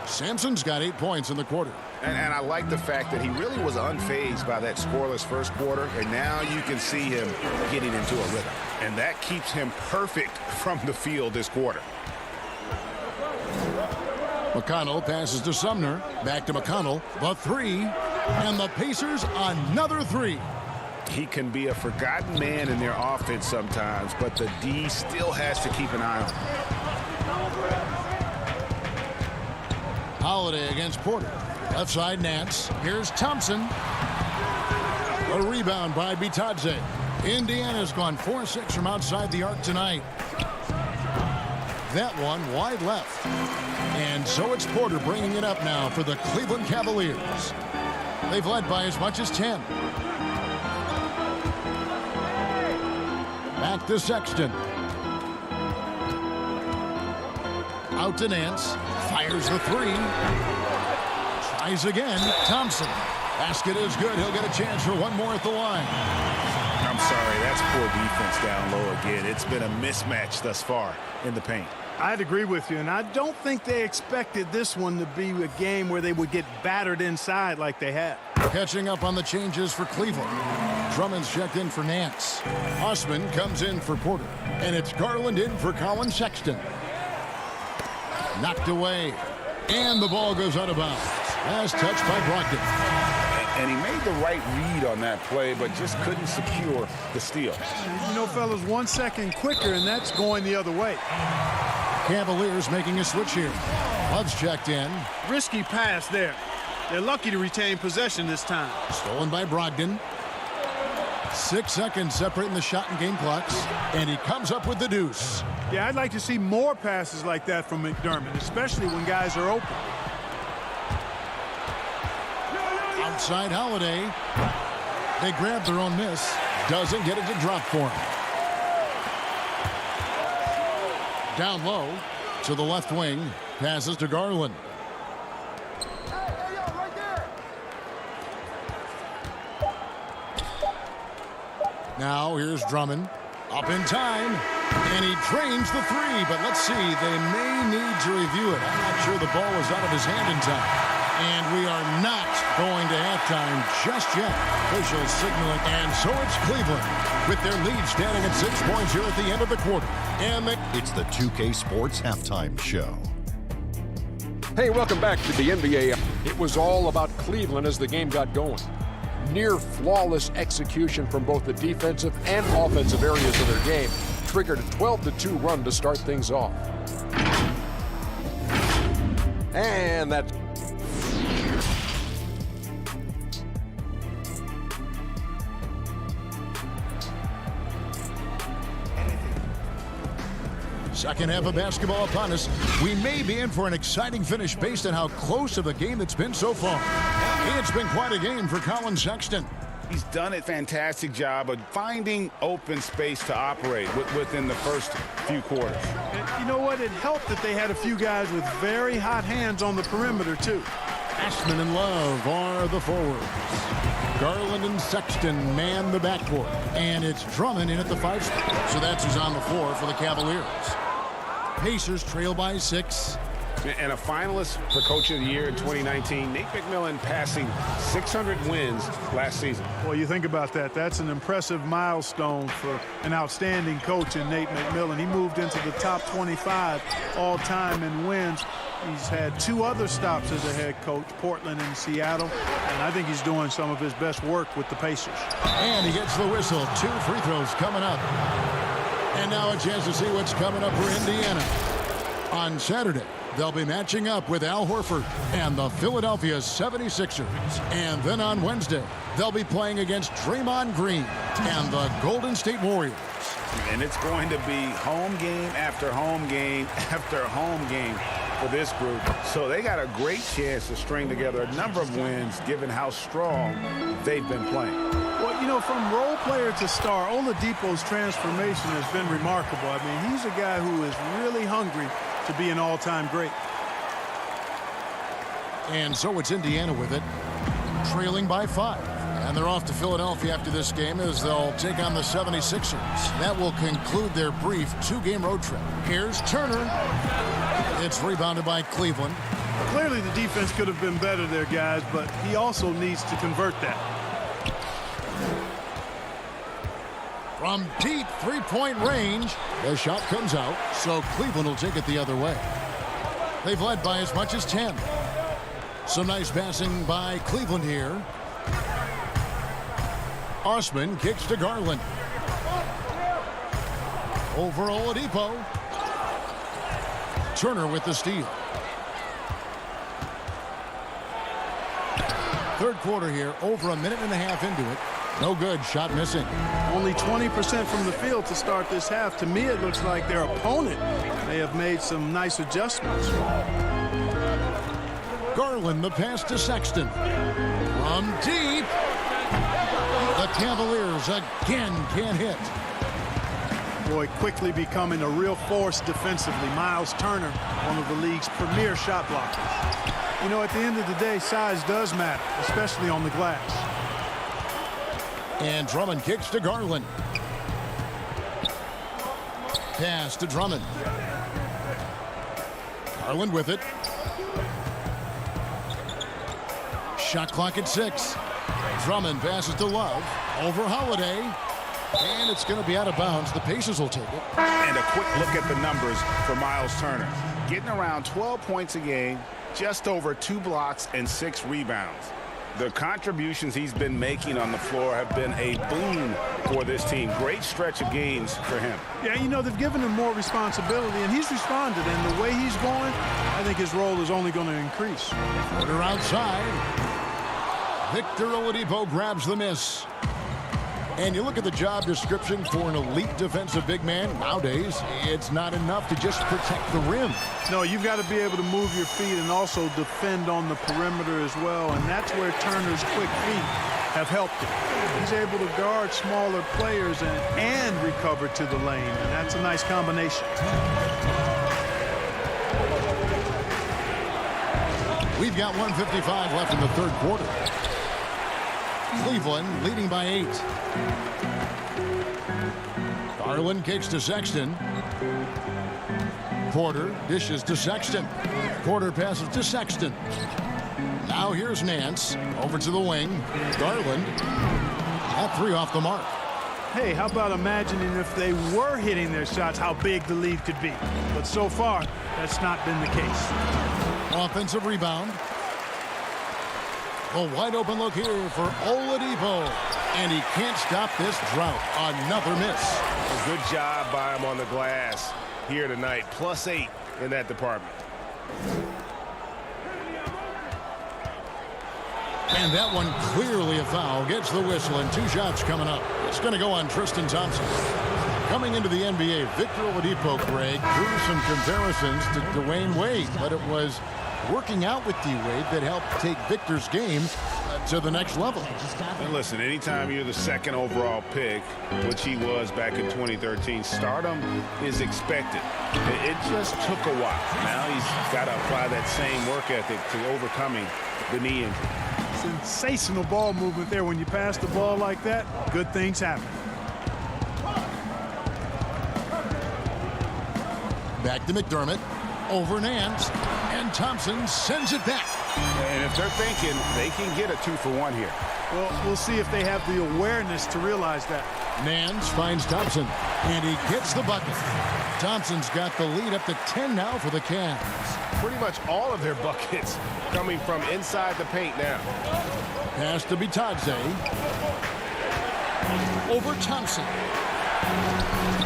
Sampson's got 8 points in the quarter. And I like the fact that he really was unfazed by that scoreless first quarter, and now you can see him getting into a rhythm. And that keeps him perfect from the field this quarter. McConnell passes to Sumner. Back to McConnell. The 3. And the Pacers another 3. He can be a forgotten man in their offense sometimes, but the D still has to keep an eye on him. Holiday against Porter. Left side Nance. Here's Thompson. A rebound by Bitadze. Indiana's gone 4-6 from outside the arc tonight. That one wide left. And so it's Porter bringing it up now for the Cleveland Cavaliers. They've led by as much as 10. Back to Sexton. Out to Nance. Fires the 3. Tries again. Thompson. Basket is good. He'll get a chance for one more at the line. I'm sorry, that's poor defense down low again. It's been a mismatch thus far in the paint. I'd agree with you, and I don't think they expected this one to be a game where they would get battered inside like they had. Catching up on the changes for Cleveland. Drummond's checked in for Nance. Osman comes in for Porter. And it's Garland in for Colin Sexton. Knocked away. And the ball goes out of bounds. Last touch by Brogdon. And he made the right read on that play, but just couldn't secure the steal. You know, fellas, 1 second quicker, and that's going the other way. Cavaliers making a switch here. Love's checked in. Risky pass there. They're lucky to retain possession this time. Stolen by Brogdon. 6 seconds separating the shot and game clocks. And he comes up with the deuce. Yeah, I'd like to see more passes like that from McDermott, especially when guys are open. Outside Holiday. They grab their own miss. Doesn't get it to drop for him. Down low to the left wing. Passes to Garland. Now here's Drummond. Up in time. And he drains the 3. But let's see. They may need to review it. I'm not sure the ball was out of his hand in time. And we are not going to halftime just yet. Officials signaling. And so it's Cleveland with their lead standing at 6 points here at the end of the quarter. And it's the 2K Sports Halftime Show. Hey, welcome back to the NBA. It was all about Cleveland as the game got going. Near flawless execution from both the defensive and offensive areas of their game triggered a 12-2 run to start things off. And that's second half of basketball upon us. We may be in for an exciting finish based on how close of a game it's been so far. It's been quite a game for Colin Sexton. He's done a fantastic job of finding open space to operate within the first few quarters. And you know what? It helped that they had a few guys with very hot hands on the perimeter, too. Ashman and Love are the forwards. Garland and Sexton man the backcourt. And it's Drummond in at the 5 spot. So that's who's on the floor for the Cavaliers. Pacers trail by 6. And a finalist for Coach of the Year in 2019, Nate McMillan passing 600 wins last season. Well, you think about that. That's an impressive milestone for an outstanding coach in Nate McMillan. He moved into the top 25 all-time in wins. He's had 2 other stops as a head coach, Portland and Seattle, and I think he's doing some of his best work with the Pacers. And he gets the whistle. 2 free throws coming up. And now a chance to see what's coming up for Indiana. On Saturday, they'll be matching up with Al Horford and the Philadelphia 76ers. And then on Wednesday, they'll be playing against Draymond Green and the Golden State Warriors. And it's going to be home game after home game after home game for this group. So they got a great chance to string together a number of wins given how strong they've been playing. Well, you know, from role player to star, Oladipo's transformation has been remarkable. I mean, he's a guy who is really hungry to be an all-time great. And so it's Indiana with it, trailing by 5. And they're off to Philadelphia after this game as they'll take on the 76ers. That will conclude their brief 2-game road trip. Here's Turner. It's rebounded by Cleveland. Clearly the defense could have been better there, guys, but he also needs to convert that. From deep 3-point range, the shot comes out, so Cleveland will take it the other way. They've led by as much as 10. Some nice passing by Cleveland here. Osman kicks to Garland. Over Oladipo. Turner with the steal. Third quarter here, over a minute and a half into it. No good, shot missing. Only 20% from the field to start this half. To me, it looks like their opponent may have made some nice adjustments. Garland, the pass to Sexton. From deep. The Cavaliers again can't hit. Boy, quickly becoming a real force defensively. Miles Turner, one of the league's premier shot blockers. You know, at the end of the day, size does matter, especially on the glass. And Drummond kicks to Garland. Pass to Drummond. Garland with it. Shot clock at 6. Drummond passes to Love. Over Holiday. And it's going to be out of bounds. The Pacers will take it. And a quick look at the numbers for Miles Turner. Getting around 12 points a game, just over 2 blocks and 6 rebounds. The contributions he's been making on the floor have been a boon for this team. Great stretch of games for him. Yeah, you know, they've given him more responsibility, and he's responded. And the way he's going, I think his role is only going to increase. Porter outside. Victor Oladipo grabs the miss. And you look at the job description for an elite defensive big man. Nowadays, it's not enough to just protect the rim. No, you've got to be able to move your feet and also defend on the perimeter as well. And that's where Turner's quick feet have helped him. He's able to guard smaller players and recover to the lane. And that's a nice combination. We've got 1:55 left in the third quarter. Cleveland leading by 8. Garland kicks to Sexton. Porter dishes to Sexton. Porter passes to Sexton. Now here's Nance. Over to the wing. Garland. That three off the mark. Hey, how about imagining if they were hitting their shots, how big the lead could be. But so far, that's not been the case. Offensive rebound. A wide open look here for Oladipo. And he can't stop this drought. Another miss. A good job by him on the glass here tonight. +8 in that department. And that one clearly a foul. Gets the whistle and 2 shots coming up. It's going to go on Tristan Thompson. Coming into the NBA, Victor Oladipo, Greg, drew some comparisons to Dwayne Wade, but it was working out with D-Wade that helped take Victor's game to the next level. And listen, anytime you're the second overall pick, which he was back in 2013, stardom is expected. It just took a while. Now he's got to apply that same work ethic to overcoming the knee injury. Sensational ball movement there. When you pass the ball like that, good things happen. Back to McDermott. Over Nance. And Thompson sends it back. And if they're thinking they can get a 2-for-1 here. Well, we'll see if they have the awareness to realize that. Nance finds Thompson. And he gets the bucket. Thompson's got the lead up to 10 now for the Cavs. Pretty much all of their buckets coming from inside the paint now. Pass to Bitadze. Over Thompson.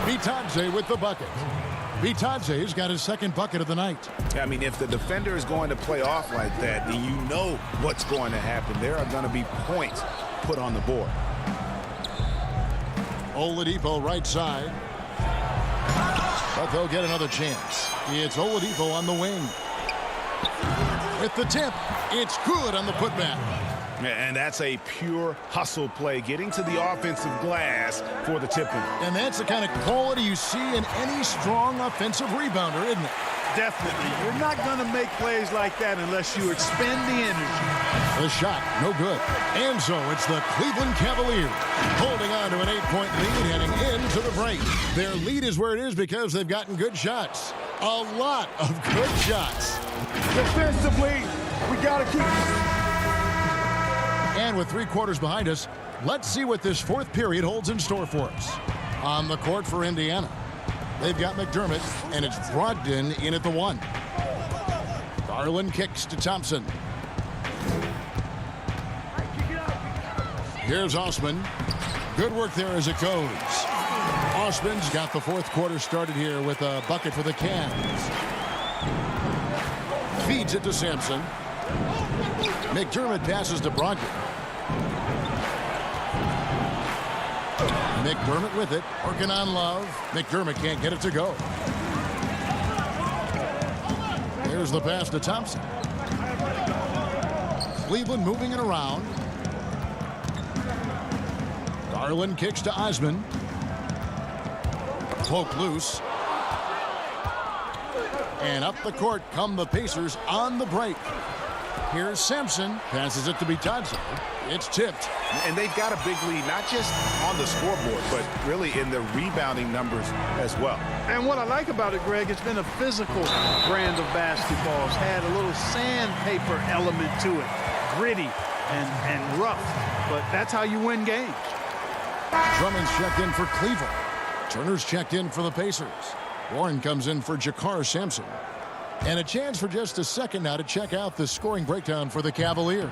Bitadze with the bucket. Bitadze's got his second bucket of the night. I mean, if the defender is going to play off like that, then you know what's going to happen. There are going to be points put on the board. Oladipo right side. But they'll get another chance. It's Oladipo on the wing. With the tip, it's good on the putback. And that's a pure hustle play, getting to the offensive glass for the tip-in. And that's the kind of quality you see in any strong offensive rebounder, isn't it? Definitely. You're not going to make plays like that unless you expend the energy. The shot, no good. And so it's the Cleveland Cavaliers holding on to an 8-point lead heading into the break. Their lead is where it is because they've gotten good shots. A lot of good shots. Defensively, we got to keep... And with 3 quarters behind us, let's see what this fourth period holds in store for us. On the court for Indiana, they've got McDermott, and it's Brogdon in at the 1. Garland kicks to Thompson. Here's Osman. Good work there as it goes. Osman's got the fourth quarter started here with a bucket for the Cavs. Feeds it to Sampson. McDermott passes to Brogdon. McDermott with it, working on Love. McDermott can't get it to go. Here's the pass to Thompson. Cleveland moving it around. Garland kicks to Osman. Poke loose. And up the court come the Pacers on the break. Here's Sampson. Passes it to Bitadze. It's tipped. And they've got a big lead, not just on the scoreboard, but really in the rebounding numbers as well. And what I like about it, Greg, it's been a physical brand of basketball. It's had a little sandpaper element to it. Gritty and rough. But that's how you win games. Drummond's checked in for Cleveland. Turner's checked in for the Pacers. Warren comes in for Jakar Sampson. And a chance for just a second now to check out the scoring breakdown for the Cavaliers.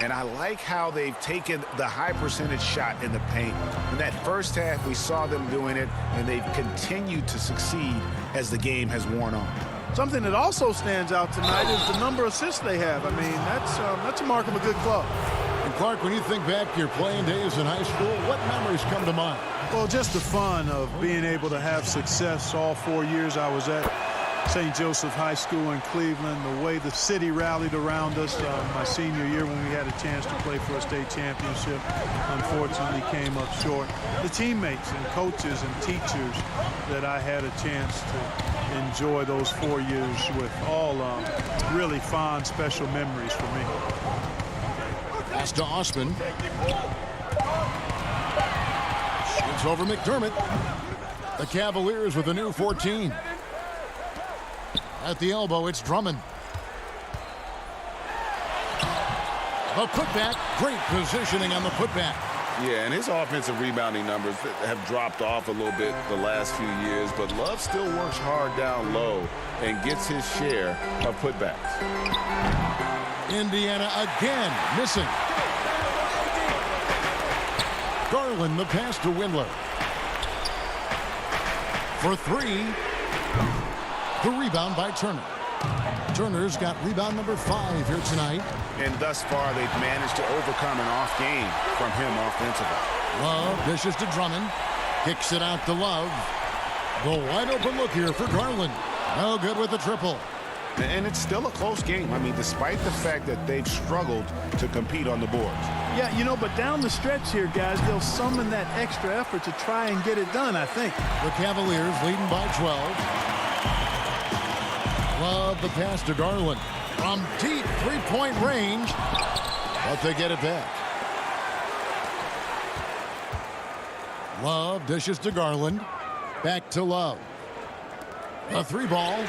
And I like how they've taken the high percentage shot in the paint. In that first half, we saw them doing it, and they've continued to succeed as the game has worn on. Something that also stands out tonight is the number of assists they have. I mean, that's a mark of a good club. And Clark, when you think back to your playing days in high school, what memories come to mind? Well, just the fun of being able to have success all 4 years I was at St. Joseph High School in Cleveland, the way the city rallied around us my senior year when we had a chance to play for a state championship. Unfortunately came up short. The teammates and coaches and teachers that I had a chance to enjoy those 4 years with, all really fond, special memories for me. Pass to Osman. Shoots over McDermott. The Cavaliers with a new 14. At the elbow, it's Drummond. A putback. Great positioning on the putback. Yeah, and his offensive rebounding numbers have dropped off a little bit the last few years, but Love still works hard down low and gets his share of putbacks. Indiana again missing. Garland the pass to Windler. For three. The rebound by Turner. Turner's got rebound number 5 here tonight. And thus far, they've managed to overcome an off game from him offensively. Love dishes to Drummond. Kicks it out to Love. The wide open look here for Garland. No good with the triple. And it's still a close game. I mean, despite the fact that they've struggled to compete on the boards. Yeah, you know, but down the stretch here, guys, they'll summon that extra effort to try and get it done, I think. The Cavaliers leading by 12. Love the pass to Garland. From deep three-point range, but they get it back. Love dishes to Garland. Back to Love. The 3-ball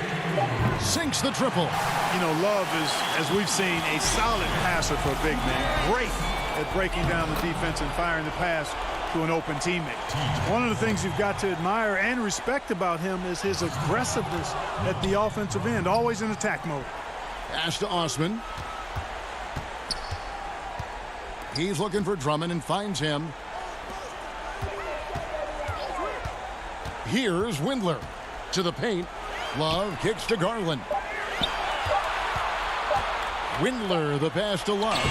sinks the triple. You know, Love is, as we've seen, a solid passer for a big man. Great at breaking down the defense and firing the pass to an open teammate. One of the things you've got to admire and respect about him is his aggressiveness at the offensive end, always in attack mode. Pass to Osman. He's looking for Drummond and finds him. Here's Windler to the paint. Love kicks to Garland. Windler the pass to Love.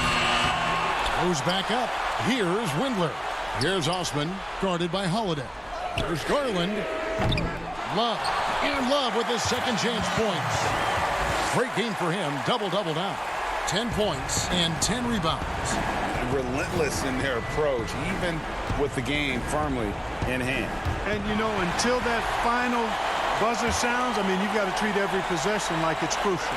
Goes back up. Here's Windler. Here's Osman, guarded by Holiday. Here's Garland. Love. And Love with his second chance points. Great game for him. Double-double now. 10 points and 10 rebounds. Relentless in their approach, even with the game firmly in hand. And, you know, until that final buzzer sounds, I mean, you've got to treat every possession like it's crucial.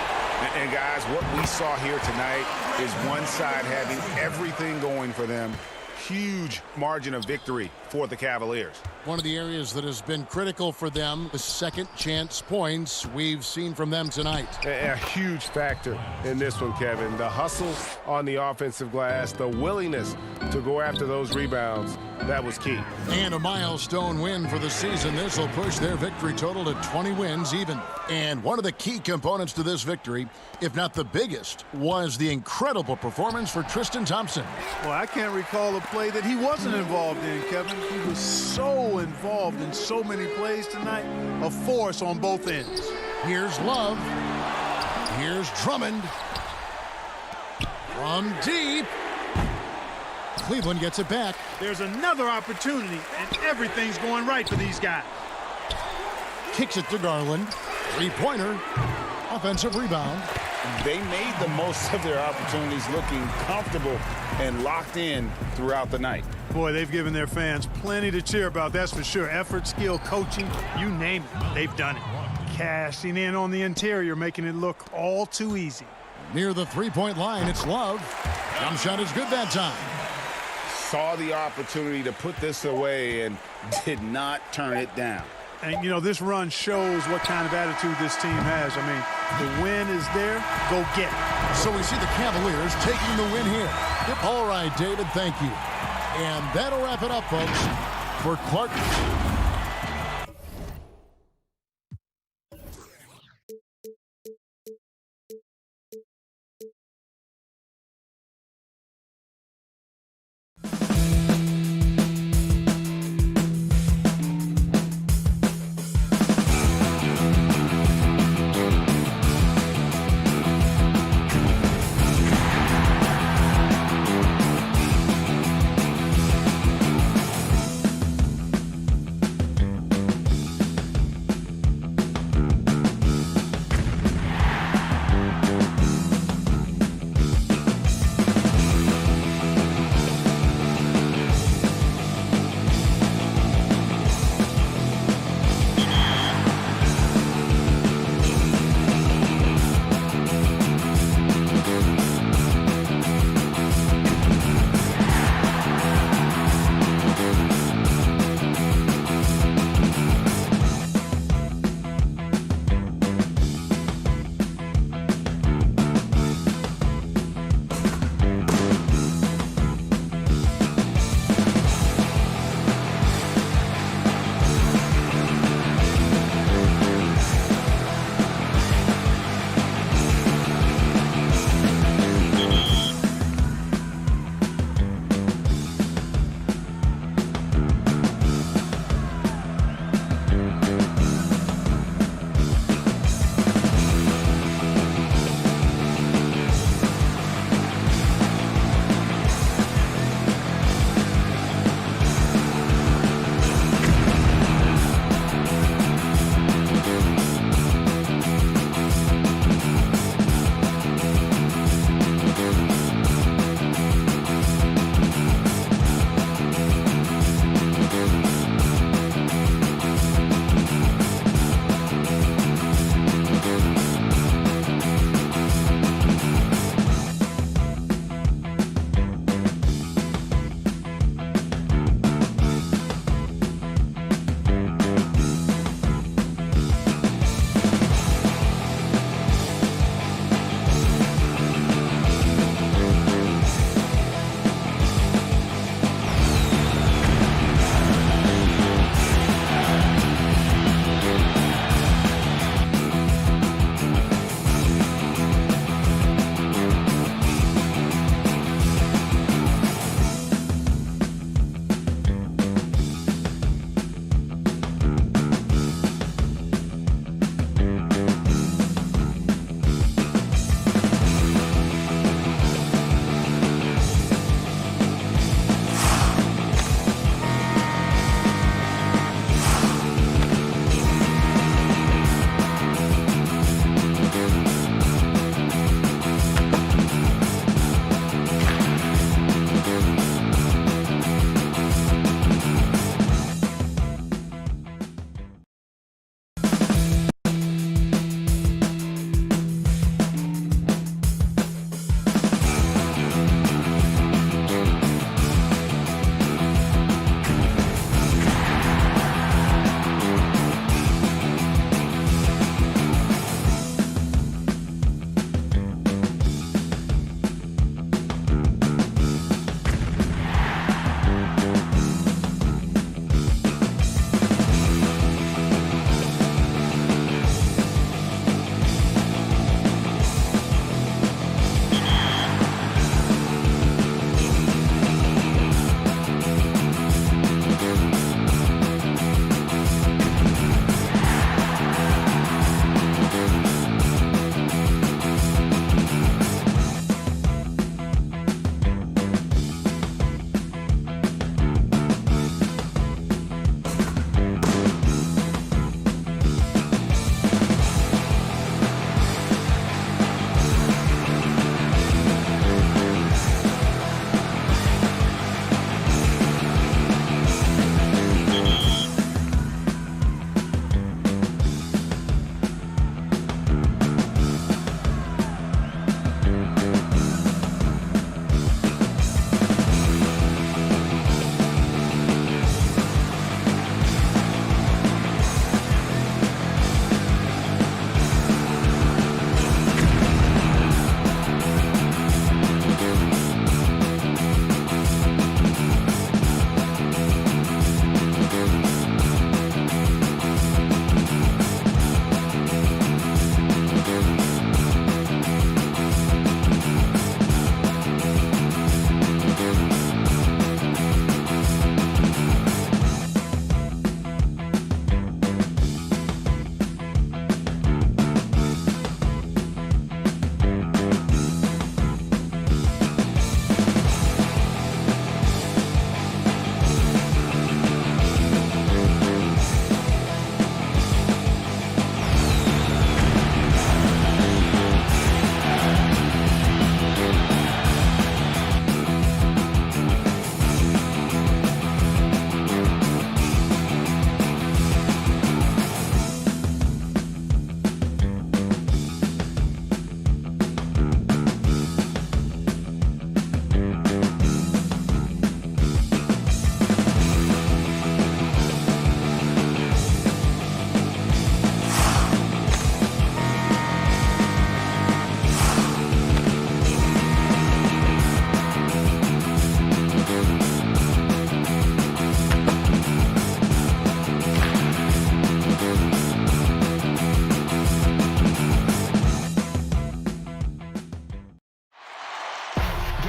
And guys, what we saw here tonight is one side having everything going for them. Huge margin of victory for the Cavaliers. One of the areas that has been critical for them, the second chance points we've seen from them tonight. A huge factor in this one, Kevin. The hustle on the offensive glass, the willingness to go after those rebounds, that was key. And a milestone win for the season. This will push their victory total to 20 wins even. And one of the key components to this victory, if not the biggest, was the incredible performance for Tristan Thompson. Well, I can't recall a play that he wasn't involved in, Kevin. He was so involved in so many plays tonight. A force on both ends. Here's Love. Here's Drummond. From deep. Cleveland gets it back. There's another opportunity, and everything's going right for these guys. Kicks it to Garland. Three-pointer. Offensive rebound. They made the most of their opportunities, looking comfortable and locked in throughout the night. Boy, they've given their fans plenty to cheer about, that's for sure. Effort, skill, coaching, you name it, they've done it. Cashing in on the interior, making it look all too easy. Near the three-point line, it's Love. Jump shot is good that time. Saw the opportunity to put this away and did not turn it down. And, you know, this run shows what kind of attitude this team has. I mean, the win is there, go get it. So we see the Cavaliers taking the win here. Yep. All right, David, thank you. And that'll wrap it up, folks, for Clark.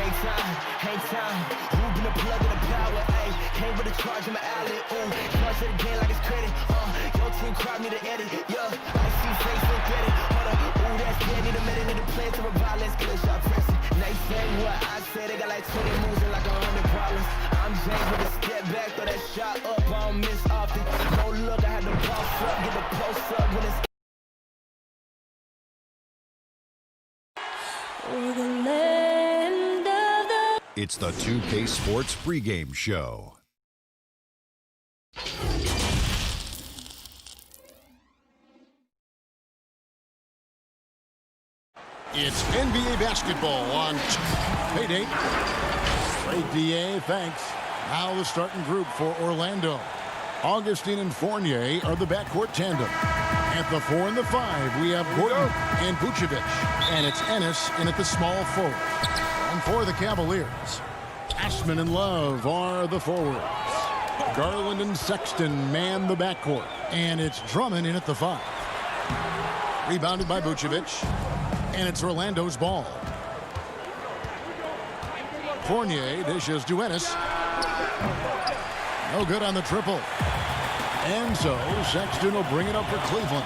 hang time. Who been a plug in the power, ayy. Came with a charge in my alley, ooh. Charge to the game like it's credit, Your team crowd need to edit, yeah. I see face and get it, hold up. Ooh, that's dead, need a minute, need a plan to revive, let's get a shot pressing. They say what I said, they got like 20 moves and like 100 problems. I'm James with a step back, throw that shot up, I don't miss often. No look, I had to boss up, get the post up when it's It's the 2K Sports pregame show. It's NBA basketball on payday. Great DA, thanks. Now the starting group for Orlando. Augustine and Fournier are the backcourt tandem. At the 4 and the 5, we have Gordon and Vucevic. And it's Ennis in at the small forward. And for the Cavaliers, Ashman and Love are the forwards. Garland and Sexton man the backcourt. And it's Drummond in at the 5. Rebounded by Vucevic. And it's Orlando's ball. Fournier dishes to Ennis. No good on the triple. And so Sexton will bring it up for Cleveland.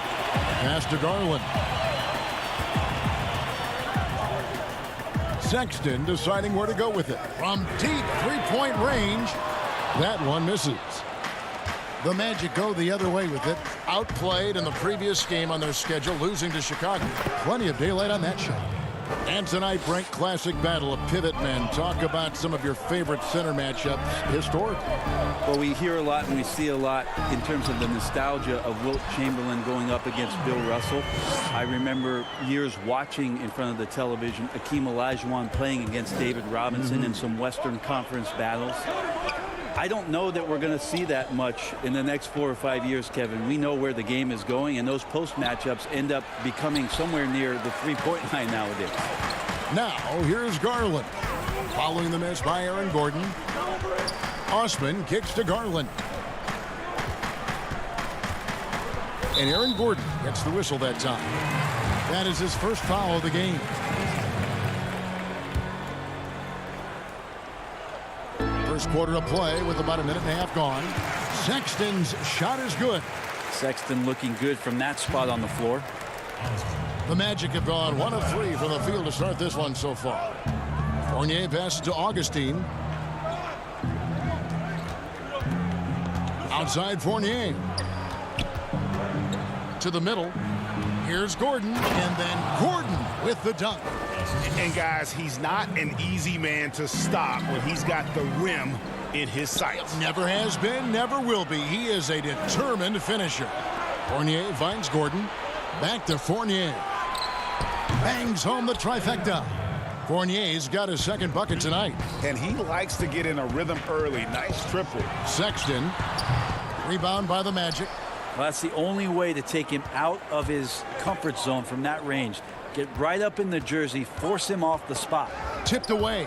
Pass to Garland. Sexton deciding where to go with it. From deep three-point range. That one misses. The Magic go the other way with it. Outplayed in the previous game on their schedule, losing to Chicago. Plenty of daylight on that shot. And tonight, Brent, classic battle of pivot men. Talk about some of your favorite center matchups historically. Well, we hear a lot and we see a lot in terms of the nostalgia of Wilt Chamberlain going up against Bill Russell. I remember years watching in front of the television Akeem Olajuwon playing against David Robinson in some Western Conference battles. I don't know that we're going to see that much in the next 4 or 5 years, Kevin. We know where the game is going, and those post matchups end up becoming somewhere near the three-point line nowadays. Now, here's Garland. Following the miss by Aaron Gordon. Osman kicks to Garland. And Aaron Gordon gets the whistle that time. That is his first foul of the game. First quarter of play with about a minute and a half gone. Sexton's shot is good. Sexton looking good from that spot on the floor. The Magic have gone 1 of 3 from the field to start this one so far. Fournier passes to Augustine. Outside Fournier. To the middle. Here's Gordon, and then Gordon with the dunk. And guys, he's not an easy man to stop when he's got the rim in his sights. Never has been, never will be. He is a determined finisher. Fournier finds Gordon. Back to Fournier. Bangs home the trifecta. Fournier's got his second bucket tonight. And he likes to get in a rhythm early. Nice triple. Sexton. Rebound by the Magic. Well, that's the only way to take him out of his comfort zone from that range. Get right up in the jersey, force him off the spot. Tipped away.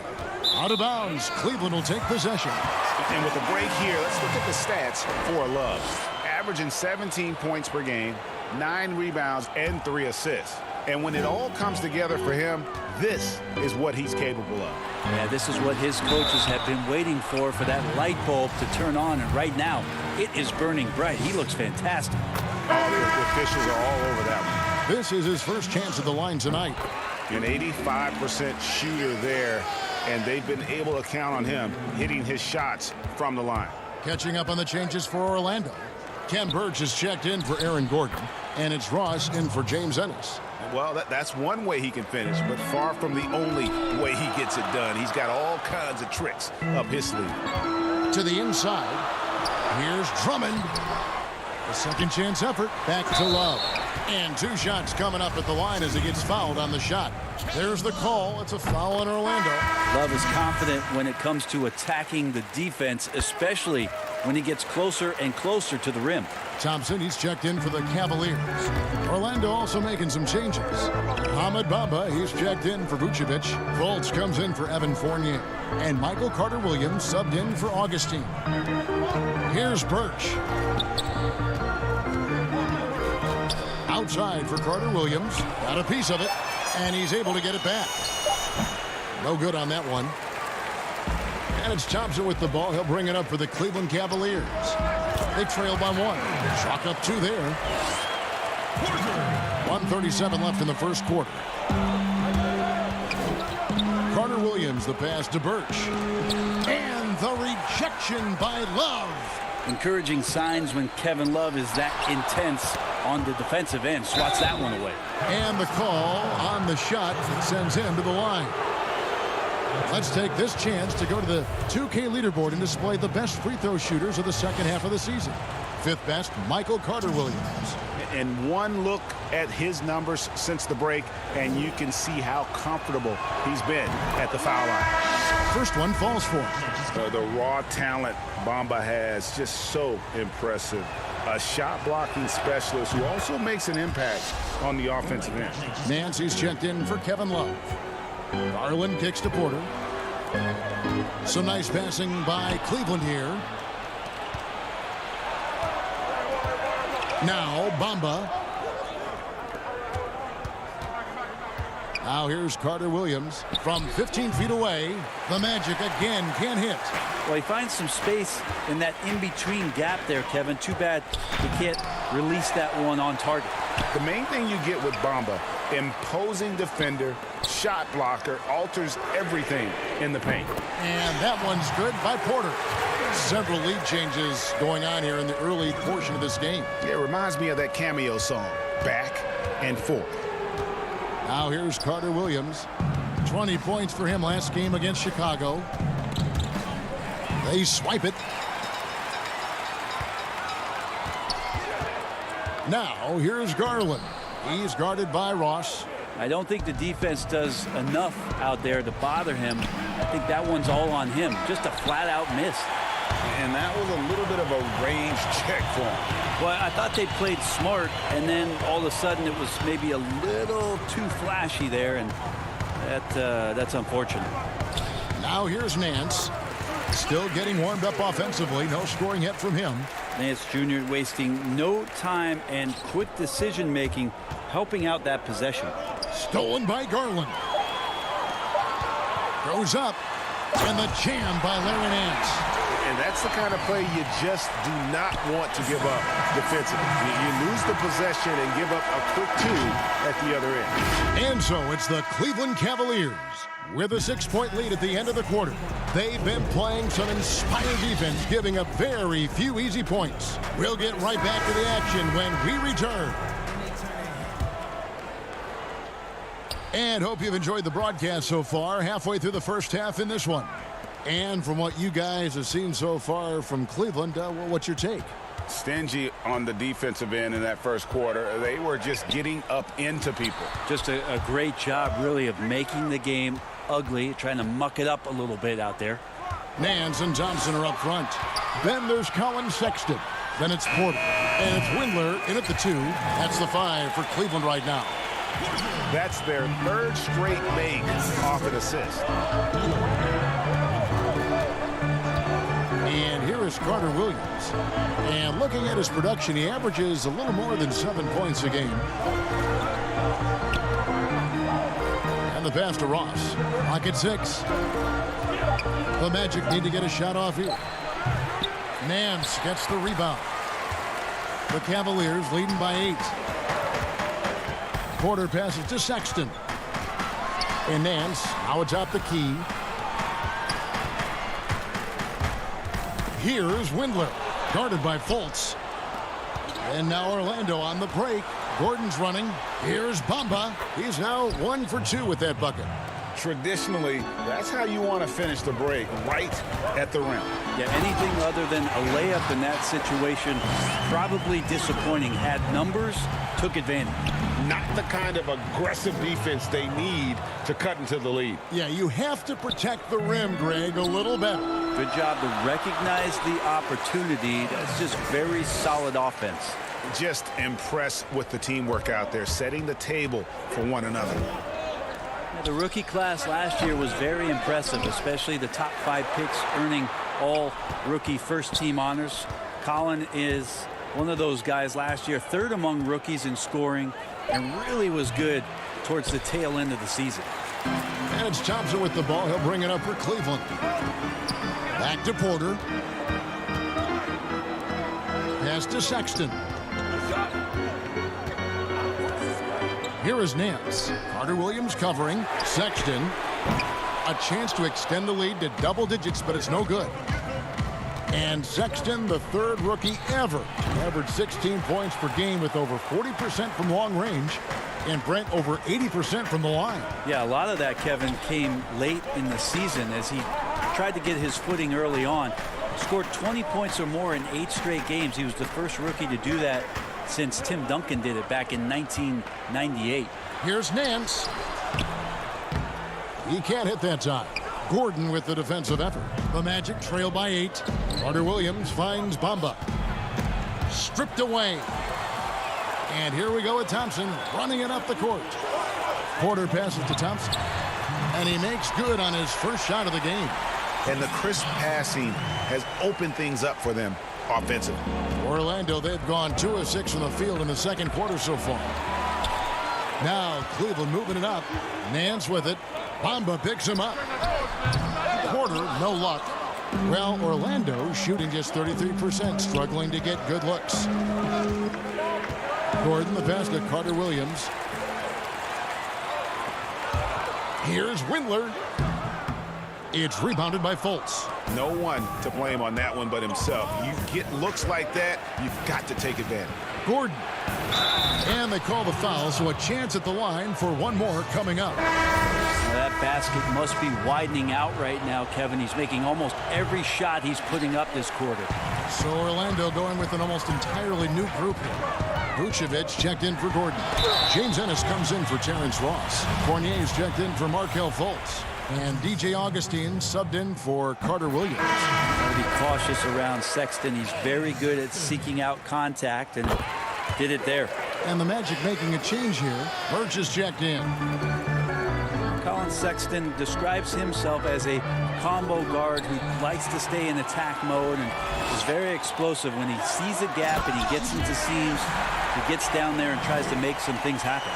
Out of bounds. Cleveland will take possession. And with the break here, let's look at the stats for Love. Averaging 17 points per game, 9 rebounds, and 3 assists. And when it all comes together for him, this is what he's capable of. Yeah, this is what his coaches have been waiting for that light bulb to turn on. And right now, it is burning bright. He looks fantastic. Oh, the officials are all over that one. This is his first chance at the line tonight. An 85% shooter there, and they've been able to count on him hitting his shots from the line. Catching up on the changes for Orlando. Ken Burge is checked in for Aaron Gordon, and it's Ross in for James Ennis. Well, that's one way he can finish, but far from the only way he gets it done. He's got all kinds of tricks up his sleeve. To the inside. Here's Drummond. A second chance effort. Back to Love. And 2 shots coming up at the line as he gets fouled on the shot. There's the call. It's a foul on Orlando. Love is confident when it comes to attacking the defense, especially when he gets closer and closer to the rim. Thompson, he's checked in for the Cavaliers. Orlando also making some changes. Ahmed Bamba, he's checked in for Vucevic. Fultz comes in for Evan Fournier. And Michael Carter-Williams subbed in for Augustine. Here's Birch. Outside for Carter-Williams. Got a piece of it. And he's able to get it back. No good on that one. And it's Thompson with the ball. He'll bring it up for the Cleveland Cavaliers. They trail by 1. Chalk up 2 there. 1:37 left in the first quarter. Carter Williams, the pass to Birch. And the rejection by Love. Encouraging signs when Kevin Love is that intense on the defensive end. Swats that one away. And the call on the shot that sends him to the line. Let's take this chance to go to the 2K leaderboard and display the best free throw shooters of the second half of the season. 5th best, Michael Carter Williams. And one look at his numbers since the break, and you can see how comfortable he's been at the foul line. First one falls for him. The raw talent Bamba has, just so impressive. A shot blocking specialist who also makes an impact on the offensive end. Nancy's checked in for Kevin Love. Garland kicks to Porter. Some nice passing by Cleveland here. Now Bamba. Now here's Carter Williams from 15 feet away. The Magic again can't hit. Well, he finds some space in that in-between gap there, Kevin. Too bad he can't release that one on target. The main thing you get with Bamba, imposing defender, shot blocker, alters everything in the paint. And that one's good by Porter. Several lead changes going on here in the early portion of this game. Yeah, it reminds me of that cameo song, Back and Forth. Now here's Carter Williams. 20 points for him last game against Chicago. They swipe it. Now here's Garland. He's guarded by Ross. I don't think the defense does enough out there to bother him. I think that one's all on him. Just a flat-out miss. And that was a little bit of a range check for him. Well, I thought they played smart, and then all of a sudden it was maybe a little too flashy there, and that's unfortunate. Now here's Nance. Still getting warmed up offensively. No scoring hit from him. Nance Jr. wasting no time and quick decision-making, helping out that possession. Stolen by Garland. Goes up. And the jam by Larry Nance. And that's the kind of play you just do not want to give up defensively. You lose the possession and give up a quick 2 at the other end. And so it's the Cleveland Cavaliers with a 6-point lead at the end of the quarter. They've been playing some inspired defense, giving up very few easy points. We'll get right back to the action when we return. And hope you've enjoyed the broadcast so far, halfway through the first half in this one. And from what you guys have seen so far from Cleveland, what's your take? Stingy on the defensive end in that first quarter. They were just getting up into people. Just a great job, really, of making the game ugly, trying to muck it up a little bit out there. Nance and Thompson are up front. Then there's Colin Sexton. Then it's Porter. And it's Windler in at the 2. That's the 5 for Cleveland right now. That's their 3rd straight make off an assist. And here is Carter Williams. And looking at his production, he averages a little more than 7 points a game. And the pass to Ross. Clock at 6. The Magic need to get a shot off here. Nance gets the rebound. The Cavaliers leading by 8. Porter passes to Sexton. And Nance now atop the key. Here's Windler, guarded by Fultz. And now Orlando on the break. Gordon's running. Here's Bamba. He's now 1 for 2 with that bucket. Traditionally, that's how you want to finish the break, right at the rim. Yeah, anything other than a layup in that situation, probably disappointing. Had numbers, took advantage. Not the kind of aggressive defense they need to cut into the lead. Yeah, you have to protect the rim, Greg, a little better. Good job to recognize the opportunity. That's just very solid offense. Just impressed with the teamwork out there, setting the table for one another. Yeah, the rookie class last year was very impressive, especially the top 5 picks earning all rookie first-team honors. Colin is one of those guys last year, 3rd among rookies in scoring, and really was good towards the tail end of the season. And it's Thompson with the ball. He'll bring it up for Cleveland. Back to Porter. Pass to Sexton. Here is Nance. Carter Williams covering. Sexton. A chance to extend the lead to double digits, but it's no good. And Sexton, the third rookie ever, averaged 16 points per game with over 40% from long range. And Brent over 80% from the line. Yeah, a lot of that, Kevin, came late in the season as he tried to get his footing early on. Scored 20 points or more in 8 straight games. He was the first rookie to do that since Tim Duncan did it back in 1998. Here's Nance. He can't hit that time. Gordon with the defensive effort. The Magic trail by 8. Carter Williams finds Bamba. Stripped away. And here we go with Thompson running it up the court. Porter passes to Thompson. And he makes good on his first shot of the game. And the crisp passing has opened things up for them offensively. Orlando, they've gone 2 of 6 from the field in the second quarter so far. Now Cleveland moving it up. Nance with it. Bamba picks him up. Porter, no luck. Well, Orlando shooting just 33%, struggling to get good looks. Gordon, the pass to Carter Williams. Here's Windler. It's rebounded by Fultz. No one to blame on that one but himself. You get looks like that, you've got to take advantage. Gordon. And they call the foul, so a chance at the line for one more coming up. Well, that basket must be widening out right now, Kevin. He's making almost every shot he's putting up this quarter. So Orlando going with an almost entirely new group here. Vucevic checked in for Gordon. James Ennis comes in for Terrence Ross. Fournier's checked in for Markelle Fultz. And DJ Augustine subbed in for Carter Williams. Got to be cautious around Sexton. He's very good at seeking out contact and did it there. And the Magic making a change here. Birch is checked in. Colin Sexton describes himself as a combo guard who likes to stay in attack mode and is very explosive. When he sees a gap and he gets into seams, he gets down there and tries to make some things happen.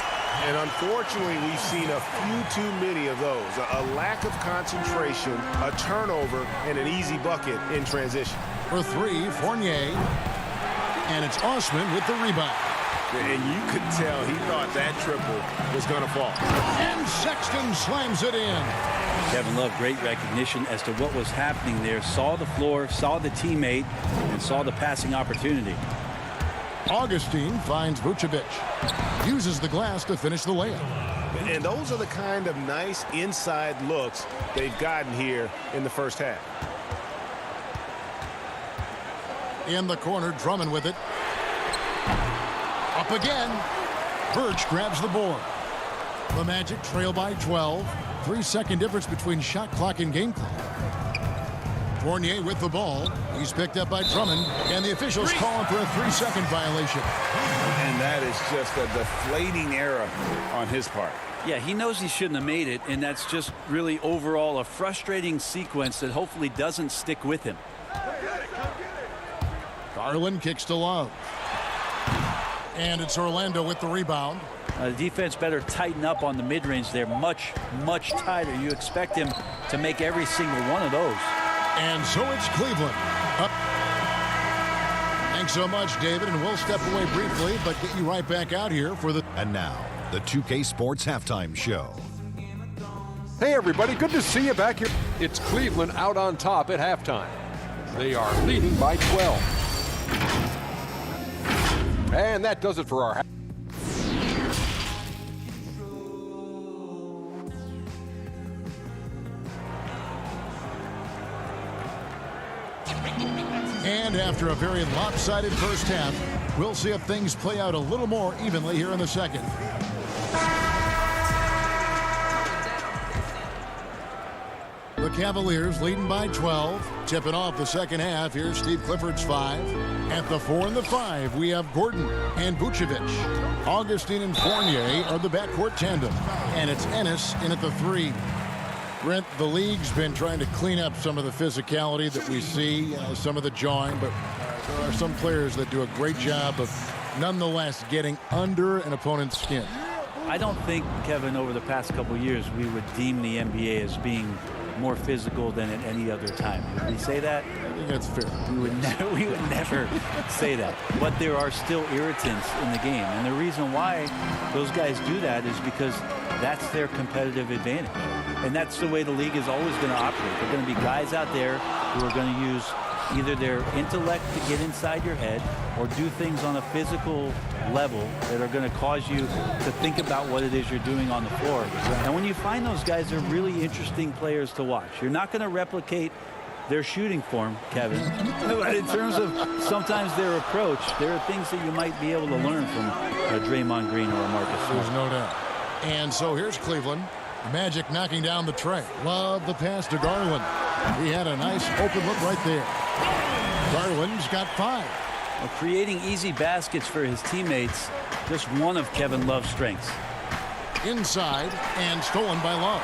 And unfortunately, we've seen a few too many of those. A lack of concentration, a turnover, and an easy bucket in transition. For 3, Fournier. And it's Osman with the rebound. And you could tell he thought that triple was going to fall. And Sexton slams it in. Kevin Love, great recognition as to what was happening there. Saw the floor, saw the teammate, and saw the passing opportunity. Augustine finds Vucevic. Uses the glass to finish the layup. And those are the kind of nice inside looks they've gotten here in the first half. In the corner, Drummond with it. Up again. Birch grabs the board. The Magic trail by 12. 3-second difference between shot clock and game clock. Fournier with the ball. He's picked up by Drummond, and the officials calling for a 3-second violation. And that is just a deflating error on his part. Yeah, he knows he shouldn't have made it, and that's just really overall a frustrating sequence that hopefully doesn't stick with him. Garland kicks to Love. And it's Orlando with the rebound. The defense better tighten up on the mid-range there. Much, much tighter. You expect him to make every single one of those. And so it's Cleveland. Up. Thanks so much, David, and we'll step away briefly, but get you right back out here for the... And now, the 2K Sports Halftime Show. Hey, everybody, good to see you back here. It's Cleveland out on top at halftime. They are leading by 12. And that does it for our... And after a very lopsided first half, we'll see if things play out a little more evenly here in the second. The Cavaliers leading by 12. Tipping off the second half. Here's Steve Clifford's 5. At the 4 and the 5, we have Gordon and Vucevic. Augustine and Fournier are the backcourt tandem. And it's Ennis in at the 3. Brent, the league's been trying to clean up some of the physicality that we see, some of the jawing, but there are some players that do a great job of nonetheless getting under an opponent's skin. I don't think, Kevin, over the past couple years, we would deem the NBA as being more physical than at any other time. Would we say that? I think that's fair. We would never say that. But there are still irritants in the game. And the reason why those guys do that is because that's their competitive advantage. And that's the way the league is always going to operate. There are going to be guys out there who are going to use either their intellect to get inside your head or do things on a physical level that are going to cause you to think about what it is you're doing on the floor. And when you find those guys, they're really interesting players to watch. You're not going to replicate their shooting form, Kevin. But in terms of sometimes their approach, there are things that you might be able to learn from a Draymond Green or a Marcus Smart. There's no doubt. And so here's Cleveland. Magic knocking down the tray. Love the pass to Garland. He had a nice open look right there. Garland's got 5. Well, creating easy baskets for his teammates, just one of Kevin Love's strengths. Inside and stolen by Love.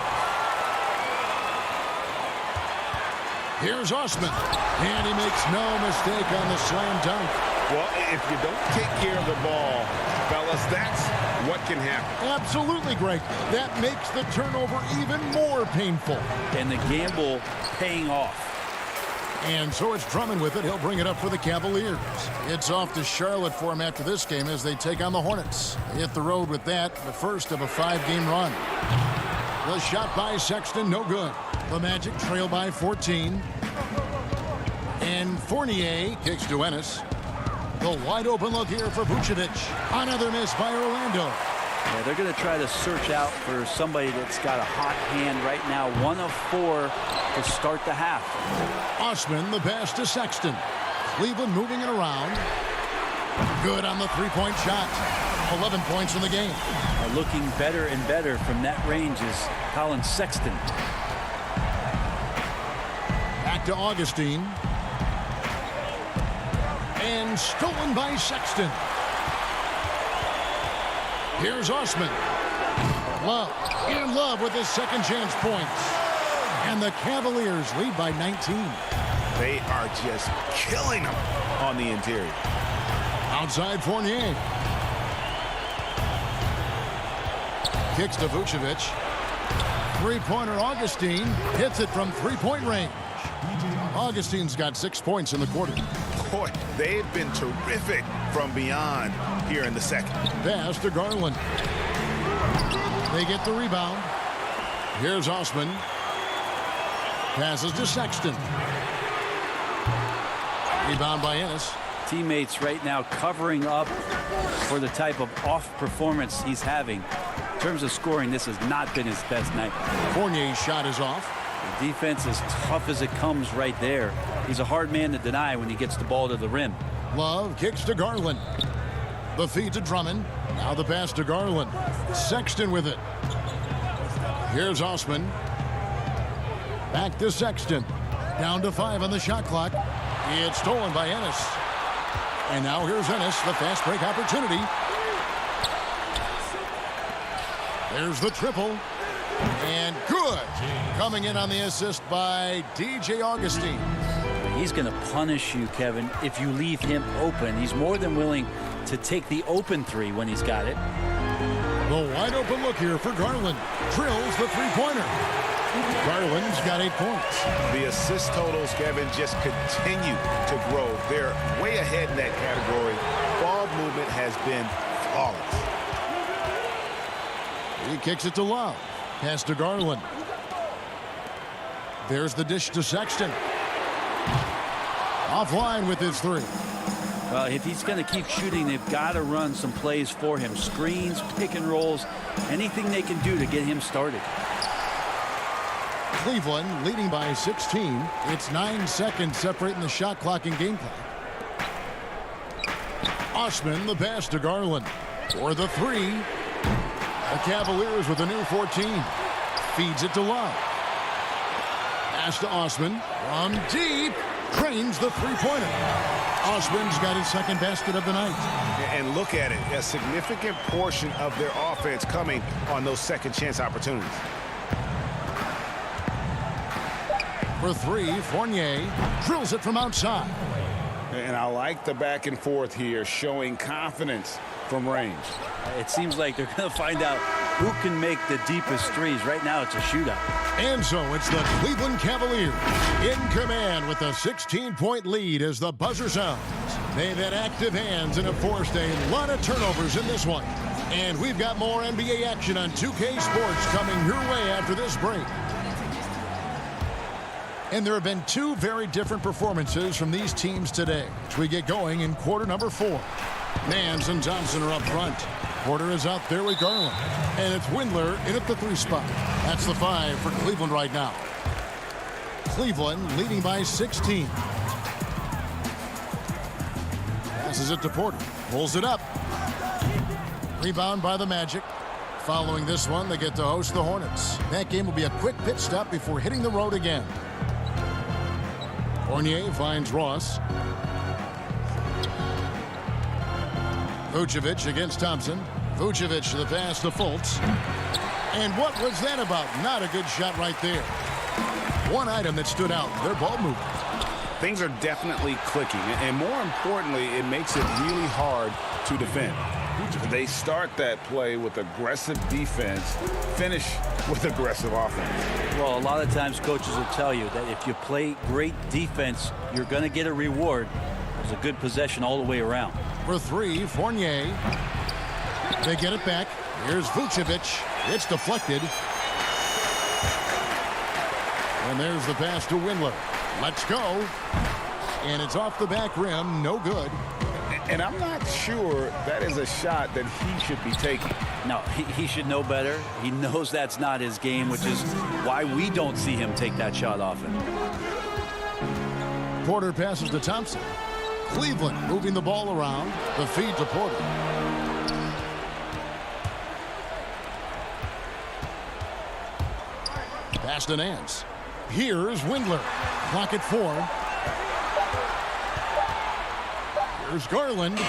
Here's Osman, and he makes no mistake on the slam dunk. Well, if you don't take care of the ball, fellas, that's what can happen. Absolutely, Greg. That makes the turnover even more painful. And the gamble paying off. And so it's Drummond with it. He'll bring it up for the Cavaliers. It's off to Charlotte for him after this game as they take on the Hornets. They hit the road with that, the first of a 5-game run. The shot by Sexton, no good. The Magic trail by 14. And Fournier kicks to Ennis. The wide open look here for Vucevic. Another miss by Orlando. Yeah, they're going to try to search out for somebody that's got a hot hand right now. 1 of 4 to start the half. Osman, the pass to Sexton. Cleveland moving it around. Good on the three-point shot. 11 points in the game. Looking better and better from that range is Colin Sexton. Back to Augustine. And stolen by Sexton. Here's Osman. Love. In Love with his second chance points. And the Cavaliers lead by 19. They are just killing them on the interior. Outside Fournier. Kicks to Vucevic. Three-pointer Augustine hits it from three-point range. Augustine's got 6 points in the quarter. Boy, they've been terrific from beyond here in the second. Pass to Garland. They get the rebound. Here's Osman. Passes to Sexton. Rebound by Ennis. Teammates right now covering up for the type of off performance he's having. In terms of scoring, this has not been his best night. Fournier's shot is off. The defense is tough as it comes right there. He's a hard man to deny when he gets the ball to the rim. Love kicks to Garland. The feed to Drummond. Now the pass to Garland. Sexton with it. Here's Osman. Back to Sexton. Down to 5 on the shot clock. It's stolen by Ennis. And now here's Ennis, the fast break opportunity. There's the triple. And good. Coming in on the assist by DJ Augustine. He's going to punish you, Kevin, if you leave him open. He's more than willing to take the open three when he's got it. The wide open look here for Garland. Drills the three-pointer. Garland's got 8 points. The assist totals, Kevin, just continue to grow. They're way ahead in that category. Ball movement has been flawless. He kicks it to Love. Pass to Garland. There's the dish to Sexton. Offline with his 3. Well, if he's going to keep shooting, they've got to run some plays for him. Screens, pick and rolls, anything they can do to get him started. Cleveland leading by 16. It's 9 seconds separating the shot clock and game clock. Osman, the pass to Garland. For the 3. The Cavaliers with a new 14. Feeds it to Love. Pass to Osman. From deep. Drains the three-pointer. Osman's got his second basket of the night. And look at it. A significant portion of their offense coming on those second chance opportunities. For 3, Fournier drills it from outside. And I like the back and forth here, showing confidence from range. It seems like they're going to find out who can make the deepest threes. Right now, it's a shootout. And so it's the Cleveland Cavaliers in command with a 16-point lead as the buzzer sounds. They've had active hands and have forced a lot of turnovers in this one. And we've got more NBA action on 2K Sports coming your way after this break. And there have been two very different performances from these teams today as we get going in quarter number 4. Nance and Thompson are up front. Porter is out there with Garland. And it's Windler in at the 3 spot. That's the 5 for Cleveland right now. Cleveland leading by 16. Passes it to Porter. Pulls it up. Rebound by the Magic. Following this one, they get to host the Hornets. That game will be a quick pit stop before hitting the road again. Fournier finds Ross. Vucevic against Thompson. Vucevic to the pass to Fultz. And what was that about? Not a good shot right there. One item that stood out, their ball movement. Things are definitely clicking, and more importantly, it makes it really hard to defend. They start that play with aggressive defense, finish with aggressive offense. Well, a lot of times coaches will tell you that if you play great defense, you're going to get a reward. It was a good possession all the way around. For 3, Fournier. They get it back. Here's Vucevic. It's deflected. And there's the pass to Windler. Let's go. And it's off the back rim. No good. And I'm not sure that is a shot that he should be taking. No, he should know better. He knows that's not his game, which is why we don't see him take that shot often. Porter passes to Thompson. Cleveland moving the ball around. The feed to Porter. Pass to Nance. Here's Windler. Clock at 4. Here's Garland.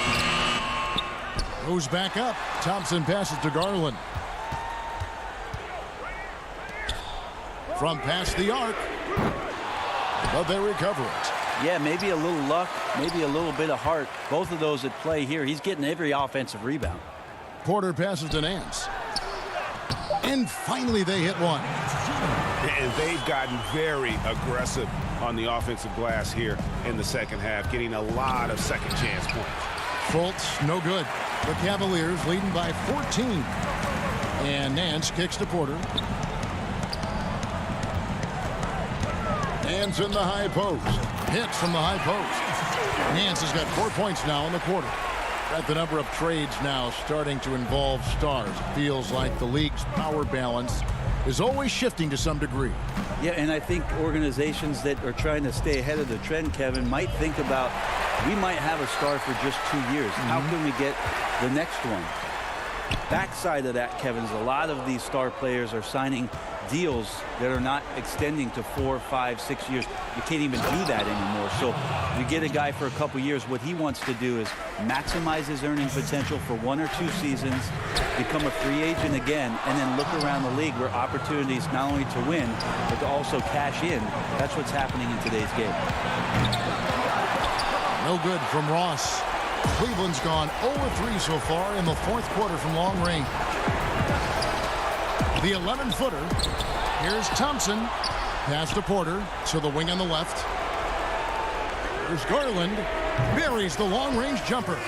Goes back up. Thompson passes to Garland. From past the arc. But they recover it. Yeah, maybe a little luck, maybe a little bit of heart. Both of those at play here. He's getting every offensive rebound. Porter passes to Nance. And finally they hit one. And they've gotten very aggressive on the offensive glass here in the second half, getting a lot of second chance points. Fultz, no good. The Cavaliers leading by 14. And Nance kicks to Porter. Nance in the high post. Hits from the high post. Nance has got 4 points now in the quarter. At the number of trades now starting to involve stars. It feels like the league's power balance is always shifting to some degree. Yeah, and I think organizations that are trying to stay ahead of the trend, Kevin, might think about, we might have a star for just 2 years. How can we get the next one? Backside of that, Kevin, is a lot of these star players are signing deals that are not extending to 4, 5, 6 years. You can't even do that anymore. So you get a guy for a couple years. What he wants to do is maximize his earning potential for 1 or 2 seasons, become a free agent again, and then look around the league where opportunities not only to win, but to also cash in. That's what's happening in today's game. No good from Ross. Cleveland's gone 0-3 so far in the 4th quarter from long range. The 11-footer. Here's Thompson. Pass to Porter to the wing on the left. Here's Garland. Buries the long-range jumper.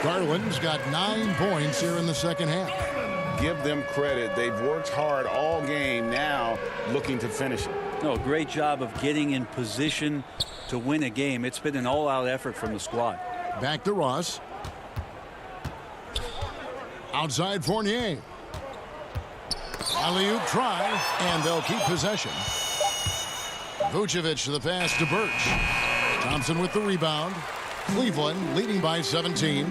Garland's got 9 points here in the second half. Give them credit. They've worked hard all game, now looking to finish it. No, great job of getting in position to win a game. It's been an all-out effort from the squad. Back to Ross. Outside Fournier. Alley-oop try, and they'll keep possession. Vucevic to the pass to Birch. Thompson with the rebound. Cleveland leading by 17.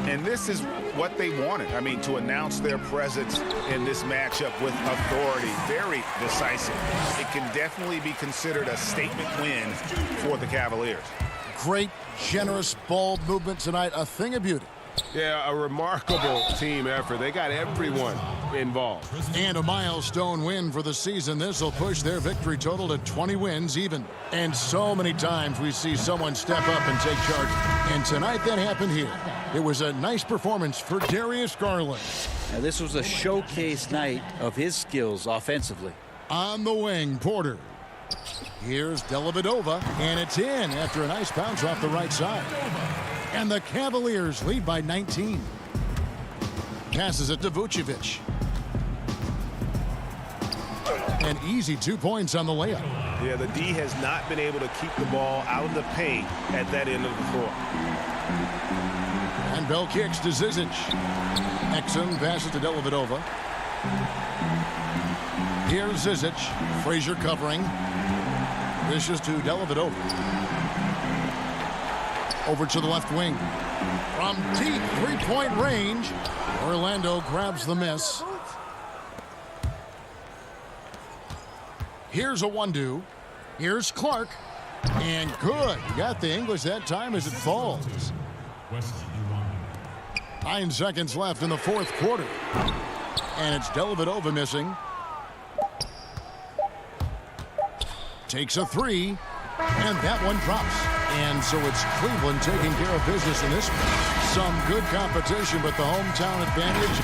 And this is what they wanted. I mean, to announce their presence in this matchup with authority. Very decisive. It can definitely be considered a statement win for the Cavaliers. Great, generous ball movement tonight. A thing of beauty. Yeah, a remarkable team effort. They got everyone involved. And a milestone win for the season. This will push their victory total to 20 wins even. And so many times we see someone step up and take charge. And tonight that happened here. It was a nice performance for Darius Garland. Now, this was a showcase night of his skills offensively. On the wing, Porter. Here's Dellavedova, and it's in after a nice bounce off the right side. And the Cavaliers lead by 19. Passes it to Vucevic. An easy 2 points on the layup. Yeah, the D has not been able to keep the ball out of the paint at that end of the floor. And Bell kicks to Zizic. Exum passes to Dellavedova. Here's Zizic. Frazier covering. Dishes to Dellavedova. Over to the left wing. From deep three-point range, Orlando grabs the miss. Here's a 1-2. Here's Clark. And good. Got the English that time as it falls. 9 seconds left in the fourth quarter. And it's Dellavedova missing. Takes a three. And that one drops. And so it's Cleveland taking care of business in this one. Some good competition, but the hometown advantage.